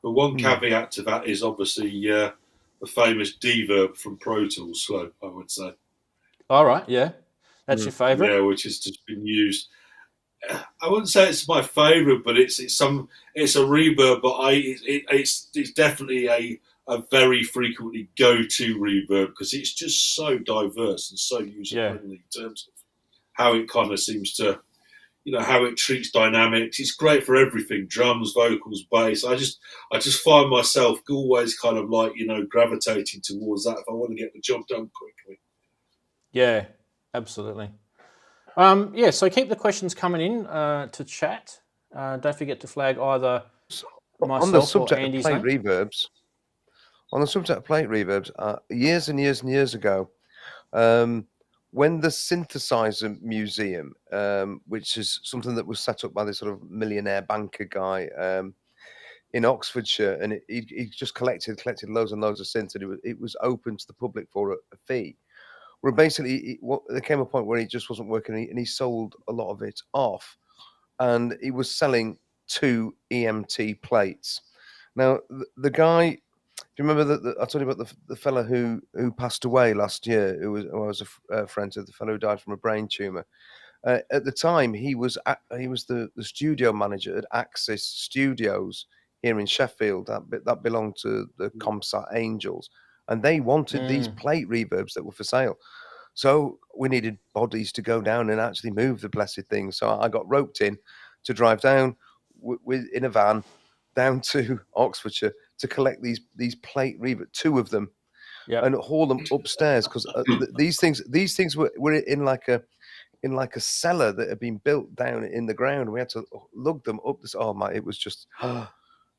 one caveat to that is obviously the famous Deverb from Pro Tools slope, I would say. All right, yeah. That's your favourite? Yeah, which has just been used. I wouldn't say it's my favourite, but it's a reverb, but it's definitely a very frequently go-to reverb, because it's just so diverse and so user-friendly in terms of how it kind of seems to, how it treats dynamics. It's great for everything: drums, vocals, bass. I just find myself always kind of like, gravitating towards that if I want to get the job done quickly. Yeah, absolutely. So keep the questions coming in to chat. Don't forget to flag either myself or Andy's name. On the subject of plate reverbs, years and years and years ago, when the Synthesizer Museum, which is something that was set up by this sort of millionaire banker guy in Oxfordshire, and he just collected loads and loads of synths, and it was open to the public for a fee. Where basically, there came a point where he just wasn't working, and he sold a lot of it off, and he was selling 2 EMT plates. Now, the guy, do you remember I told you about the fella who passed away last year, who was a friend of the fellow who died from a brain tumor? At the time, he was the studio manager at Axis Studios here in Sheffield. That belonged to the Comsat Angels. And they wanted these plate reverbs that were for sale. So we needed bodies to go down and actually move the blessed thing. So I got roped in to drive down in a van down to Oxfordshire to collect these plate reverb, 2 of them, and haul them upstairs, because these things were in like a cellar that had been built down in the ground. We had to lug them up this. Oh my! It was just,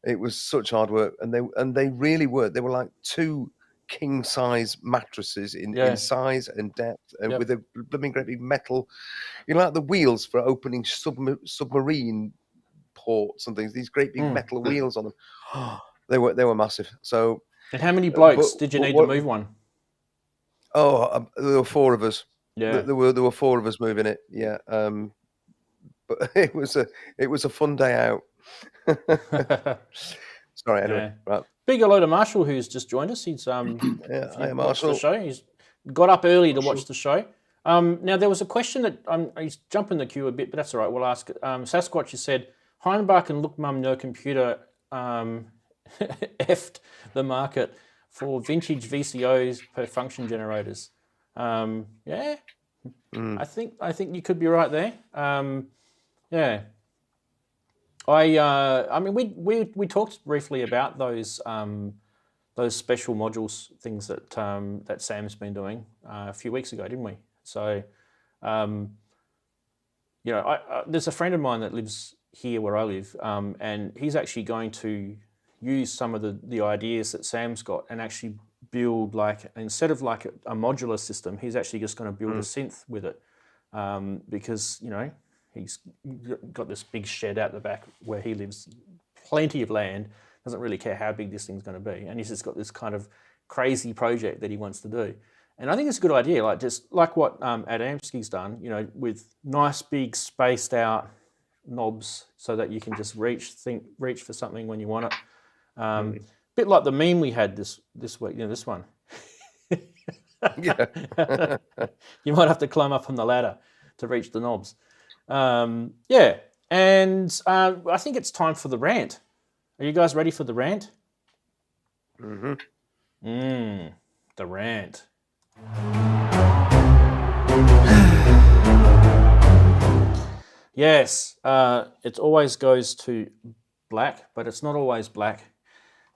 it was such hard work, and they really were. They were like 2 king size mattresses in size and depth, with a blooming great big metal, like the wheels for opening submarine ports and things. These great big metal wheels on them. They were massive. So. And how many blokes did you need to move one? Oh, there were 4 of us. Yeah, there were 4 of us moving it. Yeah, but it was a fun day out. Sorry, anyway. Yeah. Right. Big hello to Marshall, who's just joined us. He's Hi, Marshall. The show. He's got up early to watch the show. Now there was a question that he's jumping the queue a bit, but that's all right. We'll ask it. Sasquatch has said, Heinbach and Look Mum No Computer effed the market for vintage VCOs per function generators. I think you could be right there. I mean, we talked briefly about those special modules things that that Sam's been doing a few weeks ago, didn't we? So, there's a friend of mine that lives here where I live, and he's actually going to use some of the ideas that Sam's got and actually build, like, instead of like a modular system, he's actually just going to build a synth with it, because he's got this big shed out the back where he lives, plenty of land, doesn't really care how big this thing's going to be, and he's just got this kind of crazy project that he wants to do. And I think it's a good idea, like just like what Adamski's done, with nice big spaced out knobs so that you can just reach for something when you want it. Bit like the meme we had this week, this one. Yeah. You might have to climb up on the ladder to reach the knobs. And I think it's time for the rant. Are you guys ready for the rant? Mm-hmm. The rant. Yes, it always goes to black, but it's not always black,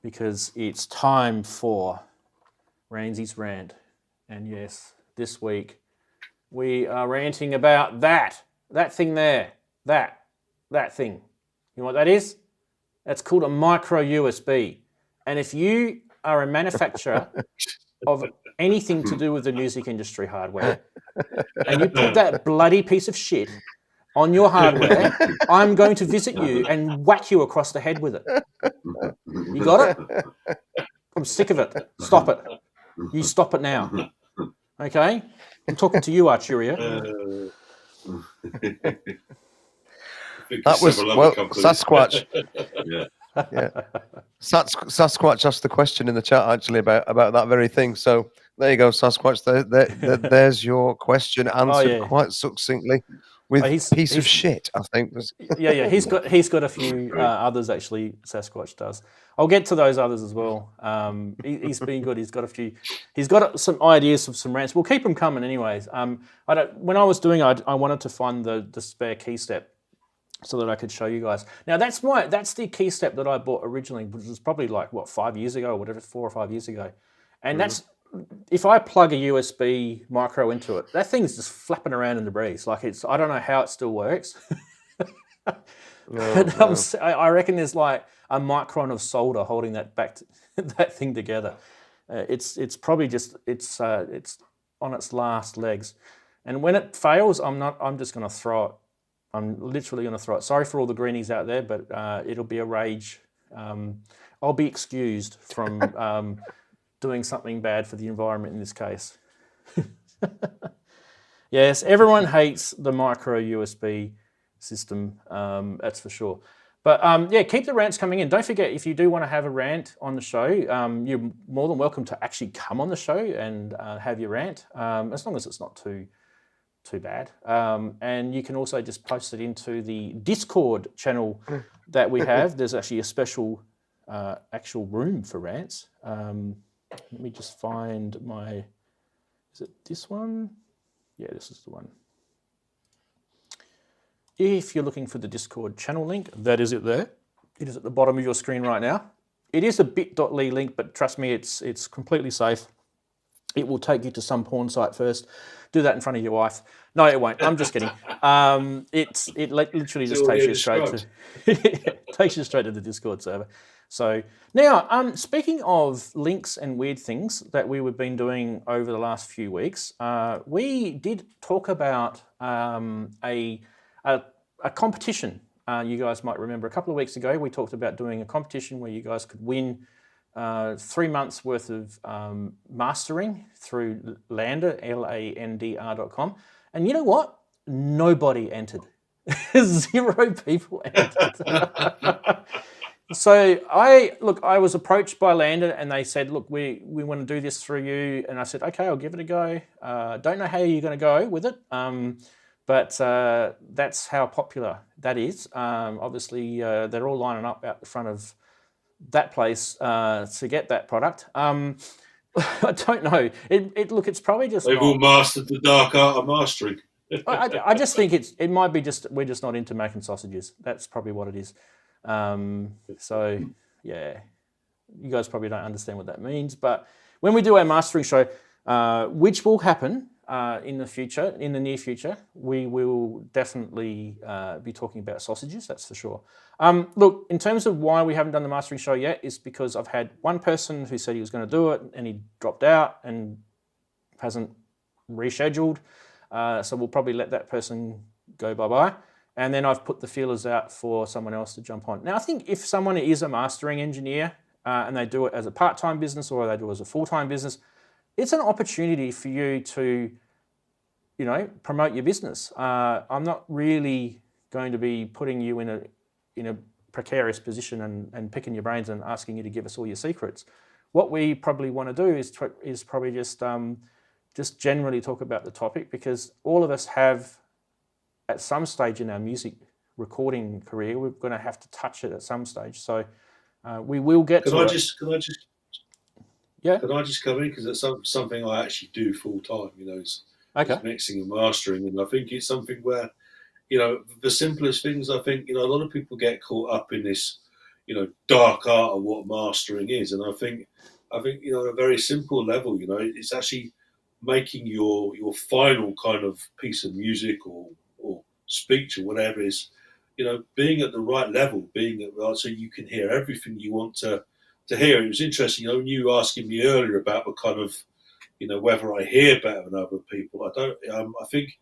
because it's time for Ranzee's rant. And yes, this week we are ranting about that thing there, that thing. You know what that is? It's called a micro USB. And if you are a manufacturer of anything to do with the music industry hardware, and you put that bloody piece of shit on your hardware, I'm going to visit you and whack you across the head with it. You got it? I'm sick of it. Stop it. You stop it now. Okay? I'm talking to you, Arturia. That was, well, Sasquatch. Yeah. Yeah. Sasquatch asked the question in the chat actually about that very thing. So there you go, Sasquatch. There's your question answered quite succinctly with piece of shit, I think. Yeah. He's got a few others actually. Sasquatch does. I'll get to those others as well. He's been good. He's got a few. He's got some ideas of some rants. We'll keep them coming, anyways. When I was doing it, I wanted to find the spare key step so that I could show you guys. Now that's the key step that I bought originally, which was probably like 5 years ago or whatever, 4 or 5 years ago. And that's, if I plug a USB micro into it, that thing's just flapping around in the breeze. Like I don't know how it still works. I reckon there's like a micron of solder holding that that thing together. It's probably just it's on its last legs. And when it fails, I'm just going to throw it. I'm literally going to throw it. Sorry for all the greenies out there, but it'll be a rage. I'll be excused from doing something bad for the environment in this case. Yes, everyone hates the micro USB system, that's for sure. But yeah, keep the rants coming in. Don't forget, if you do want to have a rant on the show, you're more than welcome to actually come on the show and have your rant, as long as it's not too bad. And you can also just post it into the Discord channel that we have. There's actually a special actual room for rants. Let me just find is it this one? Yeah, this is the one. If you're looking for the Discord channel link, that is it there. It is at the bottom of your screen right now. It is a bit.ly link, but trust me, it's completely safe. It will take you to some porn site first. Do that in front of your wife. No, it won't. I'm just kidding. It literally just takes you straight to the Discord server. So now, speaking of links and weird things that we've been doing over the last few weeks, we did talk about a competition. You guys might remember a couple of weeks ago we talked about doing a competition where you guys could win 3 months worth of mastering through Lander, LANDR.com. And you know what? Nobody entered. 0 people entered. So I was approached by Lander and they said, look, we want to do this through you. And I said, okay, I'll give it a go. Don't know how you're going to go with it. But that's how popular that is. Obviously, they're all lining up out the front of that place to get that product. I don't know. It's probably just they've all mastered the dark art of mastering. I just think it might be just we're just not into making sausages. That's probably what it is. So yeah, you guys probably don't understand what that means. But when we do our mastering show, which will happen in the near future, we will definitely be talking about sausages. That's for sure. Look, in terms of why we haven't done the mastering show yet, is because I've had one person who said he was going to do it and he dropped out and hasn't rescheduled. So we'll probably let that person go bye-bye. And then I've put the feelers out for someone else to jump on. Now, I think if someone is a mastering engineer and they do it as a part-time business or they do it as a full-time business, it's an opportunity for you to, promote your business. I'm not really going to be putting you in a precarious position and picking your brains and asking you to give us all your secrets. What we probably want to do is probably just generally talk about the topic, because all of us have, at some stage in our music recording career, we're going to have to touch it at some stage. So we will get Can I just come in, because it's something I actually do full time. It's mixing and mastering, and I think it's something where the simplest things. I think a lot of people get caught up in this dark art of what mastering is, and I think on a very simple level, it's actually making your final kind of piece of music or speech or whatever is being at the right level, so you can hear everything you want to hear. It was interesting, when you were asking me earlier about the kind of, whether I hear better than other people. I think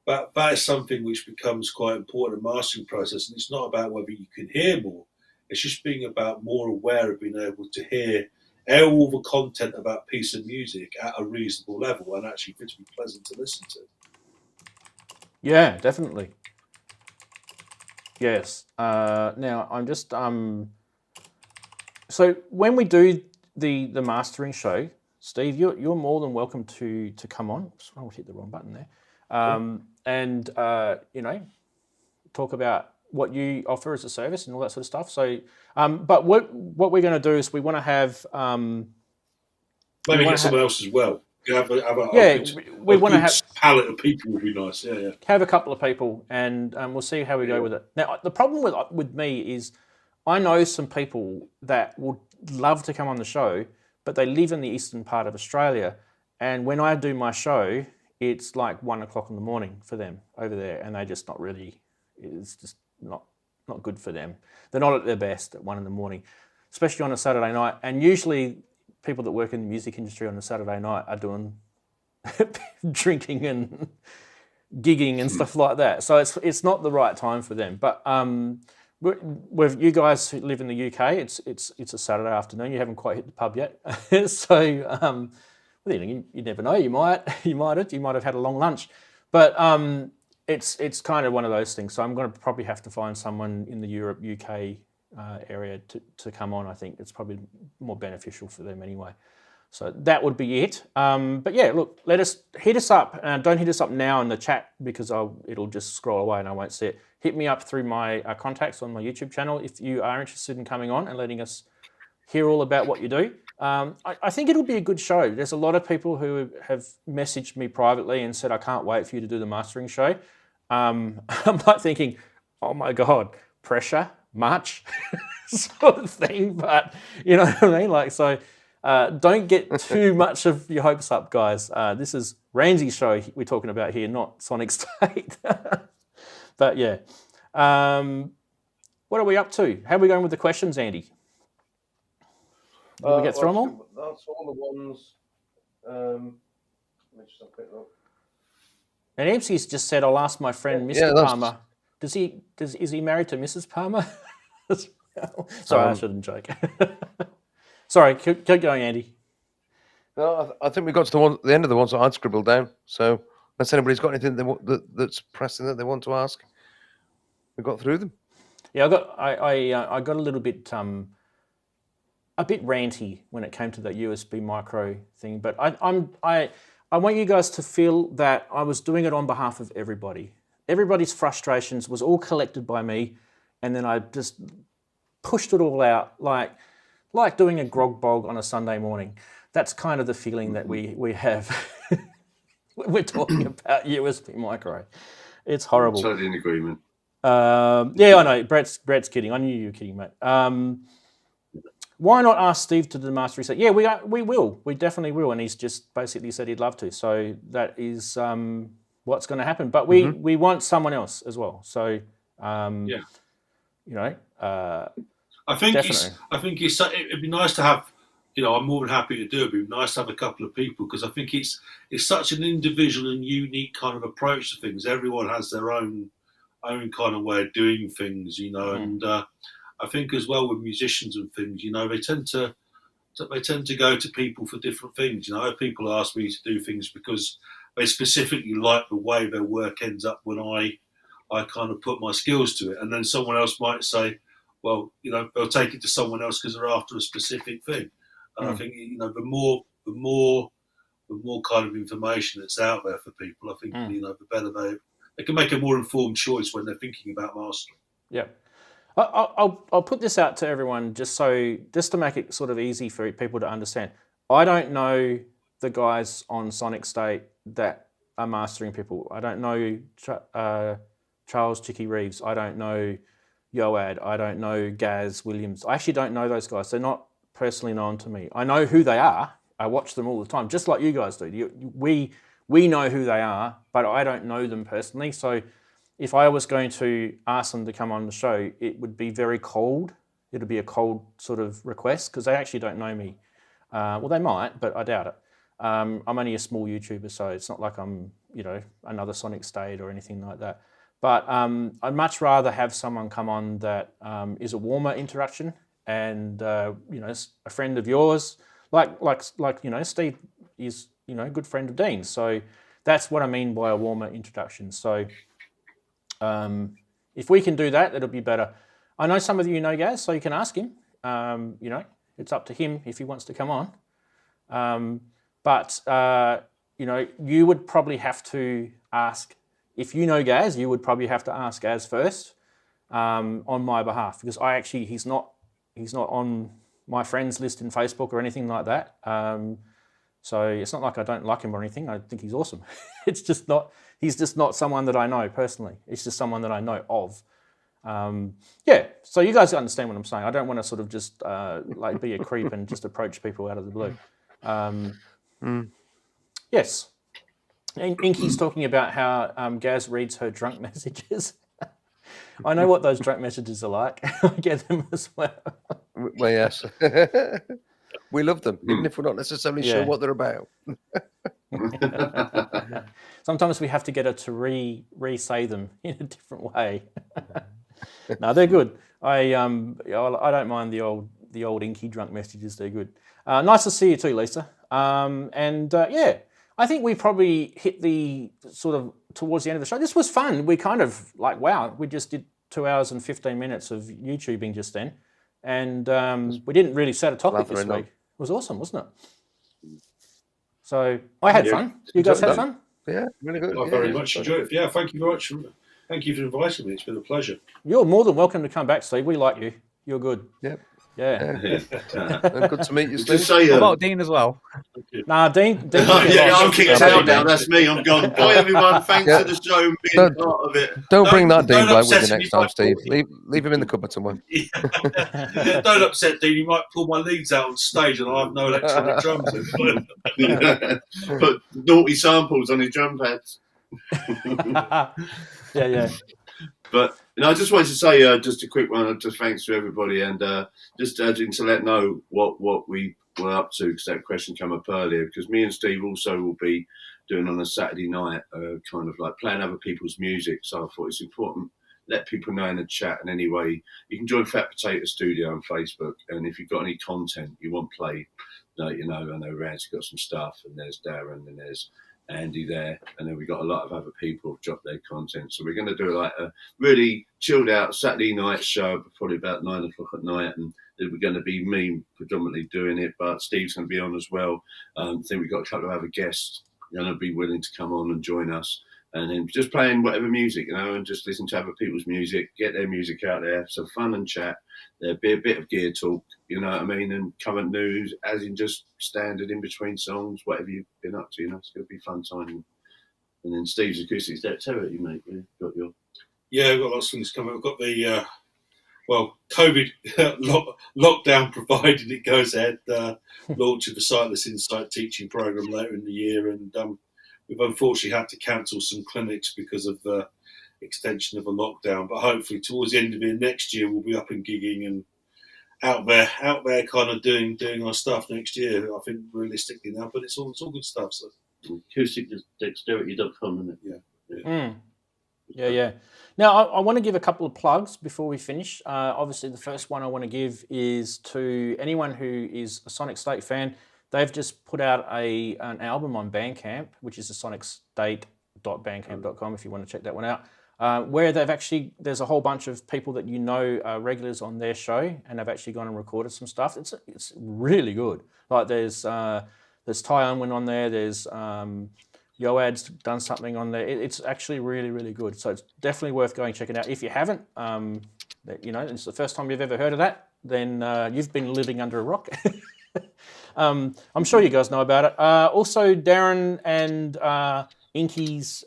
that is something which becomes quite important in the mastering process, and it's not about whether you can hear more. It's just being about more aware of being able to hear all the content of that piece of music at a reasonable level and actually for it to be pleasant to listen to. Yeah, definitely. Yes. Now I'm just so when we do the mastering show, Steve, you're more than welcome to come on. I hit the wrong button there. And talk about what you offer as a service and all that sort of stuff. So, but what we're going to do is we want to have maybe get someone else as well. We want to have palette of people would be nice. Yeah. Have a couple of people, and we'll see how we go with it. Now, the problem with me is I know some people that would love to come on the show, but they live in the eastern part of Australia, and when I do my show, it's like 1 o'clock in the morning for them over there, and they just not really. It's just not good for them. They're not at their best at 1 in the morning, especially on a Saturday night. And usually, people that work in the music industry on a Saturday night are doing drinking and gigging and stuff like that. So it's not the right time for them. But with you guys who live in the UK, it's a Saturday afternoon. You haven't quite hit the pub yet, so you never know. You might have had a long lunch, but it's kind of one of those things. So I'm going to probably have to find someone in the Europe, UK area to come on. I think it's probably more beneficial for them anyway. So that would be it. But yeah, look, hit us up. Don't hit us up now in the chat because it'll just scroll away and I won't see it. Hit me up through my contacts on my YouTube channel if you are interested in coming on and letting us hear all about what you do. I think it'll be a good show. There's a lot of people who have messaged me privately and said, I can't wait for you to do the mastering show. I'm like thinking, oh my God, pressure, much sort of thing. But you know what I mean? Like, so don't get too much of your hopes up, guys. This is Ranzee's show we're talking about here, not Sonic State. But yeah. What are we up to? How are we going with the questions, Andy? Did we get through them all? That's all the ones. Let me just have a quick look. And MC's just said, I'll ask my friend Mr. Palmer. Is he married to Mrs. Palmer? Sorry, I shouldn't joke. Sorry, keep going, Andy. No, I think we got to the end of the ones that I'd scribbled down. So unless anybody's got anything that's pressing that they want to ask, we got through them. Yeah, I got a little bit ranty when it came to that USB micro thing, but I want you guys to feel that I was doing it on behalf of everybody. Everybody's frustrations was all collected by me, and then I just pushed it all out like doing a grog bog on a Sunday morning. That's kind of the feeling that we have when we're talking about USB micro. It's horrible. Totally in agreement. Yeah, I know. Brett's kidding. I knew you were kidding, mate. Why not ask Steve to do the master? He said, yeah, we will. We definitely will. And he's just basically said he'd love to. So that is what's going to happen. But we want someone else as well. So, you know, I think it'd be nice to have, I'm more than happy to do it. It'd be nice to have a couple of people because I think it's such an individual and unique kind of approach to things. Everyone has their own kind of way of doing things, and I think as well with musicians and things, they tend to go to people for different things. People ask me to do things because they specifically like the way their work ends up when I kind of put my skills to it, and then someone else might say, well, they'll take it to someone else because they're after a specific thing. And I think the more kind of information that's out there for people, I think the better they can make a more informed choice when they're thinking about mastering. Yeah. I'll put this out to everyone just to make it sort of easy for people to understand. I don't know the guys on Sonic State that are mastering people. I don't know Charles Chicky Reeves. I don't know Yoad. I don't know Gaz Williams. I actually don't know those guys. They're not personally known to me. I know who they are. I watch them all the time, just like you guys do. We know who they are, but I don't know them personally. So if I was going to ask them to come on the show, it would be very cold. It would be a cold sort of request because they actually don't know me. Well, they might, but I doubt it. I'm only a small YouTuber, so it's not like I'm, another Sonic State or anything like that. But I'd much rather have someone come on that is a warmer introduction and, a friend of yours, like Steve is, a good friend of Dean's. So that's what I mean by a warmer introduction. So if we can do that, it'll be better. I know some of you know Gaz, so you can ask him. It's up to him if he wants to come on. But you would probably have to ask, if you know Gaz, you would probably have to ask Gaz first on my behalf, because he's not on my friends list in Facebook or anything like that. So it's not like I don't like him or anything. I think he's awesome. He's just not someone that I know personally. It's just someone that I know of. So you guys understand what I'm saying. I don't want to sort of just be a creep and just approach people out of the blue. Yes. Inky's talking about how Gaz reads her drunk messages. I know what those drunk messages are like. I get them as well. Well, yes. We love them, even if we're not necessarily sure what they're about. Sometimes we have to get her to re-say them in a different way. No, they're good. I don't mind the old Inky drunk messages. They're good. Nice to see you too, Lisa. I think we probably hit the sort of towards the end of the show. This was fun. We kind of we just did 2 hours and 15 minutes of YouTubing just then. And we didn't really set a topic this week. It was awesome, wasn't it? So I had fun. You guys had fun? Yeah, really good. I very much enjoyed it. Yeah, thank you very much. Thank you for inviting me. It's been a pleasure. You're more than welcome to come back, Steve. We like you. You're good. Yep. Yeah. Good to meet you, Steve. Just say, What about Dean as well? Nah, Dean I'm kicked out now. That's me. I'm gone. Bye, everyone. Thanks for the show and being part of it. Don't bring that Dean bloke with you next time, Steve. Leave him in the cupboard somewhere. Yeah, don't upset Dean. He might pull my leads out on stage and I have no electronic drums. Put naughty samples on his drum pads. Yeah. But I just wanted to say just a quick one. Just thanks to everybody, and just urging to let know what we were up to, because that question came up earlier. Because me and Steve also will be doing on a Saturday night, kind of like playing other people's music. So I thought it's important let people know in the chat. And anyway, you can join Fat Potato Studio on Facebook, and if you've got any content you want played, I know Rant's got some stuff, and there's Darren, and there's Andy there, and then we got a lot of other people who've dropped their content. So we're going to do like a really chilled out Saturday night show, probably about 9 o'clock at night, and we're going to be me predominantly doing it, but Steve's going to be on as well. I think we've got a couple of other guests going to be willing to come on and join us, and then just playing whatever music, and just listen to other people's music, get their music out there, have some fun and chat. There'll be a bit of gear talk, you know what I mean, and current news, as in just standard in between songs, whatever you've been up to, it's going to be fun time. And then Steve's Acoustics Dexterity, mate. We've got we've got lots of things coming. We've got the COVID lockdown, provided it goes ahead, launch of the Sightless Insight teaching program later in the year, and we've unfortunately had to cancel some clinics because of the extension of a lockdown. But hopefully, towards the end of it next year, we'll be up and gigging and out there, kind of doing our stuff next year. I think realistically now, but it's all good stuff. So acousticsdexterity.com, isn't it? Yeah. Now, I want to give a couple of plugs before we finish. Obviously, the first one I want to give is to anyone who is a Sonic State fan. They've just put out an album on Bandcamp, which is thesonicstate.bandcamp.com if you want to check that one out, where there's a whole bunch of people that are regulars on their show, and they've actually gone and recorded some stuff. It's really good. Like there's Ty Unwin on there, there's Yoad's done something on there. It's actually really, really good. So it's definitely worth going checking out. If you haven't, it's the first time you've ever heard of that, then you've been living under a rock. I'm sure you guys know about it. Also, Darren and Inky's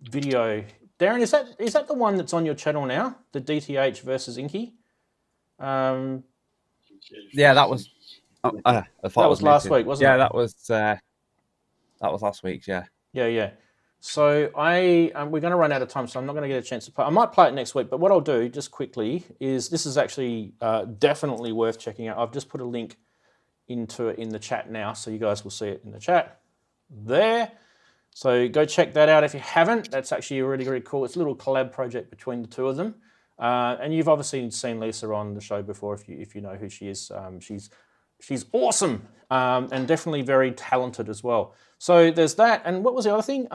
video. Darren, is that the one that's on your channel now? The DTH versus Inky? Yeah, that was. That was last week, wasn't it? Yeah, that was last week's. Yeah. Yeah. So we're going to run out of time, so I'm not going to get a chance to play. I might play it next week, but what I'll do just quickly is this is actually definitely worth checking out. I've just put a link into it in the chat now, so you guys will see it in the chat there. So go check that out if you haven't. That's actually really, really cool. It's a little collab project between the two of them. And you've obviously seen Lisa on the show before if you know who she is. She's awesome and definitely very talented as well. So there's that. And what was the other thing?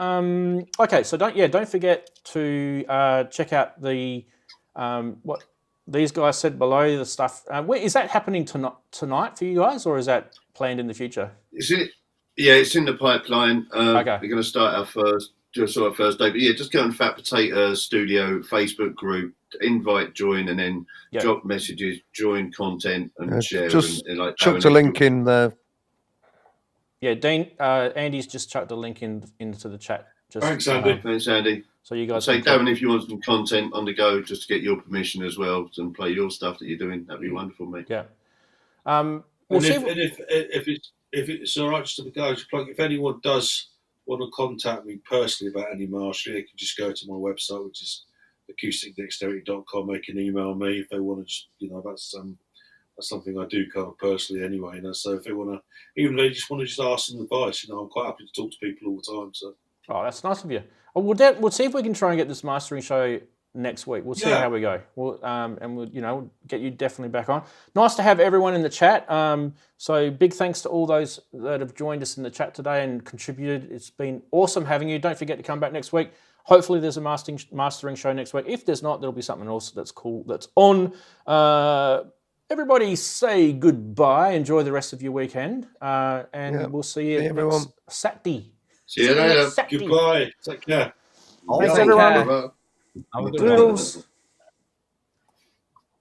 Okay, so don't forget to check out the what these guys said below, the stuff. Is that happening tonight for you guys, or is that planned in the future? Is it? Yeah, it's in the pipeline. Okay. We're going to start our first day. But yeah, just go on Fat Potato Studio Facebook group, invite, join, and then drop messages, join content, and share. Just and like chucked a link in there. Yeah, Dean, Andy's just chucked a link into the chat. Thanks, Andy. Thanks, Andy. So you guys say, Darren, if you want some content on the go, just to get your permission as well and play your stuff that you're doing, that'd be wonderful, mate. Yeah. If it's all right, just to go to plug, if anyone does want to contact me personally about any mastery, they can just go to my website, which is acousticdexterity.com. They can email me if they want to. Just, that's something I do kind of personally anyway. So if they want to, even if they just want to just ask some advice, I'm quite happy to talk to people all the time. So. Oh, that's nice of you. We'll see if we can try and get this mastering show next week. We'll see how we go. We'll get you definitely back on. Nice to have everyone in the chat. So big thanks to all those that have joined us in the chat today and contributed. It's been awesome having you. Don't forget to come back next week. Hopefully there's a mastering show next week. If there's not, there'll be something else that's cool that's on. Everybody say goodbye. Enjoy the rest of your weekend. We'll see you everyone. Satdee. See you later. Goodbye. Take care. Thanks, everyone. Doodles.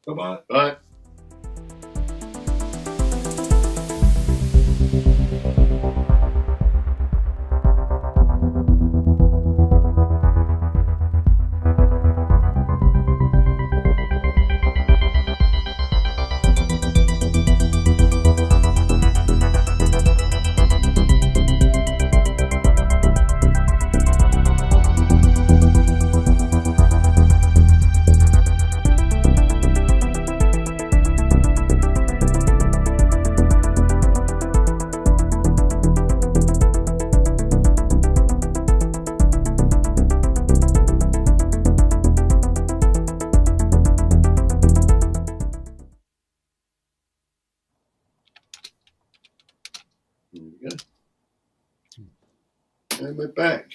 Bye-bye. Bye. And we're back.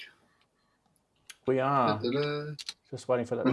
We are. Just waiting for that.